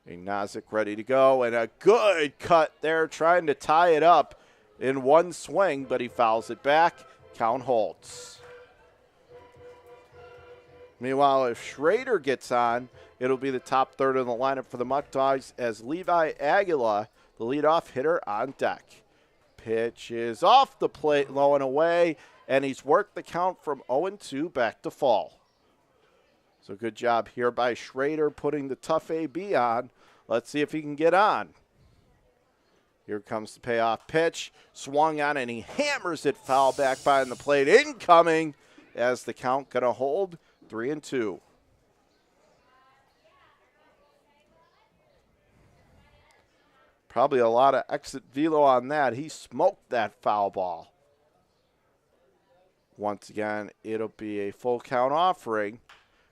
Ignazik ready to go, and a good cut there, trying to tie it up in one swing, but he fouls it back. Count holds. Meanwhile, if Schrader gets on, it'll be the top third in the lineup for the Muckdogs as Levi Aguila, the leadoff hitter, on deck. Pitch is off the plate, low and away, and he's worked the count from 0-2 back to full. So good job here by Schrader putting the tough AB on. Let's see if he can get on. Here comes the payoff pitch. Swung on and he hammers it foul back behind the plate. Incoming as the count going to hold 3-2. Probably a lot of exit velo on that. He smoked that foul ball. Once again, it'll be a full count offering.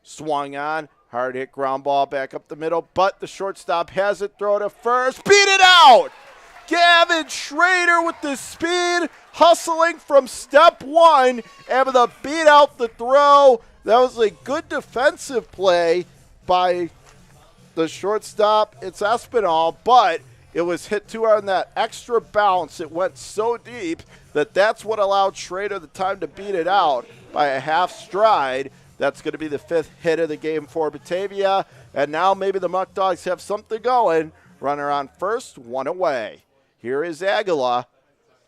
Swung on, hard hit ground ball back up the middle, but the shortstop has it, throw to first, beat it out! Gavin Schrader with the speed, hustling from step one, able to beat out the throw. That was a good defensive play by the shortstop. It's Espinal, but it was hit too hard on that extra bounce. It went so deep that's what allowed Schrader the time to beat it out by a half stride. That's going to be the fifth hit of the game for Batavia. And now maybe the Muckdogs have something going. Runner on first, one away. Here is Aguila.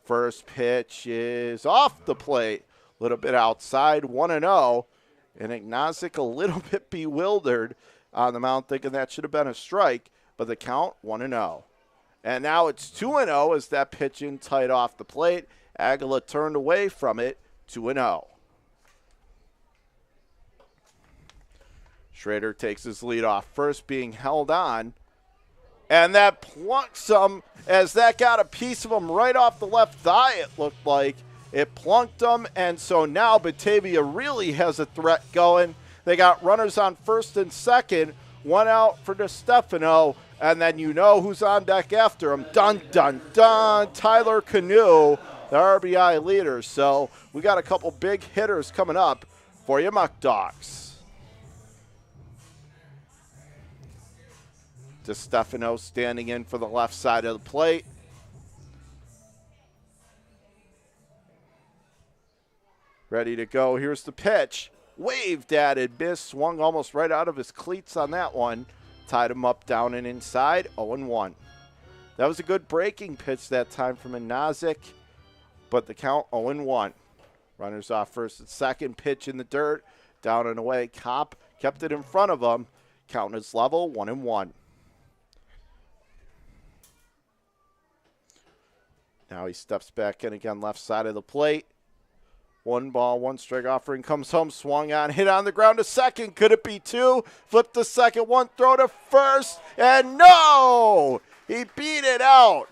First pitch is off the plate. A little bit outside, 1-0. And Ignazik a little bit bewildered on the mound, thinking that should have been a strike. But the count, 1-0. And now it's 2-0 as that pitch in tight off the plate. Aguila turned away from it, 2-0. Schrader takes his lead off first, being held on. And that plunks him as that got a piece of him right off the left thigh, it looked like. It plunked him, and so now Batavia really has a threat going. They got runners on first and second, one out for DeStefano, and then you know who's on deck after him. Dun, dun, dun, Tyler Canoe, the RBI leader. So we got a couple big hitters coming up for you Muckdogs. DeStefano standing in for the left side of the plate. Ready to go. Here's the pitch. Waved at it, missed, swung almost right out of his cleats on that one. Tied him up down and inside, 0-1. That was a good breaking pitch that time from Ignazik, but the count 0-1. Runners off first and second, pitch in the dirt, down and away. Kopp kept it in front of him. Count is level, 1-1. Now he steps back in again, left side of the plate. 1 ball, 1 strike offering, comes home, swung on, hit on the ground to second. Could it be 2? Flip to second, 1 throw to first, and no! He beat it out.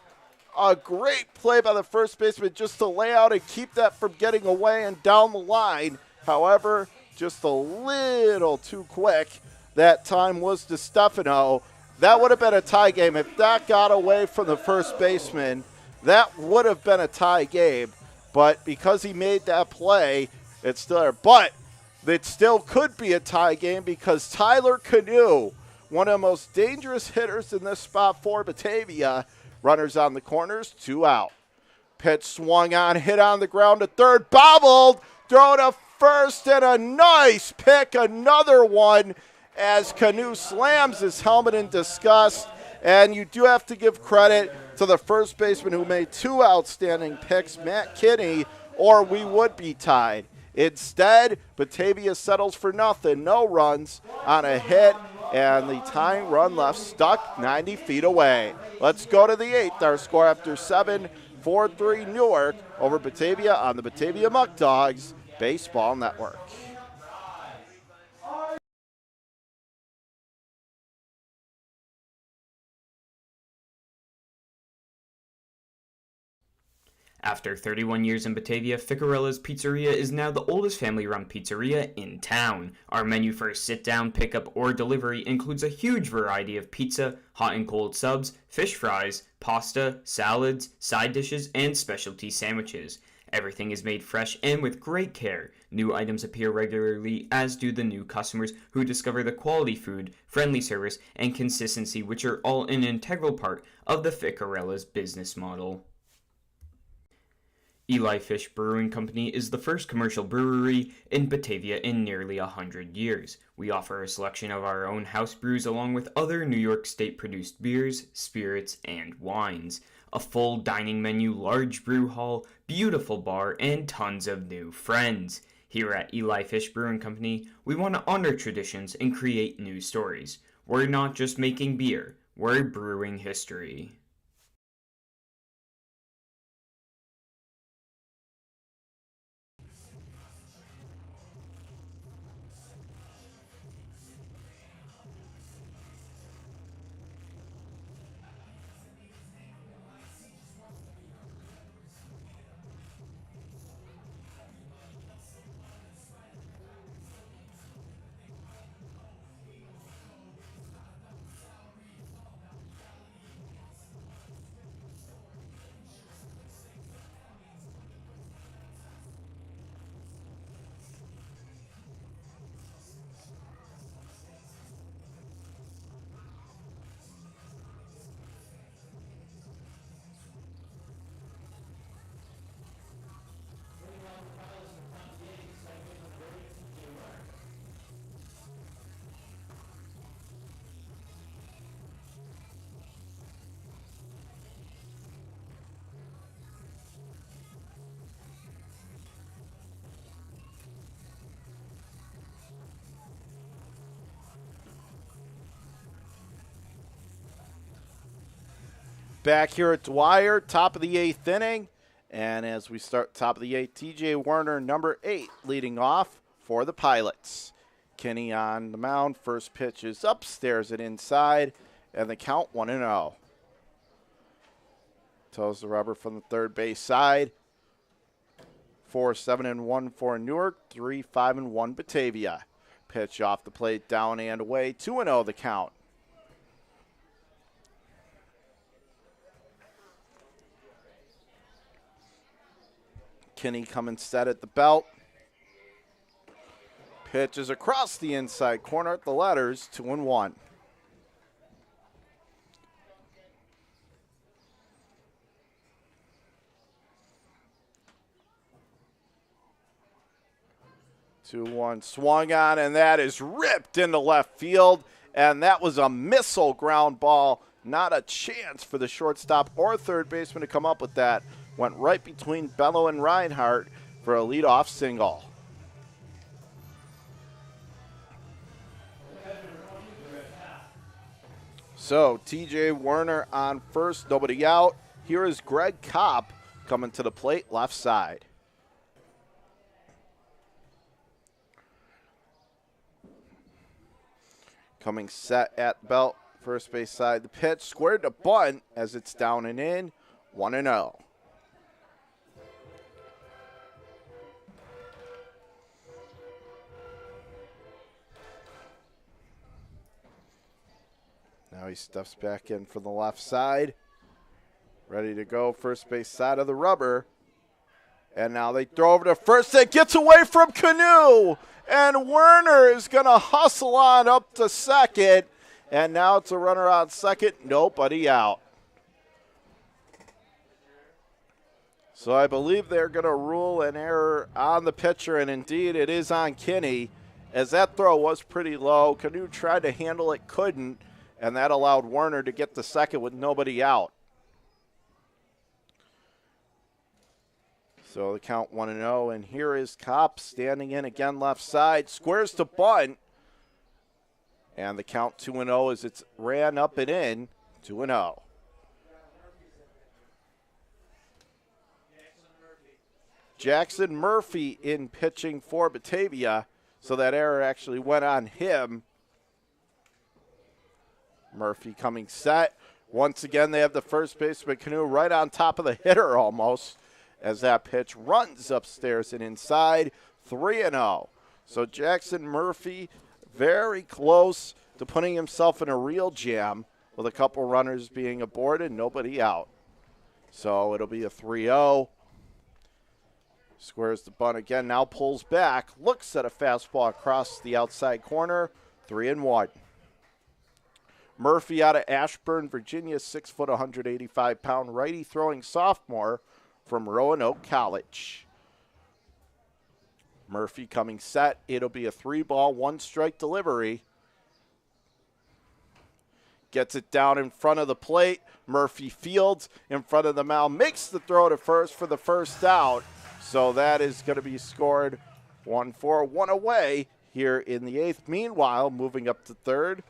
A great play by the first baseman just to lay out and keep that from getting away and down the line. However, just a little too quick. That time was DeStefano. That would have been a tie game. If that got away from the first baseman, that would have been a tie game. But because he made that play, it's still there. But it still could be a tie game because Tyler Canoe, one of the most dangerous hitters in this spot for Batavia, runners on the corners, 2 out. Pitch swung on, hit on the ground to third, bobbled, throw to first, and a nice pick, another one, as Canoe slams his helmet in disgust. And you do have to give credit to the first baseman who made 2 outstanding picks, Matt Kinney, or we would be tied. Instead, Batavia settles for nothing, no runs on a hit, and the tying run left stuck 90 feet away. Let's go to the 8th. Our score after 7, 4-3 Newark over Batavia on the Batavia Muckdogs Baseball Network. After 31 years in Batavia, Ficarella's Pizzeria is now the oldest family-run pizzeria in town. Our menu for sit-down, pickup, or delivery includes a huge variety of pizza, hot and cold subs, fish fries, pasta, salads, side dishes, and specialty sandwiches. Everything is made fresh and with great care. New items appear regularly, as do the new customers who discover the quality food, friendly service, and consistency, which are all an integral part of the Ficarella's business model. Eli Fish Brewing Company is the first commercial brewery in Batavia in nearly 100 years. We offer a selection of our own house brews along with other New York State-produced beers, spirits, and wines. A full dining menu, large brew hall, beautiful bar, and tons of new friends. Here at Eli Fish Brewing Company, we want to honor traditions and create new stories. We're not just making beer, we're brewing history. Back here at Dwyer, top of the 8th inning. And as we start top of the 8th, TJ Werner, number 8, leading off for the Pilots. Kenny on the mound. First pitch is upstairs and inside, and the count 1-0. Toes the rubber from the third base side. 4-7-1 for Newark, 3-5-1 Batavia. Pitch off the plate, down and away, 2-0 the count. Kinney coming set at the belt. Pitch is across the inside corner at the letters, 2-1. Swung on, and that is ripped into left field. And that was a missile ground ball. Not a chance for the shortstop or third baseman to come up with that. Went right between Bello and Reinhardt for a leadoff single. So TJ Werner on first, nobody out. Here is Greg Kopp coming to the plate, left side. Coming set at belt, first base side. The pitch squared to bunt as it's down and in, 1-0. Now he steps back in from the left side. Ready to go, first base side of the rubber. And now they throw over to first. It gets away from Canoe. And Werner is going to hustle on up to second. And now it's a runner on second. Nobody out. So I believe they're going to rule an error on the pitcher. And indeed, it is on Kinney. As that throw was pretty low. Canoe tried to handle it, couldn't. And that allowed Werner to get the second with nobody out. So the count 1-0, and here is Kopp standing in again left side. Squares to bunt. And the count 2-0 as it's ran up and in, 2-0. Jackson Murphy in pitching for Batavia, so that error actually went on him. Murphy coming set. Once again, they have the first baseman Canoe right on top of the hitter almost as that pitch runs upstairs and inside, 3-0. So Jackson Murphy very close to putting himself in a real jam with a couple runners being aboard and nobody out. So it'll be a 3-0. Squares the bunt again, now pulls back, looks at a fastball across the outside corner, 3-1. Murphy out of Ashburn, Virginia, 6 foot, 185-pound righty throwing sophomore from Roanoke College. Murphy coming set. It'll be a 3-ball, 1-strike delivery. Gets it down in front of the plate. Murphy fields in front of the mound, makes the throw to first for the first out. So that is going to be scored 1-4, 1 away here in the 8th. Meanwhile, moving up to third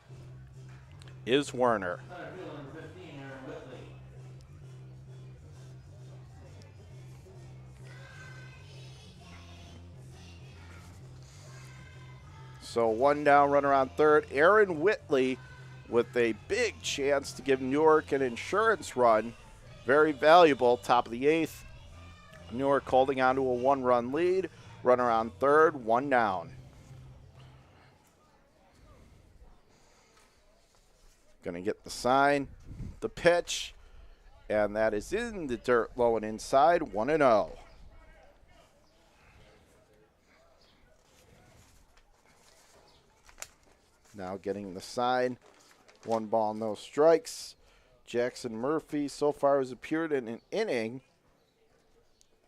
is Werner. Center field number 15, Aaron Whitley. So 1 down, runner on third. Aaron Whitley with a big chance to give Newark an insurance run. Very valuable, top of the 8th. Newark holding on to a 1-run lead. Runner on third, 1 down. Going to get the sign, the pitch, and that is in the dirt low and inside, 1-0. Now getting the sign, 1 ball, no strikes. Jackson Murphy so far has appeared in an inning.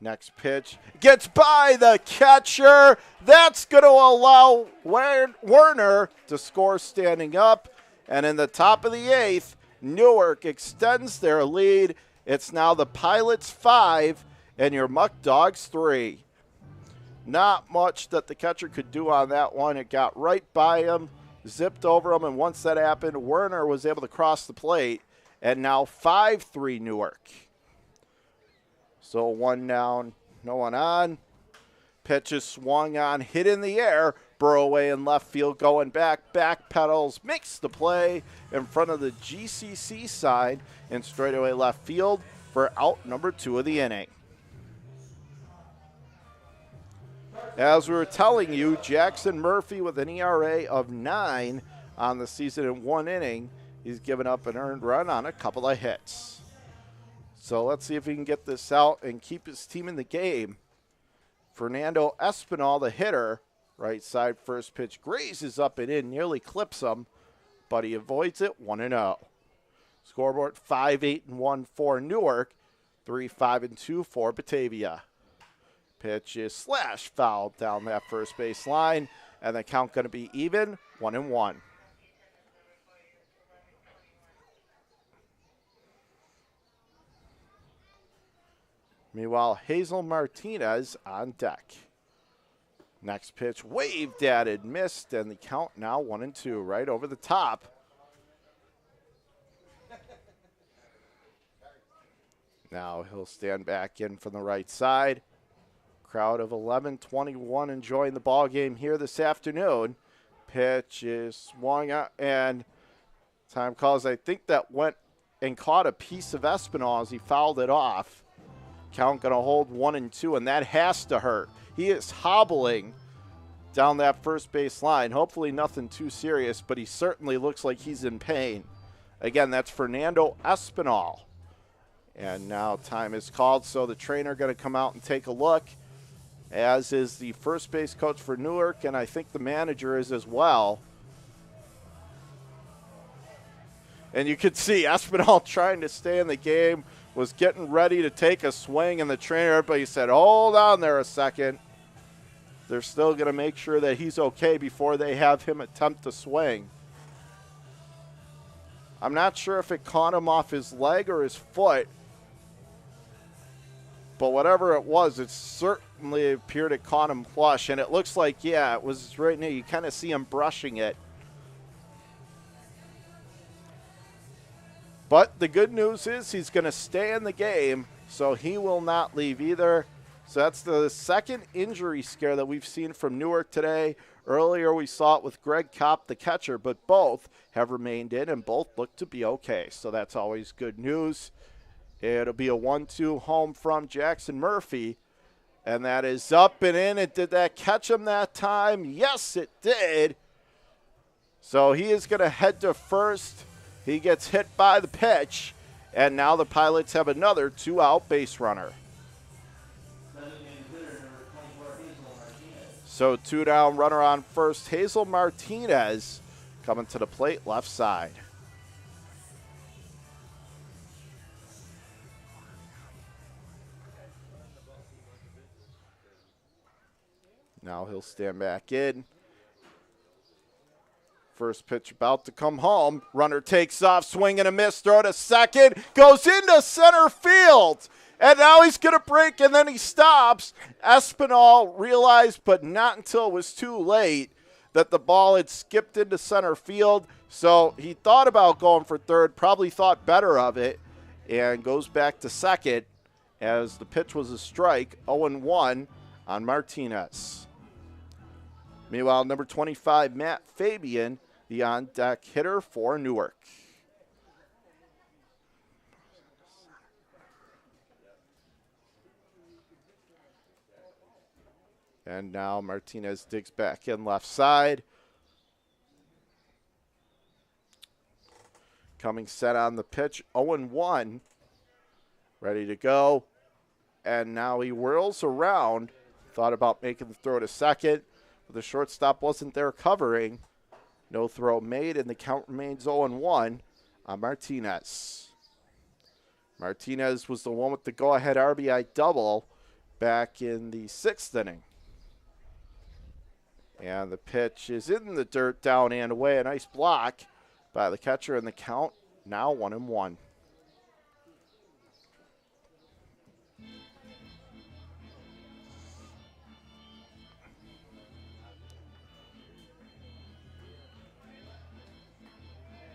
Next pitch gets by the catcher. That's going to allow Werner to score standing up. And in the top of the 8th, Newark extends their lead. It's now the Pilots 5 and your Muckdogs 3. Not much that the catcher could do on that one. It got right by him, zipped over him, and once that happened, Werner was able to cross the plate. And now 5-3 Newark. So 1 down, no one on. Pitch is swung on, hit in the air. Burroway in left field going back pedals, makes the play in front of the GCC side and straightaway left field for out number 2 of the inning. As we were telling you, Jackson Murphy with an ERA of 9 on the season in 1 inning. He's given up an earned run on a couple of hits. So let's see if he can get this out and keep his team in the game. Fernando Espinal, the hitter, right side first pitch, grazes up and in, nearly clips him, but he avoids it, 1-0. Scoreboard 5-8-1 for Newark, 3-5-2 for Batavia. Pitch is slash foul down that first base line, and the count going to be even, 1-1. Meanwhile, Hazel Martinez on deck. Next pitch waved at it, missed, and the count now 1-2, right over the top. Now he'll stand back in from the right side. Crowd of 11-21 enjoying the ball game here this afternoon. Pitch is swung out, and time calls. I think that went and caught a piece of Espinal as he fouled it off. Count going to hold 1-2, and that has to hurt. He is hobbling down that first base line. Hopefully nothing too serious, but he certainly looks like he's in pain. Again, that's Fernando Espinal. And now time is called, so the trainer going to come out and take a look, as is the first base coach for Newark, and I think the manager is as well. And you could see Espinal trying to stay in the game, was getting ready to take a swing, and the trainer, everybody said, hold on there a second. They're still going to make sure that he's okay before they have him attempt to swing. I'm not sure if it caught him off his leg or his foot, but whatever it was, it certainly appeared it caught him flush, and it looks like, yeah, it was right near. You kind of see him brushing it. But the good news is he's going to stay in the game, so he will not leave either. So that's the second injury scare that we've seen from Newark today. Earlier we saw it with Greg Kopp, the catcher, but both have remained in and both look to be okay. So that's always good news. It'll be a 1-2 home from Jackson Murphy, and that is up and in. And did that catch him that time? Yes, it did. So he is going to head to first. He gets hit by the pitch, and now the Pilots have another 2-out base runner. Designated hitter number So 2 down, runner on first. Hazel Martinez coming to the plate, left side. Now he'll stand back in. First pitch about to come home. Runner takes off, swing and a miss, throw to second, goes into center field. And now he's going to break, and then he stops. Espinal realized, but not until it was too late, that the ball had skipped into center field. So he thought about going for third, probably thought better of it, and goes back to second as the pitch was a strike, 0-1 on Martinez. Meanwhile, number 25, Matt Fabian, the on-deck hitter for Newark. And now Martinez digs back in left side. Coming set on the pitch, 0-1. Ready to go. And now he whirls around. Thought about making the throw to second, but the shortstop wasn't there covering. No throw made, and the count remains 0-1 on Martinez. Martinez was the one with the go-ahead RBI double back in the 6th inning. And the pitch is in the dirt, down and away. A nice block by the catcher, and the count now 1-1.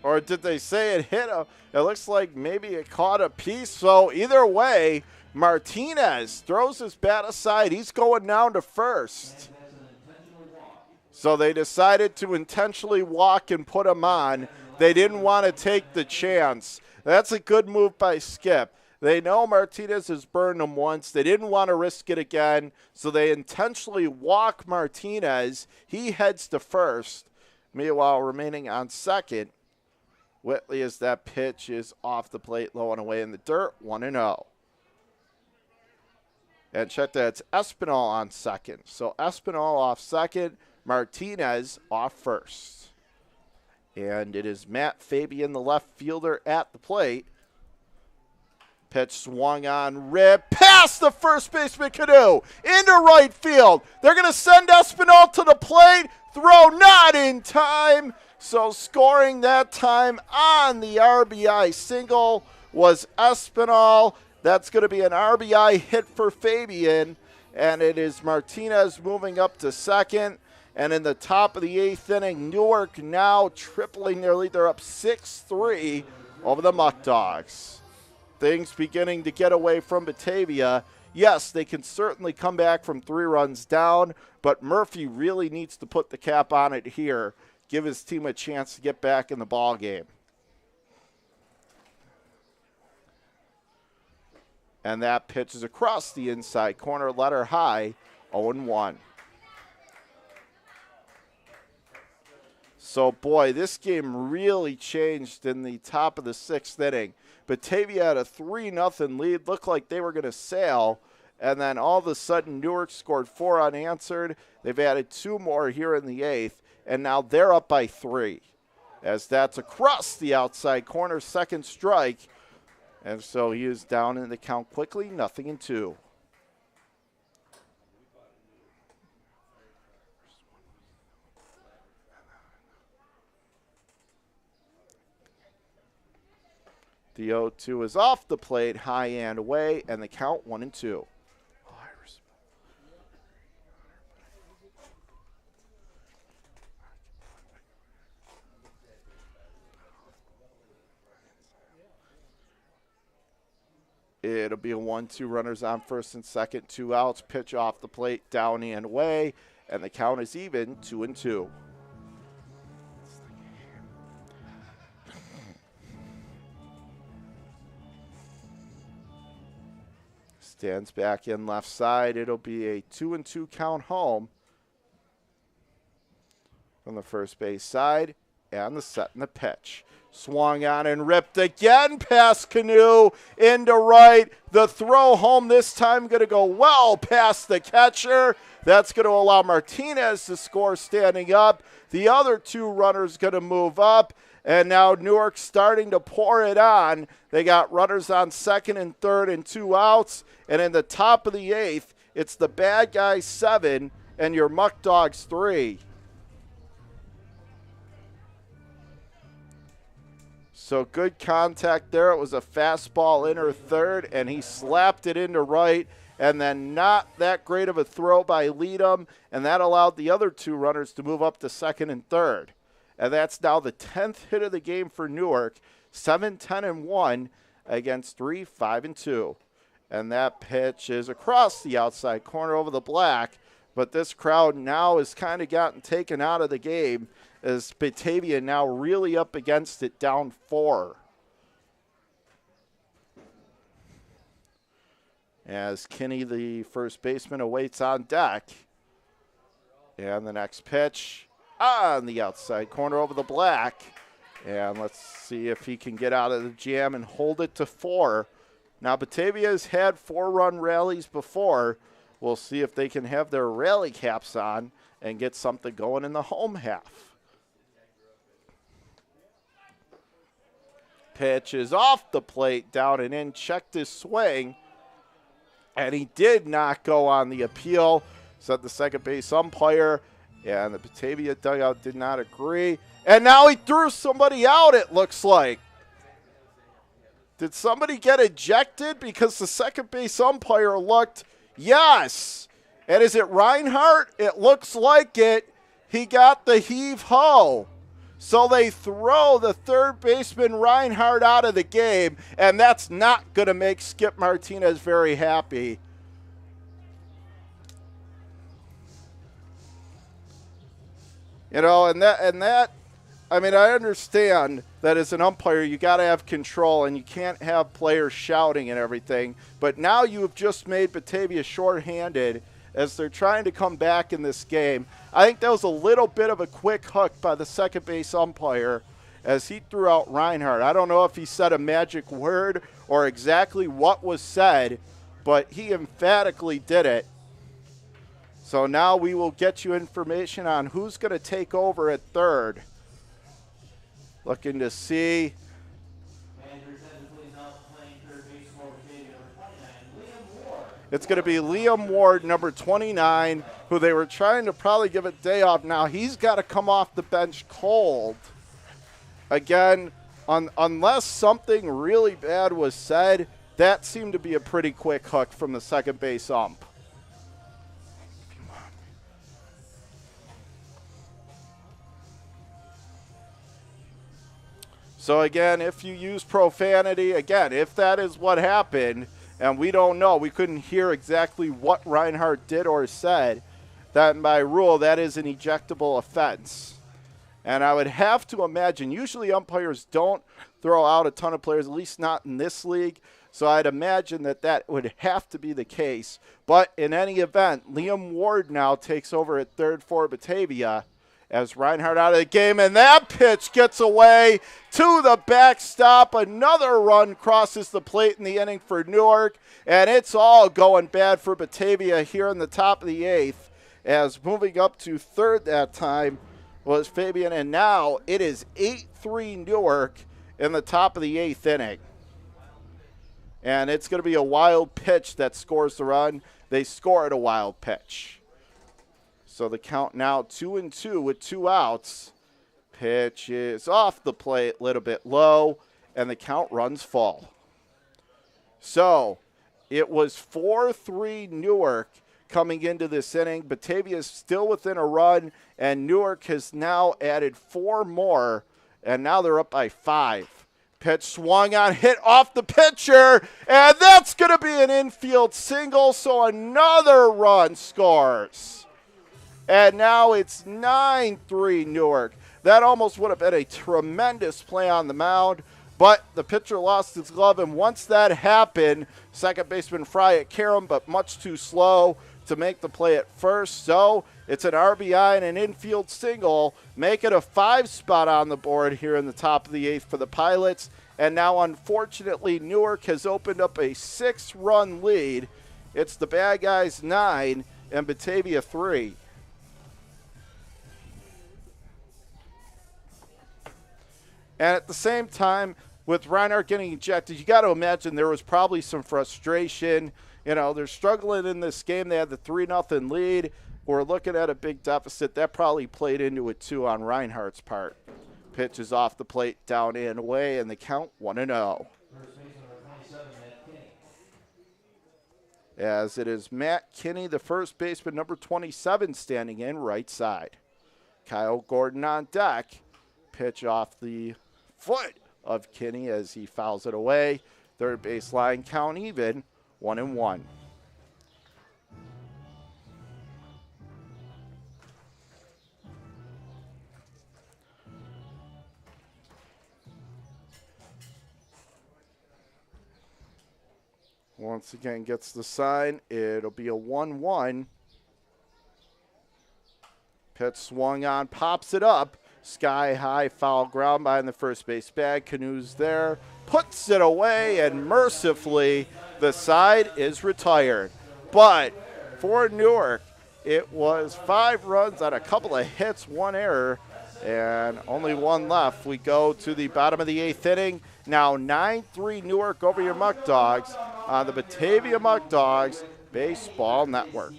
Or did they say it hit a? It looks like maybe it caught a piece. So either way, Martinez throws his bat aside. He's going down to first. So they decided to intentionally walk and put him on. They didn't want to take the chance. That's a good move by Skip. They know Martinez has burned him once. They didn't want to risk it again, so they intentionally walk Martinez. He heads to first. Meanwhile, remaining on second, Whitley, as that pitch is off the plate, low and away in the dirt, 1-0. And check that, it's Espinal on second. So Espinal off second, Martinez off first. And it is Matt Fabian, the left fielder, at the plate. Pitch swung on, rip, past the first baseman Canoe, into right field. They're going to send Espinal to the plate. Throw not in time. So scoring that time on the RBI single was Espinal. That's going to be an RBI hit for Fabian. And it is Martinez moving up to second. And in the top of the 8th inning, Newark now tripling their lead. They're up 6-3 over the Muckdogs. Things beginning to get away from Batavia. Yes, they can certainly come back from 3 runs down, but Murphy really needs to put the cap on it here. Give his team a chance to get back in the ball game. And that pitch is across the inside corner, letter high, 0-1. So, boy, this game really changed in the top of the 6th inning. Batavia had a 3-0 lead, looked like they were going to sail, and then all of a sudden Newark scored 4 unanswered. They've added 2 more here in the 8th. And now they're up by 3 as that's across the outside corner, second strike. And so he is down in the count quickly, 0-2. The 0-2 is off the plate, high and away, and the count 1-2. It'll be a 1-2, runners on first and second, 2 outs, pitch off the plate, down and away, and the count is even, 2-2. Stands back in left side. It'll be a 2-2 count home from the first base side, and the set and the pitch. Swung on and ripped again past Canoe into right. The throw home this time going to go well past the catcher. That's going to allow Martinez to score standing up. The other two runners going to move up. And now Newark starting to pour it on. They got runners on second and third and 2 outs. And in the top of the 8th, it's the bad guys 7 and your Muckdogs 3. So good contact there. It was a fastball in or third, and he slapped it into right. And then not that great of a throw by Leadham, and that allowed the other two runners to move up to second and third. And that's now the 10th hit of the game for Newark, 7-10-1 against 3-5-2. And that pitch is across the outside corner over the black, but this crowd now has kind of gotten taken out of the game as Batavia now really up against it, down 4. As Kinney, the first baseman, awaits on deck. And the next pitch on the outside corner over the black. And let's see if he can get out of the jam and hold it to 4. Now, Batavia has had 4-run rallies before. We'll see if they can have their rally caps on and get something going in the home half. Pitch is off the plate, down and in, checked his swing, and he did not go on the appeal, said the second base umpire, and the Batavia dugout did not agree. And now he threw somebody out, it looks like. Did somebody get ejected? Because the second base umpire looked, yes. And is it Reinhardt? It looks like it. He got the heave-ho. So they throw the third baseman Reinhardt out of the game, and that's not going to make Skip Martinez very happy. You know, and that, I mean, I understand that as an umpire, you got to have control, and you can't have players shouting and everything. But now you have just made Batavia shorthanded as they're trying to come back in this game. I think that was a little bit of a quick hook by the second base umpire as he threw out Reinhardt. I don't know if he said a magic word or exactly what was said, but he emphatically did it. So now we will get you information on who's going to take over at third. Looking to see. It's going to be Liam Ward, number 29, who they were trying to probably give a day off. Now he's got to come off the bench cold. Again, unless something really bad was said, that seemed to be a pretty quick hook from the second base ump. So again, if you use profanity, again, if that is what happened, and we don't know, we couldn't hear exactly what Reinhardt did or said, that by rule, that is an ejectable offense. And I would have to imagine, usually umpires don't throw out a ton of players, at least not in this league, so I'd imagine that that would have to be the case. But in any event, Liam Ward now takes over at third for Batavia as Reinhardt out of the game, and that pitch gets away to the backstop. Another run crosses the plate in the inning for Newark, and it's all going bad for Batavia here in the top of the 8th, as moving up to third that time was Fabian, and now it is 8-3 Newark in the top of the 8th inning. And it's going to be a wild pitch that scores the run. They score at a wild pitch. So the count now 2-2 with 2 outs. Pitch is off the plate, a little bit low, and the count runs full. So it was 4-3 Newark coming into this inning. Batavia is still within a run, and Newark has now added 4 more, and now they're up by 5. Pitch swung on, hit off the pitcher, and that's going to be an infield single, so another run scores. And now it's 9-3 Newark. That almost would have been a tremendous play on the mound, but the pitcher lost his glove, and once that happened, second baseman Fry at Karam, but much too slow to make the play at first. So It's an RBI and an infield single, make it a 5 spot on the board here in the top of the 8th for the Pilots. And now, unfortunately, Newark has opened up a 6-run lead. It's the Bad Guys 9 and Batavia 3. And at the same time, with Reinhardt getting ejected, you got to imagine there was probably some frustration. You know, they're struggling in this game. They had the 3-0 lead. We're looking at a big deficit. That probably played into it, too, on Reinhardt's part. Pitch is off the plate, down and away, and the count 1-0. As it is Matt Kinney, the first baseman, number 27, standing in right side. Kyle Gordon on deck. Pitch off the foot of Kinney as he fouls it away. Third baseline count even, 1-1. Once again gets the sign. It'll be a 1-1. Pitch swung on, pops it up. Sky high foul ground behind the first base bag. Canoes there, puts it away, and mercifully the side is retired. But for Newark, it was 5 runs on a couple of hits, 1 error, and only 1 left. We go to the bottom of the 8th inning. Now 9-3 Newark over your Muckdogs on the Batavia Muckdogs Baseball Network.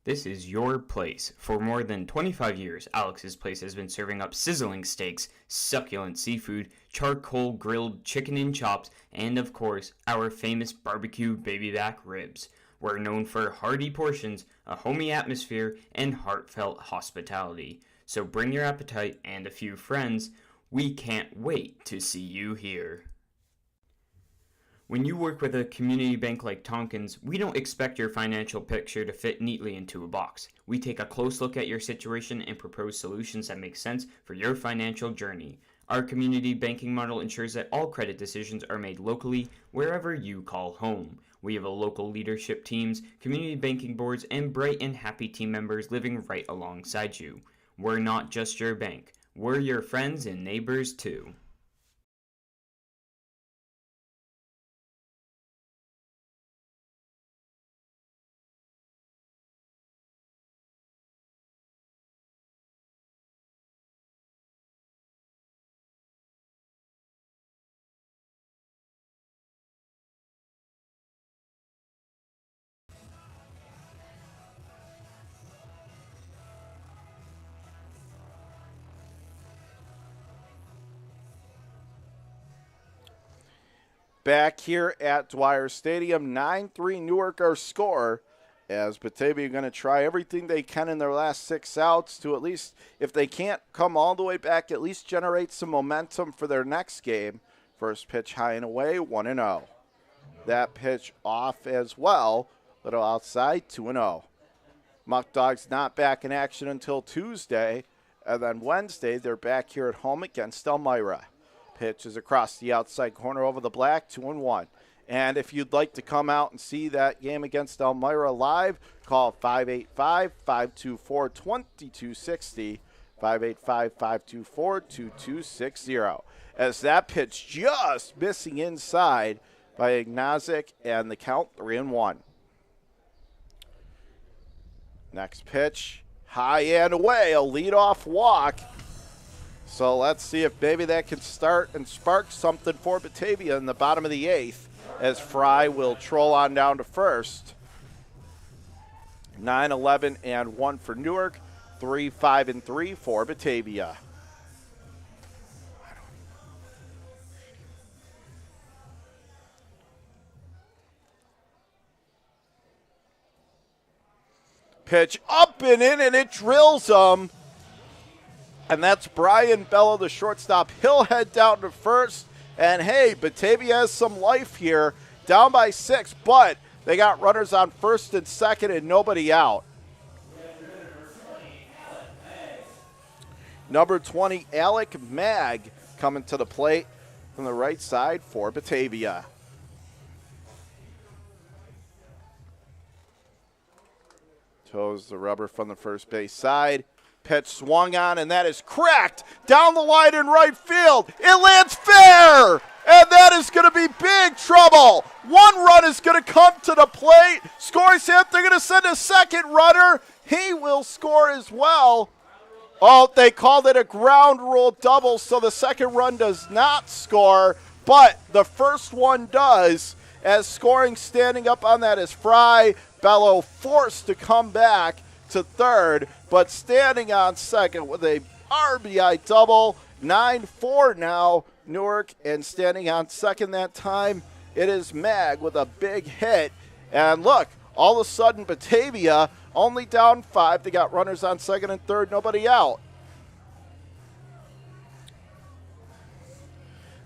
This is your place. For more than 25 years, Alex's Place has been serving up sizzling steaks, succulent seafood, charcoal grilled chicken and chops, and of course, our famous barbecue baby back ribs. We're known for hearty portions, a homey atmosphere, and heartfelt hospitality. So bring your appetite and a few friends. We can't wait to see you here. When you work with a community bank like Tompkins, we don't expect your financial picture to fit neatly into a box. We take a close look at your situation and propose solutions that make sense for your financial journey. Our community banking model ensures that all credit decisions are made locally, wherever you call home. We have a local leadership teams, community banking boards, and bright and happy team members living right alongside you. We're not just your bank. We're your friends and neighbors too. Back here at Dwyer Stadium, 9-3 Newark our score, as Batavia are going to try everything they can in their last 6 outs to at least, if they can't come all the way back, at least generate some momentum for their next game. First pitch high and away, 1-0. That pitch off as well, little outside, 2-0. Muckdogs not back in action until Tuesday, and then Wednesday they're back here at home against Elmira. Pitch is across the outside corner over the black, 2-1. And if you'd like to come out and see that game against Elmira live, call 585-524-2260, 585-524-2260. As that pitch just missing inside by Ignazik, and the count 3-1. Next pitch, high and away, a leadoff walk. So let's see if maybe that can start and spark something for Batavia in the bottom of the 8th, as Fry will troll on down to first. 9-11-1 for Newark, 3-5-3 for Batavia. Pitch up and in, and it drills him. And that's Brian Bello, the shortstop. He'll head down to first. And, hey, Batavia has some life here. Down by 6, but they got runners on first and second and nobody out. Number 20, Alec Mag, coming to the plate from the right side for Batavia. Toes the rubber from the first base side. Pitch swung on, and that is cracked down the line in right field. It lands fair, and that is going to be big trouble. One run is going to come to the plate. Scoring hit. They're going to send a second runner. He will score as well. Oh, they called it a ground rule double, so the second run does not score, but the first one does, as scoring standing up on that is Fry. Bello forced to come back to third, but standing on second with a RBI double. 9-4 now, Newark, and standing on second that time, it is Mag with a big hit. And look, all of a sudden, Batavia only down 5. They got runners on second and third, nobody out.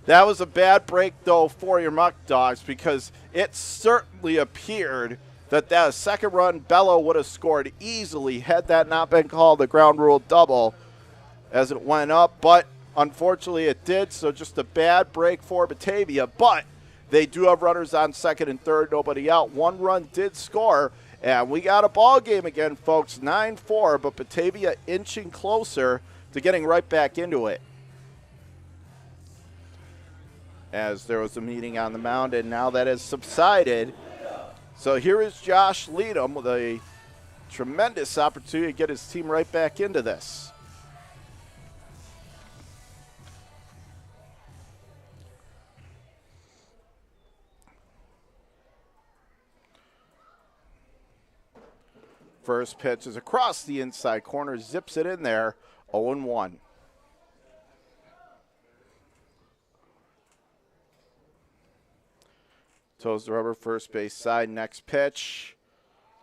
That was a bad break, though, for your Muckdogs, because it certainly appeared that second run Bello would have scored easily had that not been called a ground rule double as it went up. But unfortunately it did, so just a bad break for Batavia. But they do have runners on second and third, nobody out. One run did score, and we got a ball game again, folks. 9-4, but Batavia inching closer to getting right back into it. As there was a meeting on the mound, and now that has subsided. So here is Josh Leadham with a tremendous opportunity to get his team right back into this. First pitch is across the inside corner, zips it in there, 0-1. Toes the rubber, first base side, next pitch.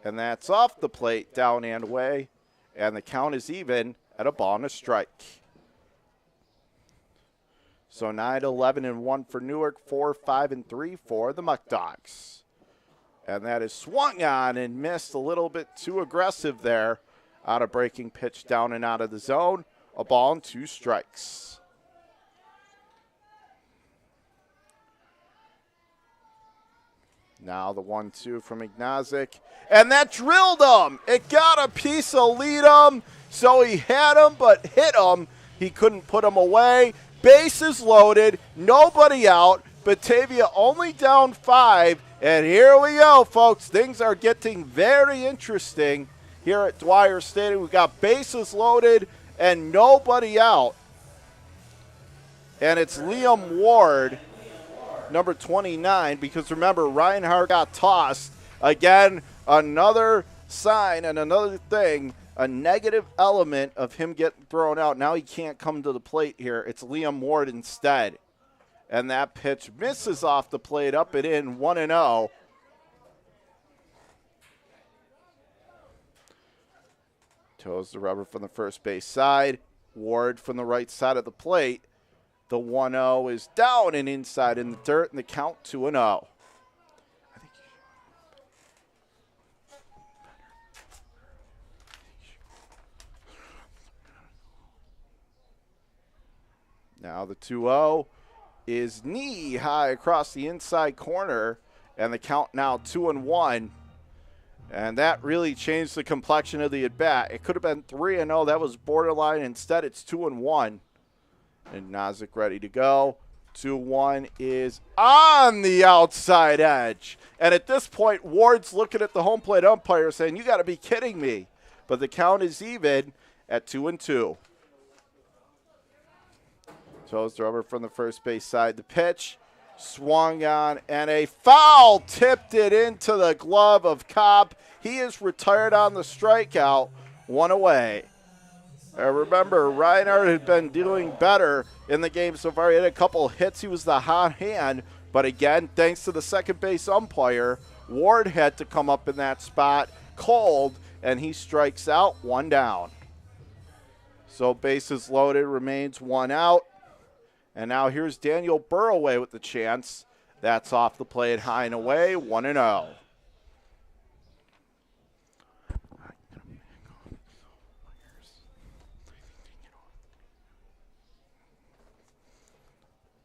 And that's off the plate, down and away. And the count is even at a ball and a strike. So 9-11-1 for Newark, 4-5-3 for the Muckdogs. And that is swung on and missed, a little bit too aggressive there. On a breaking pitch down and out of the zone. A ball and 2 strikes. Now the 1-2 from Ignazik. And that drilled him. It got a piece of Leadham. So he had him, but hit him. He couldn't put him away. Bases loaded. Nobody out. Batavia only down 5. And here we go, folks. Things are getting very interesting here at Dwyer Stadium. We've got bases loaded and nobody out. And it's Liam Ward, number 29, because remember, Reinhardt got tossed. Again, another sign and another thing, a negative element of him getting thrown out. Now he can't come to the plate here. It's Liam Ward instead. And that pitch misses off the plate, up and in, 1-0. Toes the rubber from the first base side. Ward from the right side of the plate. The 1-0 is down and inside in the dirt, and the count 2-0. Now the 2-0 is knee high across the inside corner, and the count now 2-1. And that really changed the complexion of the at-bat. It could have been 3-0. That was borderline. Instead, it's 2-1. And Nazik ready to go. 2-1 is on the outside edge. And at this point, Ward's looking at the home plate umpire saying, you got to be kidding me. But the count is even at 2-2. Toes the rubber from the first base side. The pitch swung on, and a foul tipped it into the glove of Cobb. He is retired on the strikeout. 1 away. Remember, Reinhardt had been doing better in the game so far. He had a couple hits. He was the hot hand. But again, thanks to the second base umpire, Ward had to come up in that spot cold, and he strikes out, 1 down. So bases loaded, remains 1 out. And now here's Daniel Burroway with the chance. That's off the plate, high and away, 1-0.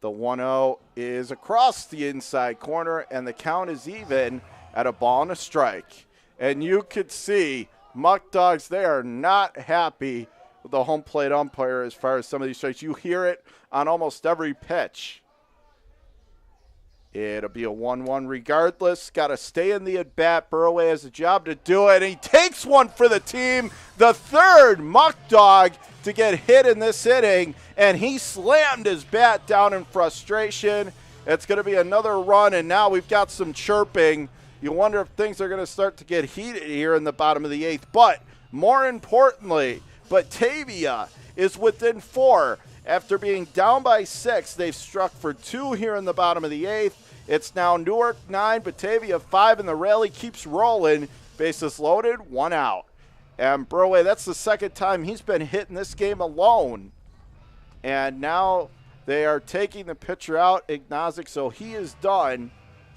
The 1-0 is across the inside corner, and the count is even at a ball and a strike. And you could see Muckdogs, they are not happy with the home plate umpire as far as some of these strikes. You hear it on almost every pitch. It'll be a 1-1 regardless. Got to stay in the at-bat. Burroway has a job to do it. And he takes one for the team. The third Muckdog to get hit in this inning. And he slammed his bat down in frustration. It's going to be another run. And now we've got some chirping. You wonder if things are going to start to get heated here in the bottom of the eighth. But more importantly, Batavia is within 4. After being down by 6, they've struck for 2 here in the bottom of the eighth. It's now Newark 9, Batavia 5, and the rally keeps rolling. Bases loaded, 1 out. And Burway, that's the second time he's been hit in this game alone. And now they are taking the pitcher out, Ignazik, so he is done.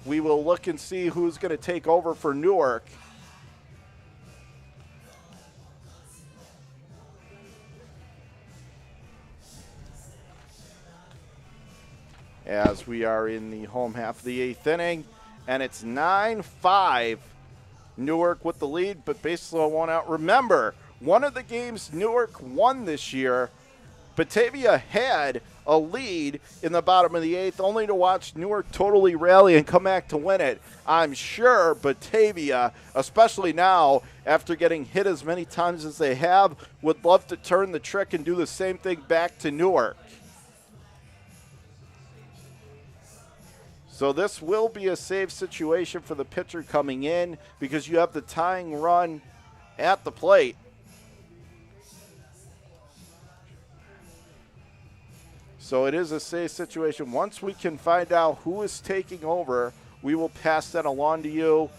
We will look and see who's going to take over for Newark. As we are in the home half of the 8th inning, and it's 9-5. Newark with the lead, but bases loaded, 1 out. Remember, one of the games Newark won this year, Batavia had a lead in the bottom of the 8th, only to watch Newark totally rally and come back to win it. I'm sure Batavia, especially now after getting hit as many times as they have, would love to turn the trick and do the same thing back to Newark. So this will be a save situation for the pitcher coming in because you have the tying run at the plate. So it is a save situation. Once we can find out who is taking over, we will pass that along to you.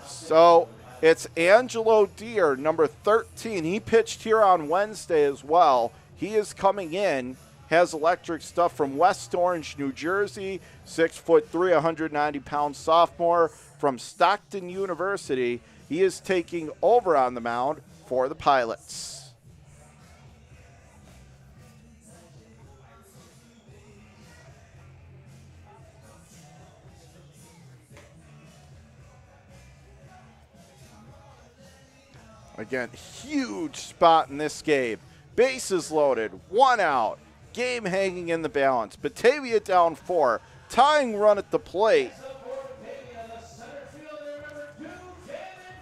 So it's Angelo Deere, number 13. He pitched here on Wednesday as well. He is coming in. Has electric stuff from West Orange, New Jersey, 6'3", 190-pound sophomore from Stockton University. He is taking over on the mound for the Pilots. Again, huge spot in this game. Bases loaded, 1 out. Game hanging in the balance. Batavia down 4. Tying run at the plate.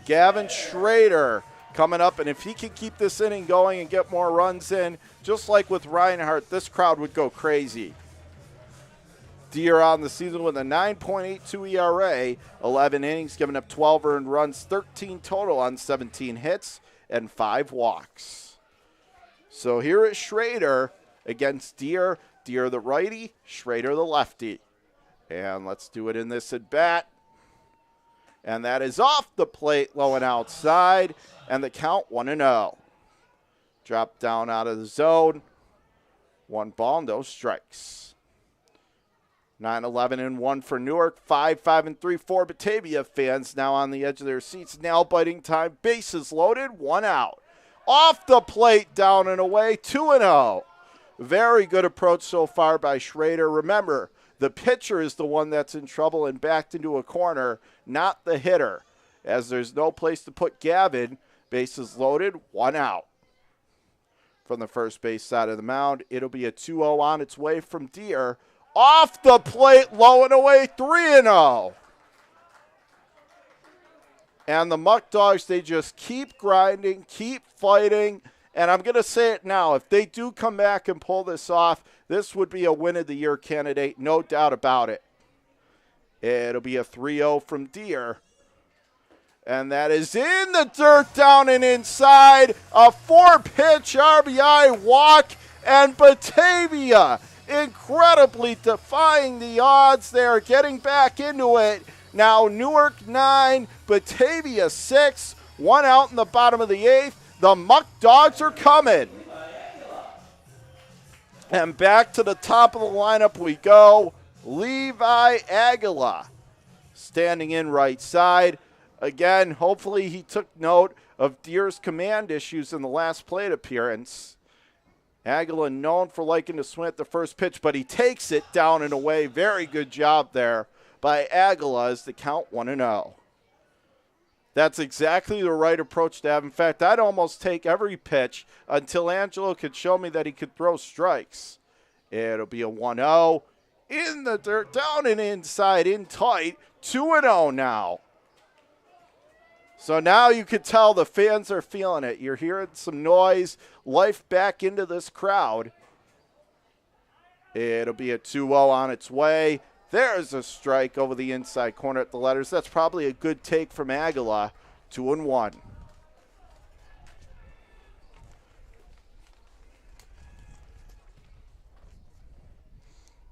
Gavin Schrader coming up, and if he can keep this inning going and get more runs in, just like with Reinhardt, this crowd would go crazy. Deere on the season with a 9.82 ERA, 11 innings, giving up 12 earned runs, 13 total on 17 hits, and 5 walks. So here is Schrader against Deere. Deere the righty, Schrader the lefty. And let's do it in this at bat. And that is off the plate, low and outside. And the count 1-0. Drop down out of the zone. 1 ball, no strikes. 9-11-1 for Newark. 5-5-3 for Batavia fans now on the edge of their seats. Nail biting time. Bases loaded. 1 out. Off the plate, down and away. 2-0. Very good approach so far by Schrader. Remember, the pitcher is the one that's in trouble and backed into a corner, not the hitter. As there's no place to put Gavin, bases loaded, 1 out. From the first base side of the mound, it'll be a 2-0 on its way from Deere. Off the plate, low and away, 3-0. And the Muckdogs, they just keep grinding, keep fighting. And I'm going to say it now, if they do come back and pull this off, this would be a win of the year candidate, no doubt about it. It'll be a 3-0 from Deere. And that is in the dirt, down and inside. A 4-pitch RBI walk, and Batavia incredibly defying the odds. They are getting back into it. Now Newark 9, Batavia 6, 1 out in the bottom of the 8th. The Muckdogs are coming. And back to the top of the lineup we go. Levi Aguila standing in right side. Again, hopefully he took note of Deere's command issues in the last plate appearance. Aguila known for liking to swing at the first pitch, but he takes it down and away. Very good job there by Aguila as the count 1-0. That's exactly the right approach to have. In fact, I'd almost take every pitch until Angelo could show me that he could throw strikes. It'll be a 1-0 in the dirt, down and inside, in tight, 2-0 now. So now you can tell the fans are feeling it. You're hearing some noise, life back into this crowd. It'll be a 2-0 on its way. There's a strike over the inside corner at the letters. That's probably a good take from Aguila. 2-1.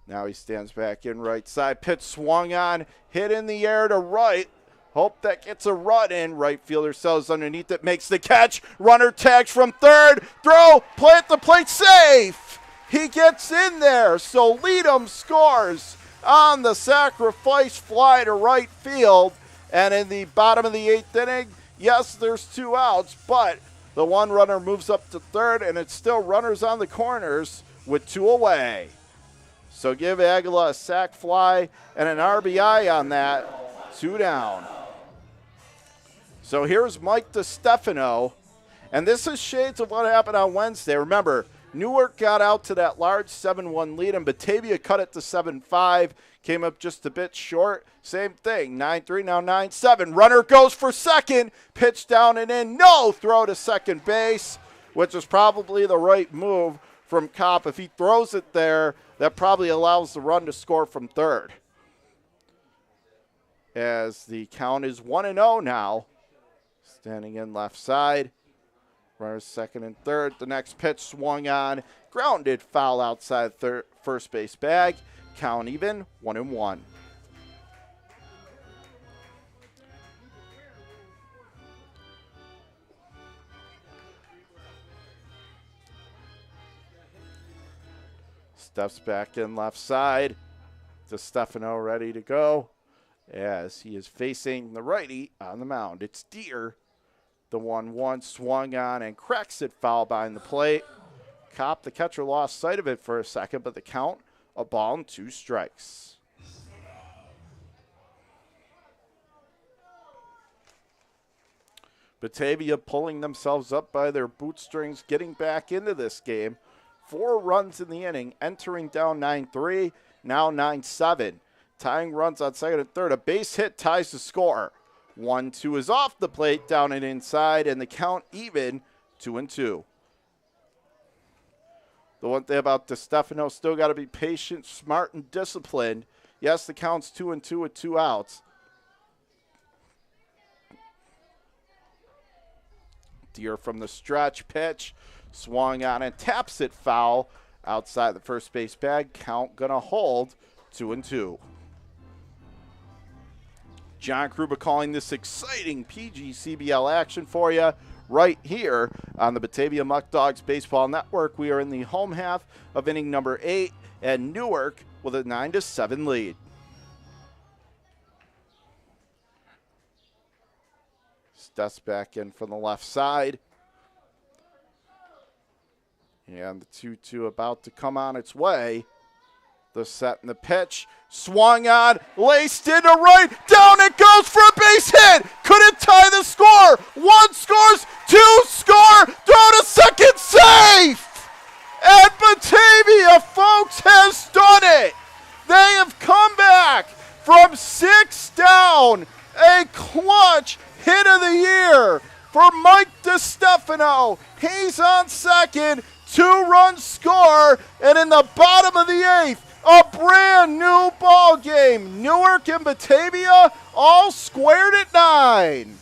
Now he stands back in right side. Pitch swung on, hit in the air to right. Hope that gets a run in. Right fielder sells underneath it, makes the catch. Runner tags from third. Throw, play at the plate, safe. He gets in there, so Leadham scores on the sacrifice fly to right field. And in the bottom of the 8th inning, yes, there's 2 outs, but the one runner moves up to third, and it's still runners on the corners with 2 away. So give Aguila a sac fly and an RBI on that. 2 down. So here's Mike DiStefano, and this is shades of what happened on Wednesday. Remember, Newark got out to that large 7-1 lead, and Batavia cut it to 7-5, came up just a bit short. Same thing, 9-3, now 9-7. Runner goes for second, pitch down and in, no throw to second base, which is probably the right move from Kopp. If he throws it there, that probably allows the run to score from third. As the count is 1-0 now. Standing in left side. Runners second and third. The next pitch swung on. Grounded foul outside first base bag. Count even, 1-1. Steps back in left side. DiStefano ready to go as he is facing the righty on the mound. It's Deere. The 1-1 swung on and cracks it foul behind the plate. Kopp, the catcher, lost sight of it for a second, but the count, a ball and 2 strikes. Batavia pulling themselves up by their bootstrings, getting back into this game. 4 runs in the inning, entering down 9-3, now 9-7. Tying runs on second and third. A base hit ties the score. 1-2 is off the plate, down and inside, and the count even, 2-2. The one thing about DiStefano, still got to be patient, smart, and disciplined. Yes, the count's 2-2 with 2 outs. Deere from the stretch, pitch, swung on and taps it foul outside the first base bag. Count gonna hold, 2-2. John Kruba calling this exciting PGCBL action for you right here on the Batavia Muckdogs Baseball Network. We are in the home half of inning number 8, and Newark with a 9-7 lead. Steps back in from the left side. And the 2-2 about to come on its way. The set and the pitch. Swung on, laced into right, down it goes for a base hit. Couldn't tie the score. 1 scores, 2 score, throw to second, safe. And Batavia, folks, has done it. They have come back from 6 down. A clutch hit of the year for Mike DiStefano. He's on second, 2-run score, and in the bottom of the 8th, a brand new ball game. Newark and Batavia all squared at 9.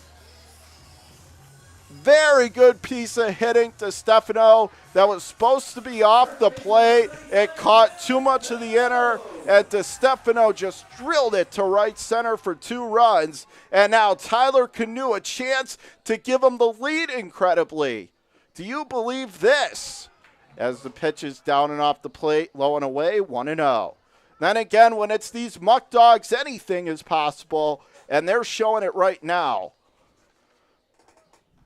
Very good piece of hitting to Stefano. That was supposed to be off the plate. It caught too much of the inner, and DiStefano just drilled it to right center for 2 runs. And now Tyler Canoe a chance to give him the lead incredibly. Do you believe this? As the pitch is down and off the plate, low and away, 1-0. Then again, when it's these Muckdogs, anything is possible, and they're showing it right now.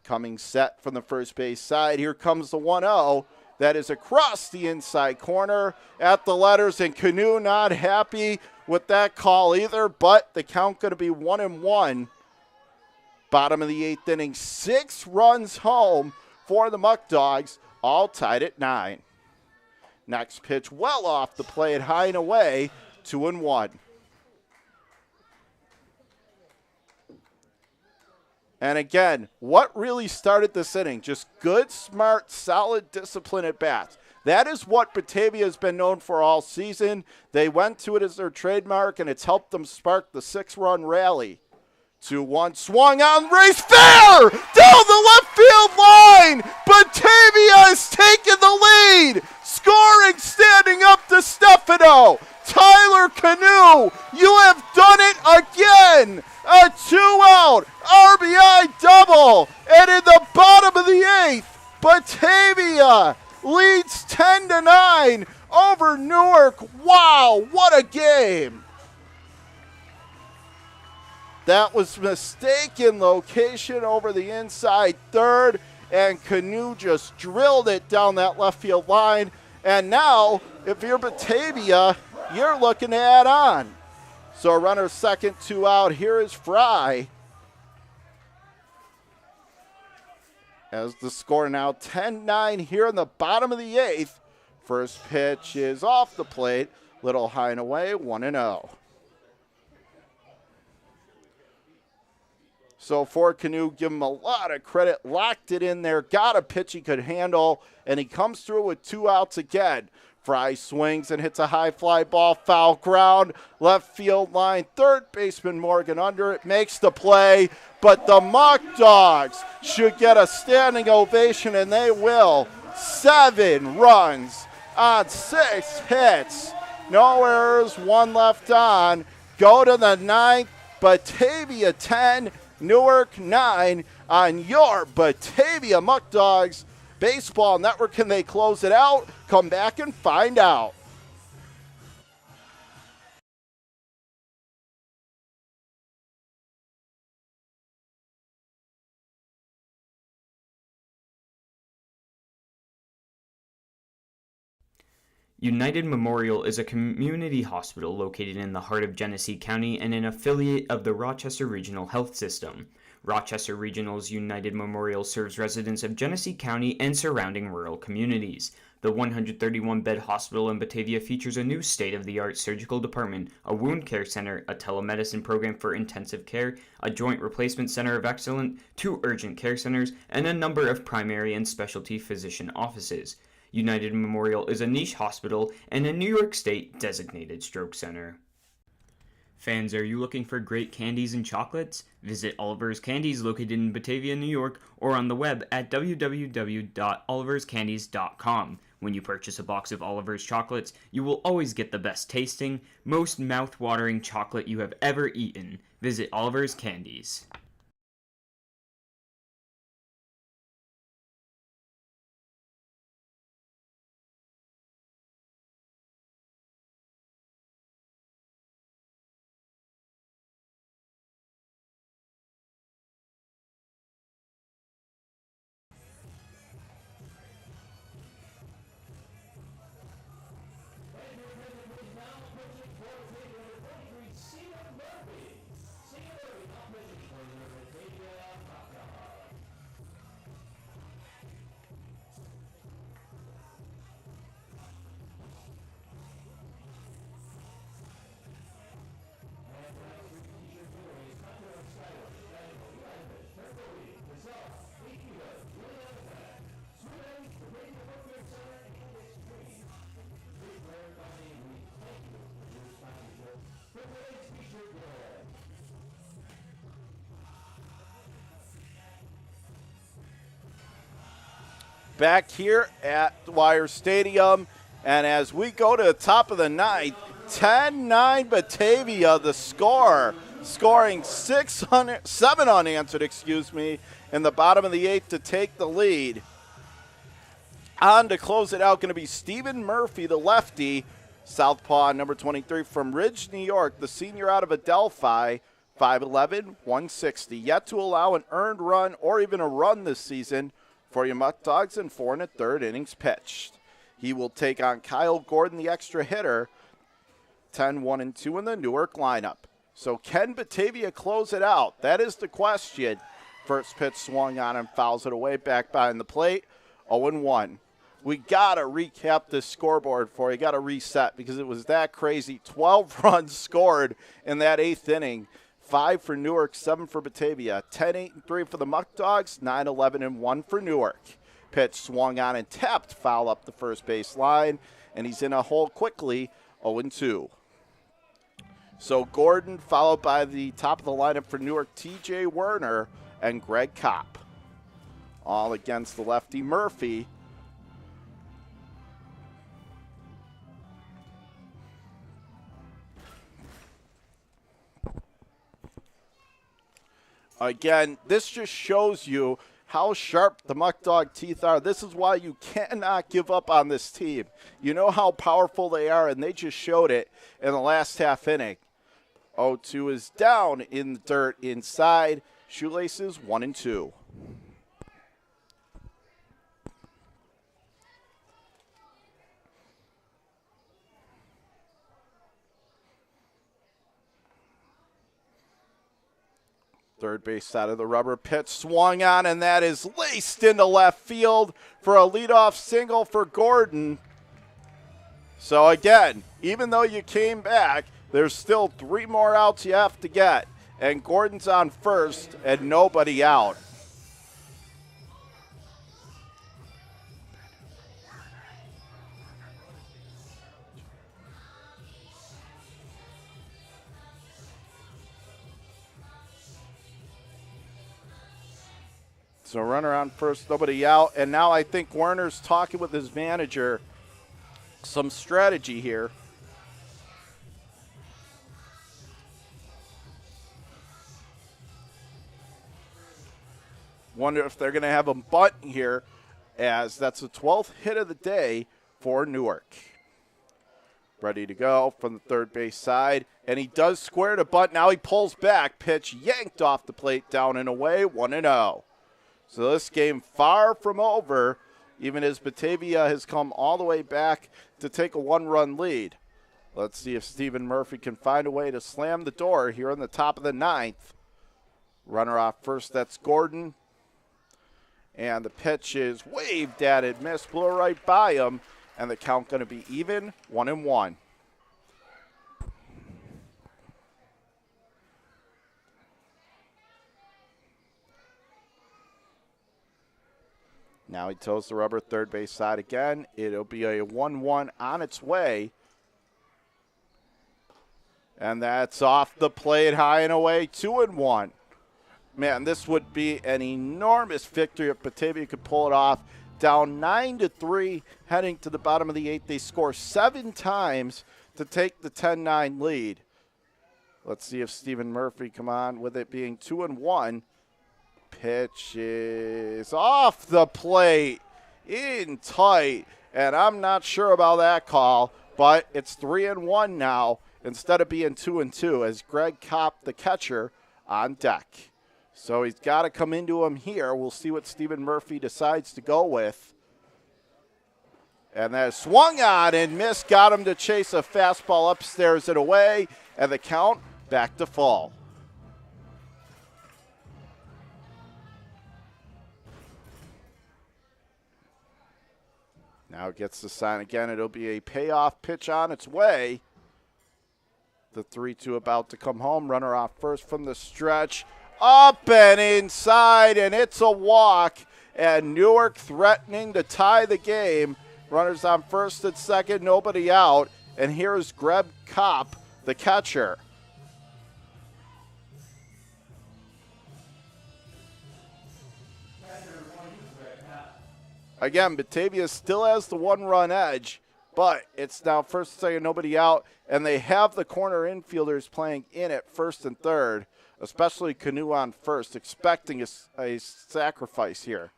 Coming set from the first base side, here comes the 1-0, that is across the inside corner at the letters, and Canoe not happy with that call either, but the count going to be 1-1. Bottom of the 8th inning, 6 runs home for the Muckdogs, all tied at 9. Next pitch well off the plate, high and away, 2-1. And again, what really started this inning? Just good, smart, solid discipline at bats. That is what Batavia has been known for all season. They went to it as their trademark, and it's helped them spark the 6-run rally. 2-1, swung on, race fair! Down the left field line! Batavia has taken the lead! Scoring, standing up to Stefano! Tyler Canoe, you have done it again! A 2-out RBI double! And in the bottom of the 8th, Batavia leads 10-9 over Newark. Wow, what a game! That was mistaken location over the inside third, and Canoe just drilled it down that left field line. And now, if you're Batavia, you're looking to add on. So runner second, 2 out. Here is Fry. As the score now 10-9 here in the bottom of the 8th. First pitch is off the plate. Little high and away, 1-0. So for Canoe, give him a lot of credit. Locked it in there, got a pitch he could handle, and he comes through with 2 outs again. Fry swings and hits a high fly ball, foul ground, left field line. Third baseman Morgan under it, makes the play, but the Muckdogs should get a standing ovation, and they will. 7 runs on 6 hits. No errors, 1 left on. Go to the 9th, Batavia 10, Newark 9 on your Batavia Muckdogs Baseball Network. Can they close it out? Come back and find out. United Memorial is a community hospital located in the heart of Genesee County and an affiliate of the Rochester Regional Health System. Rochester Regional's United Memorial serves residents of Genesee County and surrounding rural communities. The 131-bed hospital in Batavia features a new state-of-the-art surgical department, a wound care center, a telemedicine program for intensive care, a joint replacement center of excellence, 2 urgent care centers, and a number of primary and specialty physician offices. United Memorial is a niche hospital and a New York State designated stroke center. Fans, are you looking for great candies and chocolates? Visit Oliver's Candies located in Batavia, New York, or on the web at www.oliverscandies.com. When you purchase a box of Oliver's chocolates, you will always get the best tasting, most mouth-watering chocolate you have ever eaten. Visit Oliver's Candies. Back here at Dwyer Stadium, and as we go to the top of the 9th, 10-9 Batavia, the score, scoring 7 unanswered, in the bottom of the 8th to take the lead. On to close it out, going to be Stephen Murphy, the lefty, southpaw number 23 from Ridge, New York, the senior out of Adelphi, 5'11", 160. Yet to allow an earned run or even a run this season Batavia Muckdogs in 4 1/3 innings pitched. He will take on Kyle Gordon, the extra hitter, 10-1-2 in the Newark lineup. So can Batavia close it out? That is the question. First pitch swung on and fouls it away back behind the plate, 0-1. We got to recap this scoreboard for you. Got to reset because it was that crazy. 12 runs scored in that 8th inning. 5 for Newark, 7 for Batavia. 10-8-3 for the Muckdogs, 9-11-1 for Newark. Pitch swung on and tapped, foul up the first base line, and he's in a hole quickly, 0-2. So Gordon, followed by the top of the lineup for Newark, TJ Werner and Greg Kopp. All against the lefty Murphy. Again, this just shows you how sharp the Muckdog teeth are. This is why you cannot give up on this team. You know how powerful they are, and they just showed it in the last half inning. 0-2 is down in the dirt inside. Shoelaces 1-2. Third base side of the rubber, pitch swung on, and that is laced into left field for a leadoff single for Gordon. So again, even though you came back, there's still 3 more outs you have to get. And Gordon's on first and nobody out. So runner on first, nobody out. And now I think Werner's talking with his manager. Some strategy here. Wonder if they're going to have him bunt here, as that's the 12th hit of the day for Newark. Ready to go from the third base side, and he does square to bunt. Now he pulls back. Pitch yanked off the plate, down and away, 1-0. So this game far from over, even as Batavia has come all the way back to take a 1-run lead. Let's see if Stephen Murphy can find a way to slam the door here in the top of the 9th. Runner off first, that's Gordon. And the pitch is waved at it, missed, blew right by him, and the count going to be even, 1-1. Now he toes the rubber, third base side again. It'll be a 1-1 on its way. And that's off the plate, high and away, 2-1. Man, this would be an enormous victory if Batavia could pull it off. Down 9-3, heading to the bottom of the 8th. They score 7 times to take the 10-9 lead. Let's see if Stephen Murphy come on with it being 2-1. Pitch is off the plate, in tight, and I'm not sure about that call, but it's 3-1 now instead of being 2-2 as Greg Kopp, the catcher, on deck. So he's got to come into him here. We'll see what Stephen Murphy decides to go with. And that swung on and missed, got him to chase a fastball upstairs and away, and the count back to full. Now it gets the sign again. It'll be a payoff pitch on its way. The 3-2 about to come home. Runner off first from the stretch. Up and inside, and it's a walk. And Newark threatening to tie the game. Runners on first and second, nobody out. And here's Greg Kopp, the catcher. Again, Batavia still has the 1-run edge, but it's now first and second, nobody out, and they have the corner infielders playing in at first and third, especially Canoe on first, expecting a sacrifice here.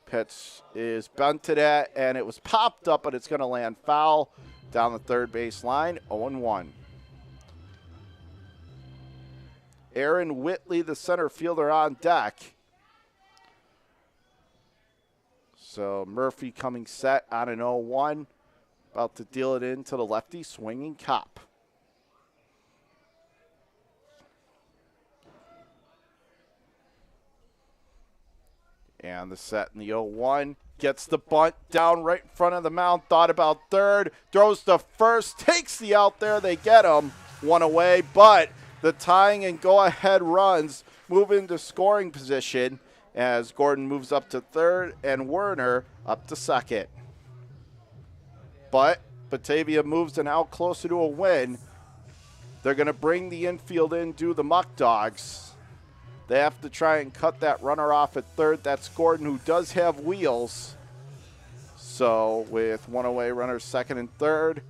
Pitch is bunted at, and it was popped up, but it's going to land foul down the third base line, 0-1. Aaron Whitley, the center fielder, on deck. So Murphy coming set on an 0-1. About to deal it into the lefty swinging Cop. And the set in the 0-1. Gets the bunt down right in front of the mound. Thought about third. Throws to first. Takes the out there. They get him. One away. But the tying and go-ahead runs move into scoring position as Gordon moves up to third and Werner up to second. But Batavia moves an out closer to a win. They're going to bring the infield in, do the Muckdogs. They have to try and cut that runner off at third. That's Gordon, who does have wheels. So with one away, runners second and third.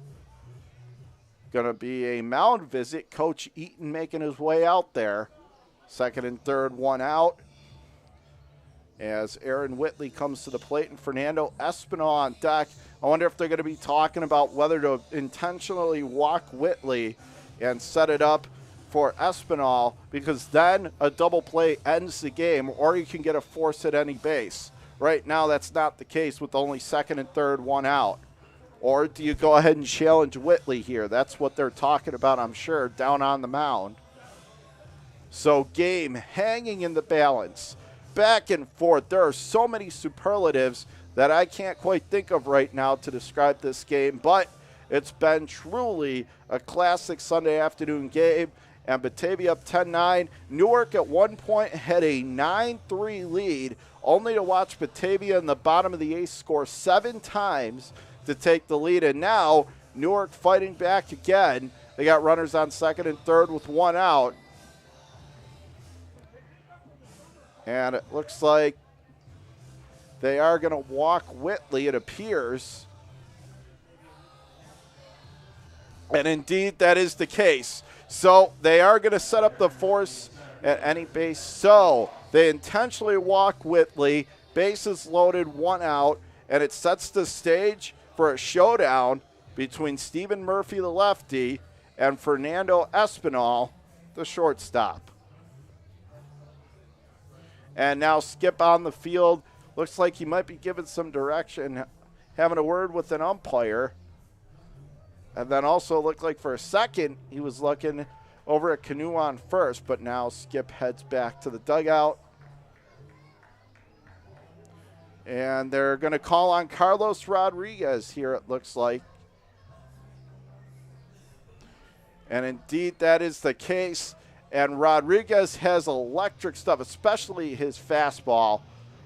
Going to be a mound visit. Coach Eaton making his way out there. Second and third, one out. As Aaron Whitley comes to the plate and Fernando Espinal on deck. I wonder if they're going to be talking about whether to intentionally walk Whitley and set it up for Espinal, because then a double play ends the game, or you can get a force at any base. Right now, that's not the case with only second and third, one out. Or do you go ahead and challenge Whitley here? That's what they're talking about, I'm sure, down on the mound. So game hanging in the balance. Back and forth. There are so many superlatives that I can't quite think of right now to describe this game, but it's been truly a classic Sunday afternoon game. And Batavia up 10-9. Newark at one point had a 9-3 lead, only to watch Batavia in the bottom of the eighth score 7 times to take the lead. And now Newark fighting back again. They got runners on second and third with one out. And it looks like they are going to walk Whitley, it appears. And indeed, that is the case. So they are going to set up the force at any base. So they intentionally walk Whitley. Bases loaded, one out. And it sets the stage for a showdown between Stephen Murphy, the lefty, and Fernando Espinal, the shortstop. And now Skip on the field. Looks like he might be giving some direction, having a word with an umpire. And then also looked like for a second he was looking over at Canoe on first, but now Skip heads back to the dugout. And they're going to call on Carlos Rodriguez here, it looks like. And indeed, that is the case. And Rodriguez has electric stuff, especially his fastball.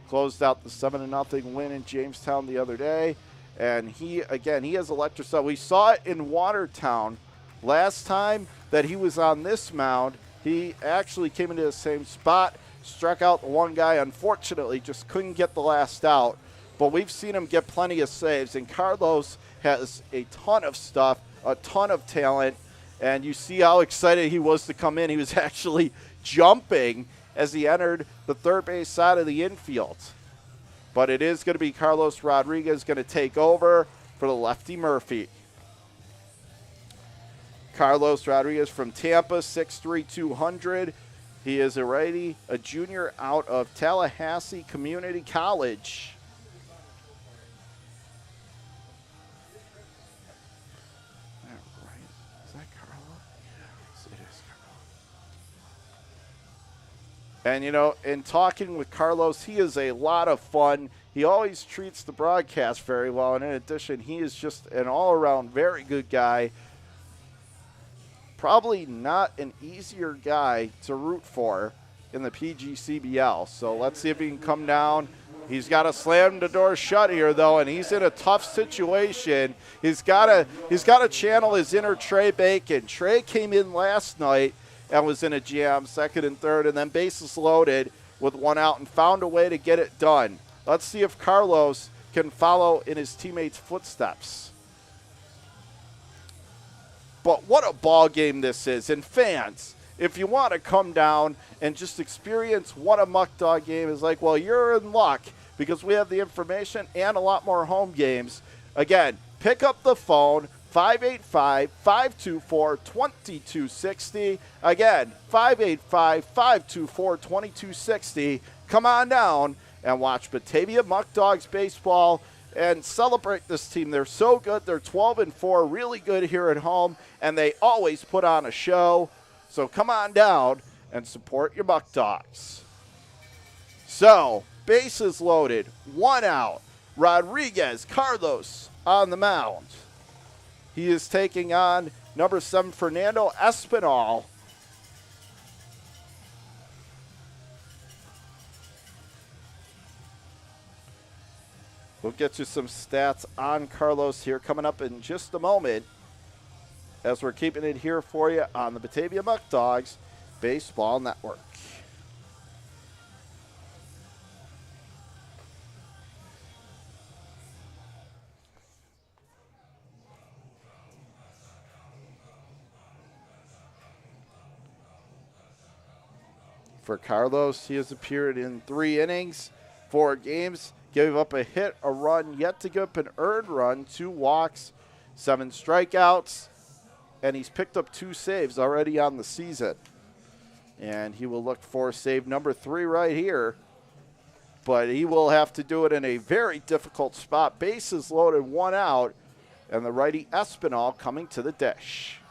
Closed out the 7-0 win in Jamestown the other day. And he has electric stuff. We saw it in Watertown last time that he was on this mound. He actually came into the same spot, struck out the one guy. Unfortunately, just couldn't get the last out. But we've seen him get plenty of saves. And Carlos has a ton of stuff, a ton of talent. And you see how excited he was to come in. He was actually jumping as he entered the third base side of the infield. But it is going to be Carlos Rodriguez going to take over for the lefty Murphy. Carlos Rodriguez from Tampa, 6'3", 200. He is a righty, a junior out of Tallahassee Community College. And, you know, in talking with Carlos, he is a lot of fun. He always treats the broadcast very well. And in addition, he is just an all-around very good guy. Probably not an easier guy to root for in the PGCBL. So let's see if he can come down. He's got to slam the door shut here, though, and he's in a tough situation. He's got to channel his inner Trey Bacon. Trey came in last night and was in a jam, second and third, and then bases loaded with one out and found a way to get it done. Let's see if Carlos can follow in his teammates' footsteps. But what a ball game this is. And fans, if you want to come down and just experience what a Muckdog game is like, well, you're in luck because we have the information and a lot more home games. Again, pick up the phone, 585-524-2260. Again, 585-524-2260. Come on down and watch Batavia Muckdogs baseball and celebrate this team. They're so good. They're 12-4, really good here at home, and they always put on a show. So come on down and support your Muckdogs. So, bases loaded, 1 out. Rodriguez, Carlos on the mound. He is taking on number 7, Fernando Espinal. We'll get you some stats on Carlos here coming up in just a moment, as we're keeping it here for you on the Batavia Muckdogs Baseball Network. For Carlos, he has appeared in 3 innings, 4 games, gave up a hit, a run, yet to give up an earned run, 2 walks, 7 strikeouts, and he's picked up 2 saves already on the season. And he will look for save number 3 right here, but he will have to do it in a very difficult spot. Bases loaded, 1 out, and the righty Espinal coming to the dish.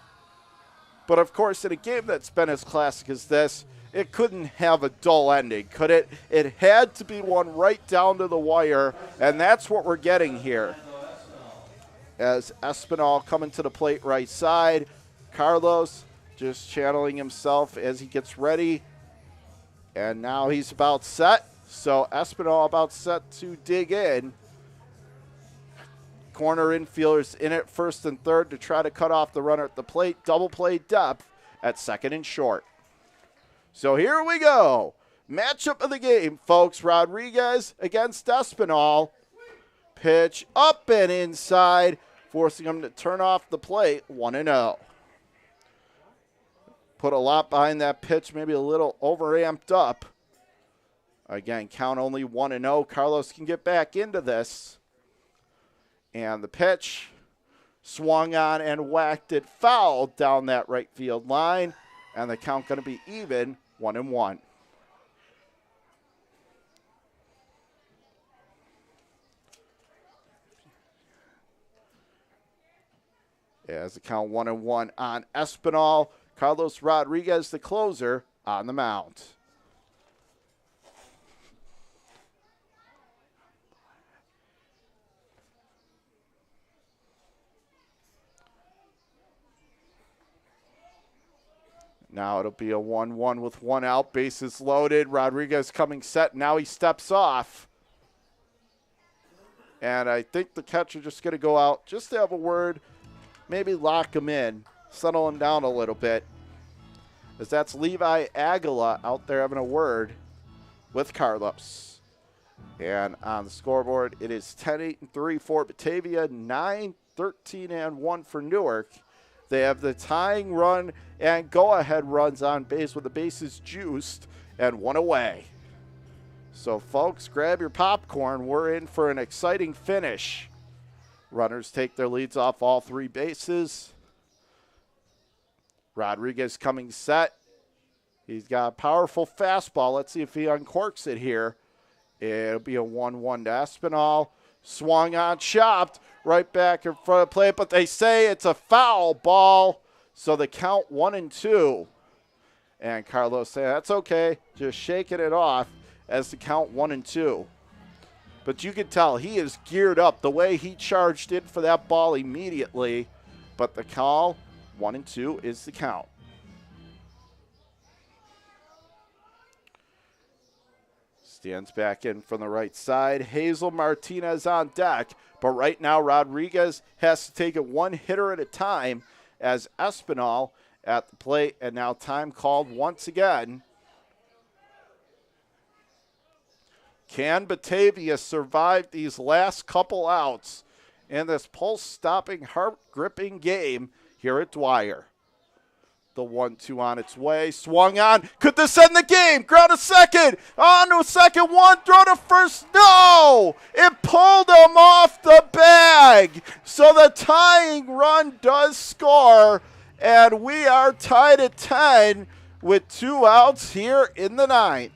But of course, in a game that's been as classic as this, it couldn't have a dull ending, could it? It had to be one right down to the wire, and that's what we're getting here. As Espinal coming to the plate right side, Carlos just channeling himself as he gets ready, and now he's about set. So Espinal about set to dig in. Corner infielders in at first and third to try to cut off the runner at the plate. Double play depth at second and short. So here we go. Matchup of the game, folks. Rodriguez against Espinal. Pitch up and inside, forcing him to turn off the plate, 1-0. Put a lot behind that pitch, maybe a little overamped up. Again, count only 1-0. Carlos can get back into this. And the pitch swung on and whacked it foul down that right field line. And the count going to be even, 1-1. As the count 1-1 on Espinal. Carlos Rodriguez, the closer, on the mound. Now it'll be a 1-1 with 1 out, bases loaded. Rodriguez coming set. Now he steps off. And I think the catcher just going to go out just to have a word, maybe lock him in, settle him down a little bit. As that's Levi Aguila out there having a word with Carlos. And on the scoreboard, it is 10-8-3 for Batavia, 9-13-1 for Newark. They have the tying run and go-ahead runs on base with the bases juiced and 1 away. So, folks, grab your popcorn. We're in for an exciting finish. Runners take their leads off all 3 bases. Rodriguez coming set. He's got a powerful fastball. Let's see if he uncorks it here. It'll be a 1-1 to Espinal. Swung on, chopped right back in front of the plate, but they say it's a foul ball. So the count 1-2. And Carlos saying, that's okay, just shaking it off as the count 1-2. But you can tell he is geared up the way he charged in for that ball immediately. But the call, 1-2 is the count. Stands back in from the right side. Hazel Martinez on deck. But right now, Rodriguez has to take it 1 hitter at a time as Espinal at the plate. And now time called once again. Can Batavia survive these last couple outs in this pulse-stopping, heart-gripping game here at Dwyer? The 1-2 on its way. Swung on. Could this end the game? Ground to second. On to second. 1. Throw to first. No! It pulled him off the bag. So the tying run does score. And we are tied at 10 with 2 outs here in the 9th.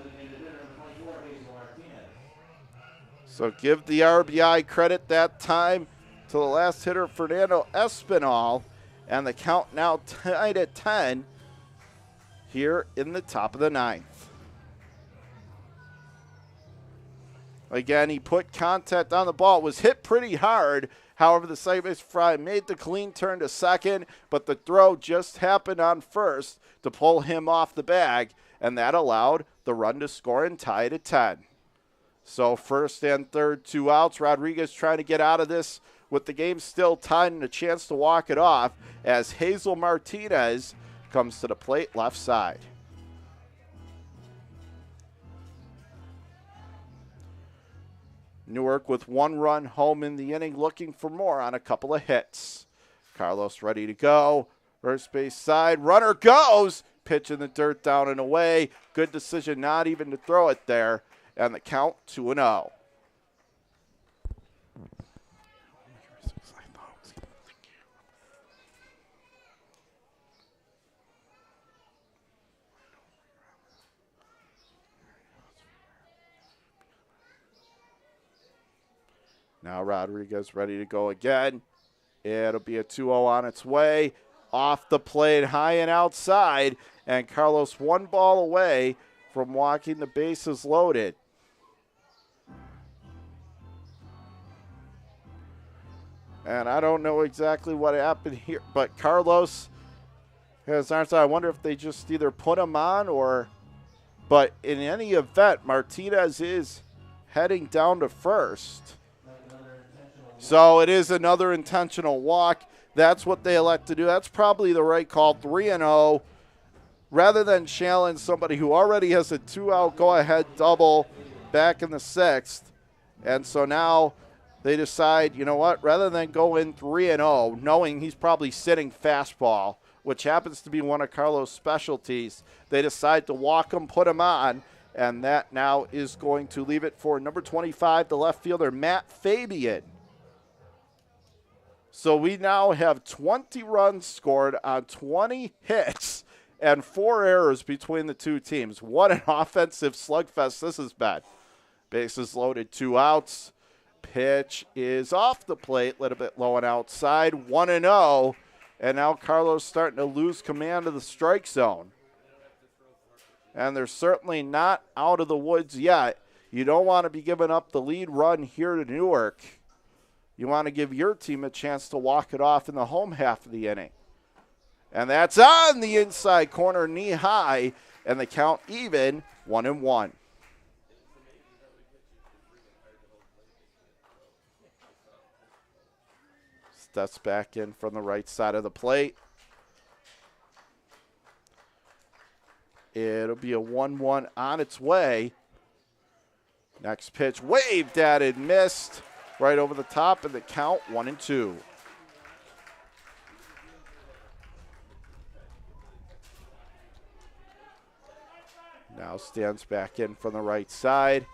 Designated hitter number 24, Hazel Martinez. So give the RBI credit that time to the last hitter, Fernando Espinal, and the count now tied at 10 here in the top of the ninth. Again, he put contact on the ball. It was hit pretty hard. However, the second base fly made the clean turn to second, but the throw just happened on first to pull him off the bag, and that allowed the run to score and tie it at 10. So first and third, 2 outs. Rodriguez trying to get out of this with the game still tied and a chance to walk it off as Hazel Martinez comes to the plate left side. Newark with 1 run home in the inning, looking for more on a couple of hits. Carlos ready to go. First base side, runner goes. Pitch in the dirt, down and away. Good decision not even to throw it there. And the count 2-0. Now Rodriguez ready to go again. It'll be a 2-0 on its way. Off the plate, high and outside. And Carlos 1 ball away from walking the bases loaded. And I don't know exactly what happened here, but Carlos has answered. I wonder if they just either put him on or, but in any event, Martinez is heading down to first. So it is another intentional walk. That's what they elect to do. That's probably the right call, 3-0. Rather than challenge somebody who already has a 2-out go-ahead double back in the 6th. And so now they decide, you know what, rather than go in 3-0, knowing he's probably sitting fastball, which happens to be one of Carlos' specialties, they decide to walk him, put him on, and that now is going to leave it for number 25, the left fielder, Matt Fabian. So we now have 20 runs scored on 20 hits and 4 errors between the two teams. What an offensive slugfest this has been. Bases loaded, 2 outs. Pitch is off the plate, a little bit low and outside, 1-0. And now Carlos starting to lose command of the strike zone. And they're certainly not out of the woods yet. You don't want to be giving up the lead run here to Newark. You want to give your team a chance to walk it off in the home half of the inning. And that's on the inside corner, knee high, and the count even, 1-1. Steps back in from the right side of the plate. It'll be a 1-1 on its way. Next pitch, waved at and missed. Right over the top, and the count 1-2. Now stands back in from the right side.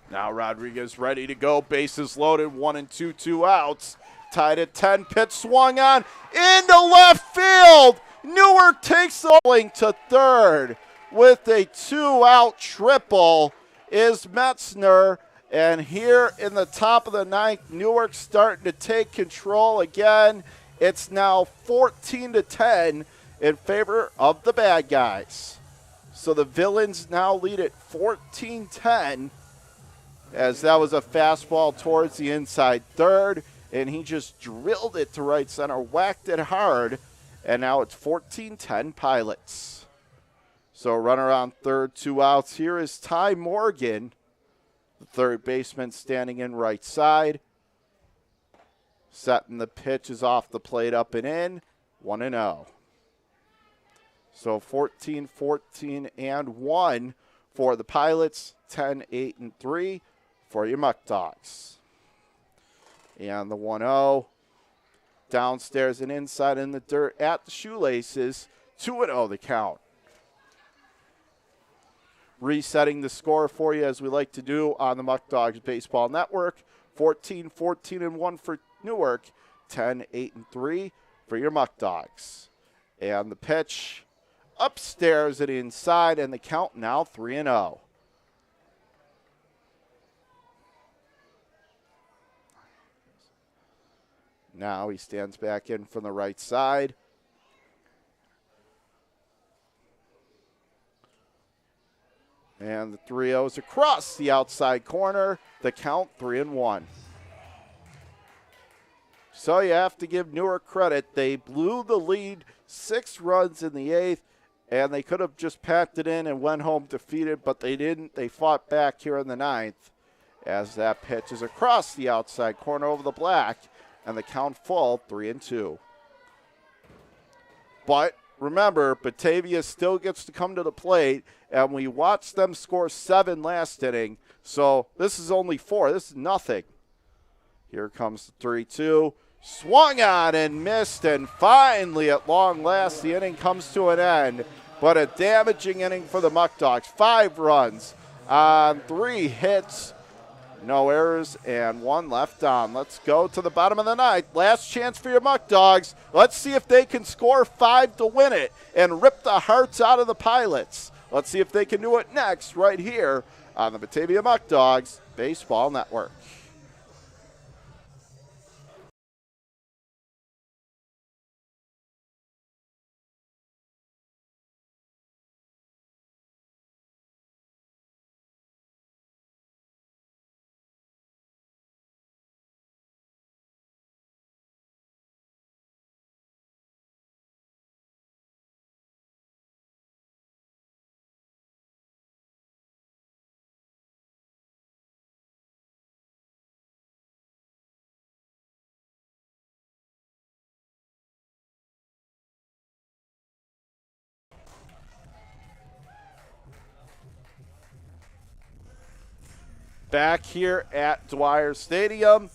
Now Rodriguez ready to go. Bases loaded, 1-2, 2 outs. Tied at 10. Pitch swung on into left field. Newark takes the bowling to third with a 2-out triple is Metzner. And here in the top of the ninth, Newark starting to take control again. It's now 14-10 in favor of the bad guys. So the villains now lead at 14-10 as that was a fastball towards the inside third, and he just drilled it to right center, whacked it hard. And now it's 14-10 Pilots. So runner on third, 2 outs. Here is Ty Morgan, the third baseman standing in right side. Setting the pitch is off the plate, up and in, 1-0. So 14-1 for the Pilots, 10-8-3 for your Muckdogs. And the 1-0. Downstairs and inside in the dirt at the shoelaces. 2-0 the count. Resetting the score for you as we like to do on the Muckdogs Baseball Network. 14-1 for Newark. 10, 8, and 3 for your Muckdogs. And the pitch upstairs and inside, and the count now 3-0. Now he stands back in from the right side. And the 3-0 is across the outside corner. The count 3-1. So you have to give Newark credit. They blew the lead 6 runs in the 8th, and they could have just packed it in and went home defeated, but they didn't. They fought back here in the 9th as that pitch is across the outside corner over the black, and the count full 3-2. But remember, Batavia still gets to come to the plate, and we watched them score 7 last inning, so this is only 4. This is nothing. Here comes the 3-2. Swung on and missed, and finally, at long last, the inning comes to an end. But a damaging inning for the Muckdogs. 5 runs on 3 hits, no errors, and 1 left on. Let's go to the bottom of the 9th. Last chance for your Muckdogs. Let's see if they can score 5 to win it and rip the hearts out of the Pilots. Let's see if they can do it next right here on the Batavia Muckdogs Baseball Network. Back here at Dwyer Stadium,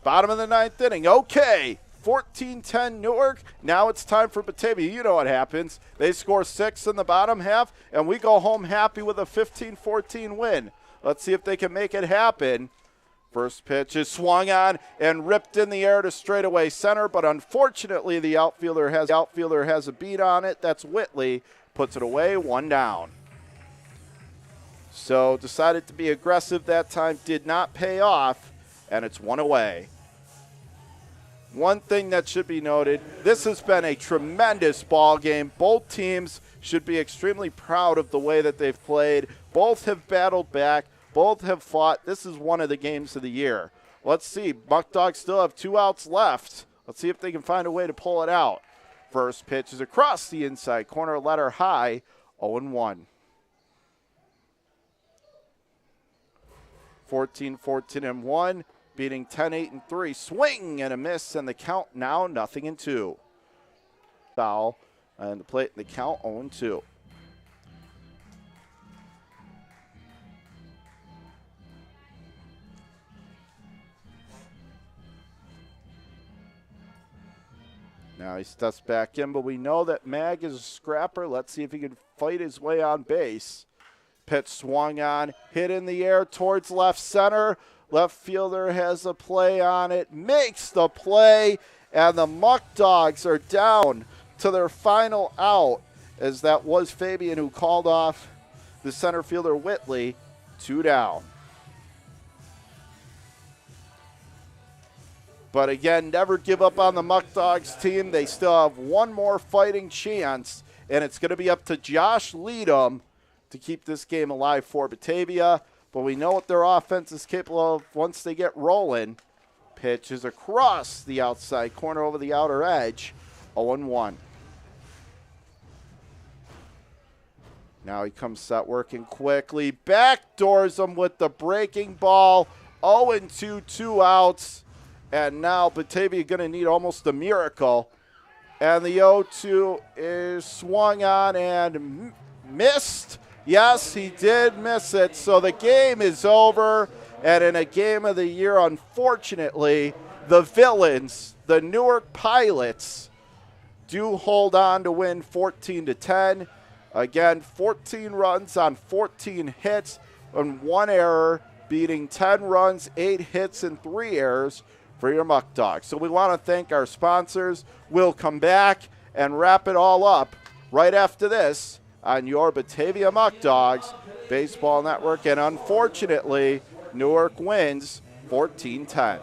bottom of the 9th inning. Okay, 14-10 Newark. Now it's time for Batavia. You know what happens. They score 6 in the bottom half, and we go home happy with a 15-14 win. Let's see if they can make it happen. First pitch is swung on and ripped in the air to straightaway center, but unfortunately the outfielder has a beat on it. That's Whitley. Puts it away, 1 down. So decided to be aggressive that time, did not pay off, and it's 1 away. One thing that should be noted, this has been a tremendous ball game. Both teams should be extremely proud of the way that they've played. Both have battled back. Both have fought. This is one of the games of the year. Let's see. Muckdogs still have 2 outs left. Let's see if they can find a way to pull it out. First pitch is across the inside corner, letter high, 0-1. 14-14-1, beating 10-8-3. Swing and a miss, and the count now 0-2. Foul, and the plate, the count 0-2. Now he steps back in, but we know that Mag is a scrapper. Let's see if he can fight his way on base. Pitch swung on, hit in the air towards left center. Left fielder has a play on it, makes the play, and the Muckdogs are down to their final out, as that was Fabian who called off the center fielder Whitley. 2 down. But again, never give up on the Muckdogs team. They still have 1 more fighting chance, and it's going to be up to Josh Leadham to keep this game alive for Batavia. But we know what their offense is capable of once they get rolling. Pitch is across the outside corner over the outer edge, 0-1. Now he comes set working quickly, backdoors him with the breaking ball, 0-2, 2 outs. And now Batavia going to need almost a miracle. And the 0-2 is swung on and missed. Yes, he did miss it. So the game is over. And in a game of the year, unfortunately, the villains, the Newark Pilots, do hold on to win 14-10. Again, 14 runs on 14 hits and 1 error, beating 10 runs, 8 hits, and 3 errors for your Muck Dogs. So we want to thank our sponsors. We'll come back and wrap it all up right after this on your Batavia Muck Dogs Baseball Network. And unfortunately, Newark wins 14-10.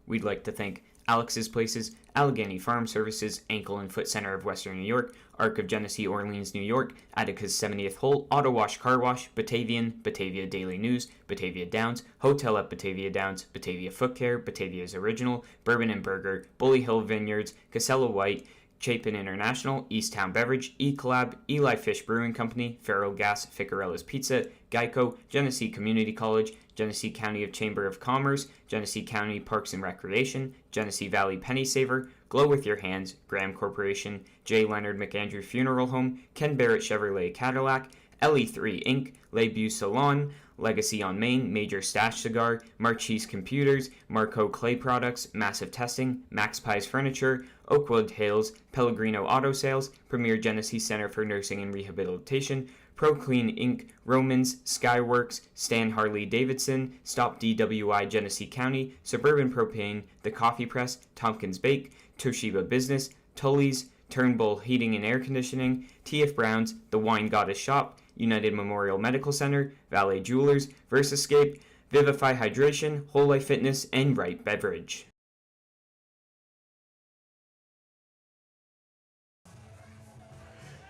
We'd like to thank Alex's Places, Allegheny Farm Services, Ankle and Foot Center of Western New York, Arc of Genesee, Orleans, New York, Attica's 70th Hole, Auto Wash Car Wash, Batavian, Batavia Daily News, Batavia Downs, Hotel at Batavia Downs, Batavia Foot Care, Batavia's Original, Bourbon and Burger, Bully Hill Vineyards, Casella White, Chapin International, Easttown Beverage, E-Collab, Eli Fish Brewing Company, Farrell Gas, Ficarella's Pizza, Geico, Genesee Community College, Genesee County of Chamber of Commerce, Genesee County Parks and Recreation, Genesee Valley Penny Saver, Glow With Your Hands, Graham Corporation, J. Leonard McAndrew Funeral Home, Ken Barrett Chevrolet Cadillac, LE3 Inc., Lebu Salon, Legacy on Main, Major Stash Cigar, Marchese Computers, Marco Clay Products, Massive Testing, Max Pies Furniture, Oakwood Hills, Pellegrino Auto Sales, Premier Genesee Center for Nursing and Rehabilitation, ProClean Inc., Romans, Skyworks, Stan Harley Davidson, Stop DWI Genesee County, Suburban Propane, The Coffee Press, Tompkins Bake, Toshiba Business, Tully's, Turnbull Heating and Air Conditioning, T.F. Brown's, The Wine Goddess Shop, United Memorial Medical Center, Valet Jewelers, Versascape, Vivify Hydration, Whole Life Fitness, and Right Beverage.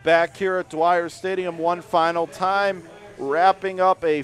Back here at Dwyer Stadium one final time, wrapping up a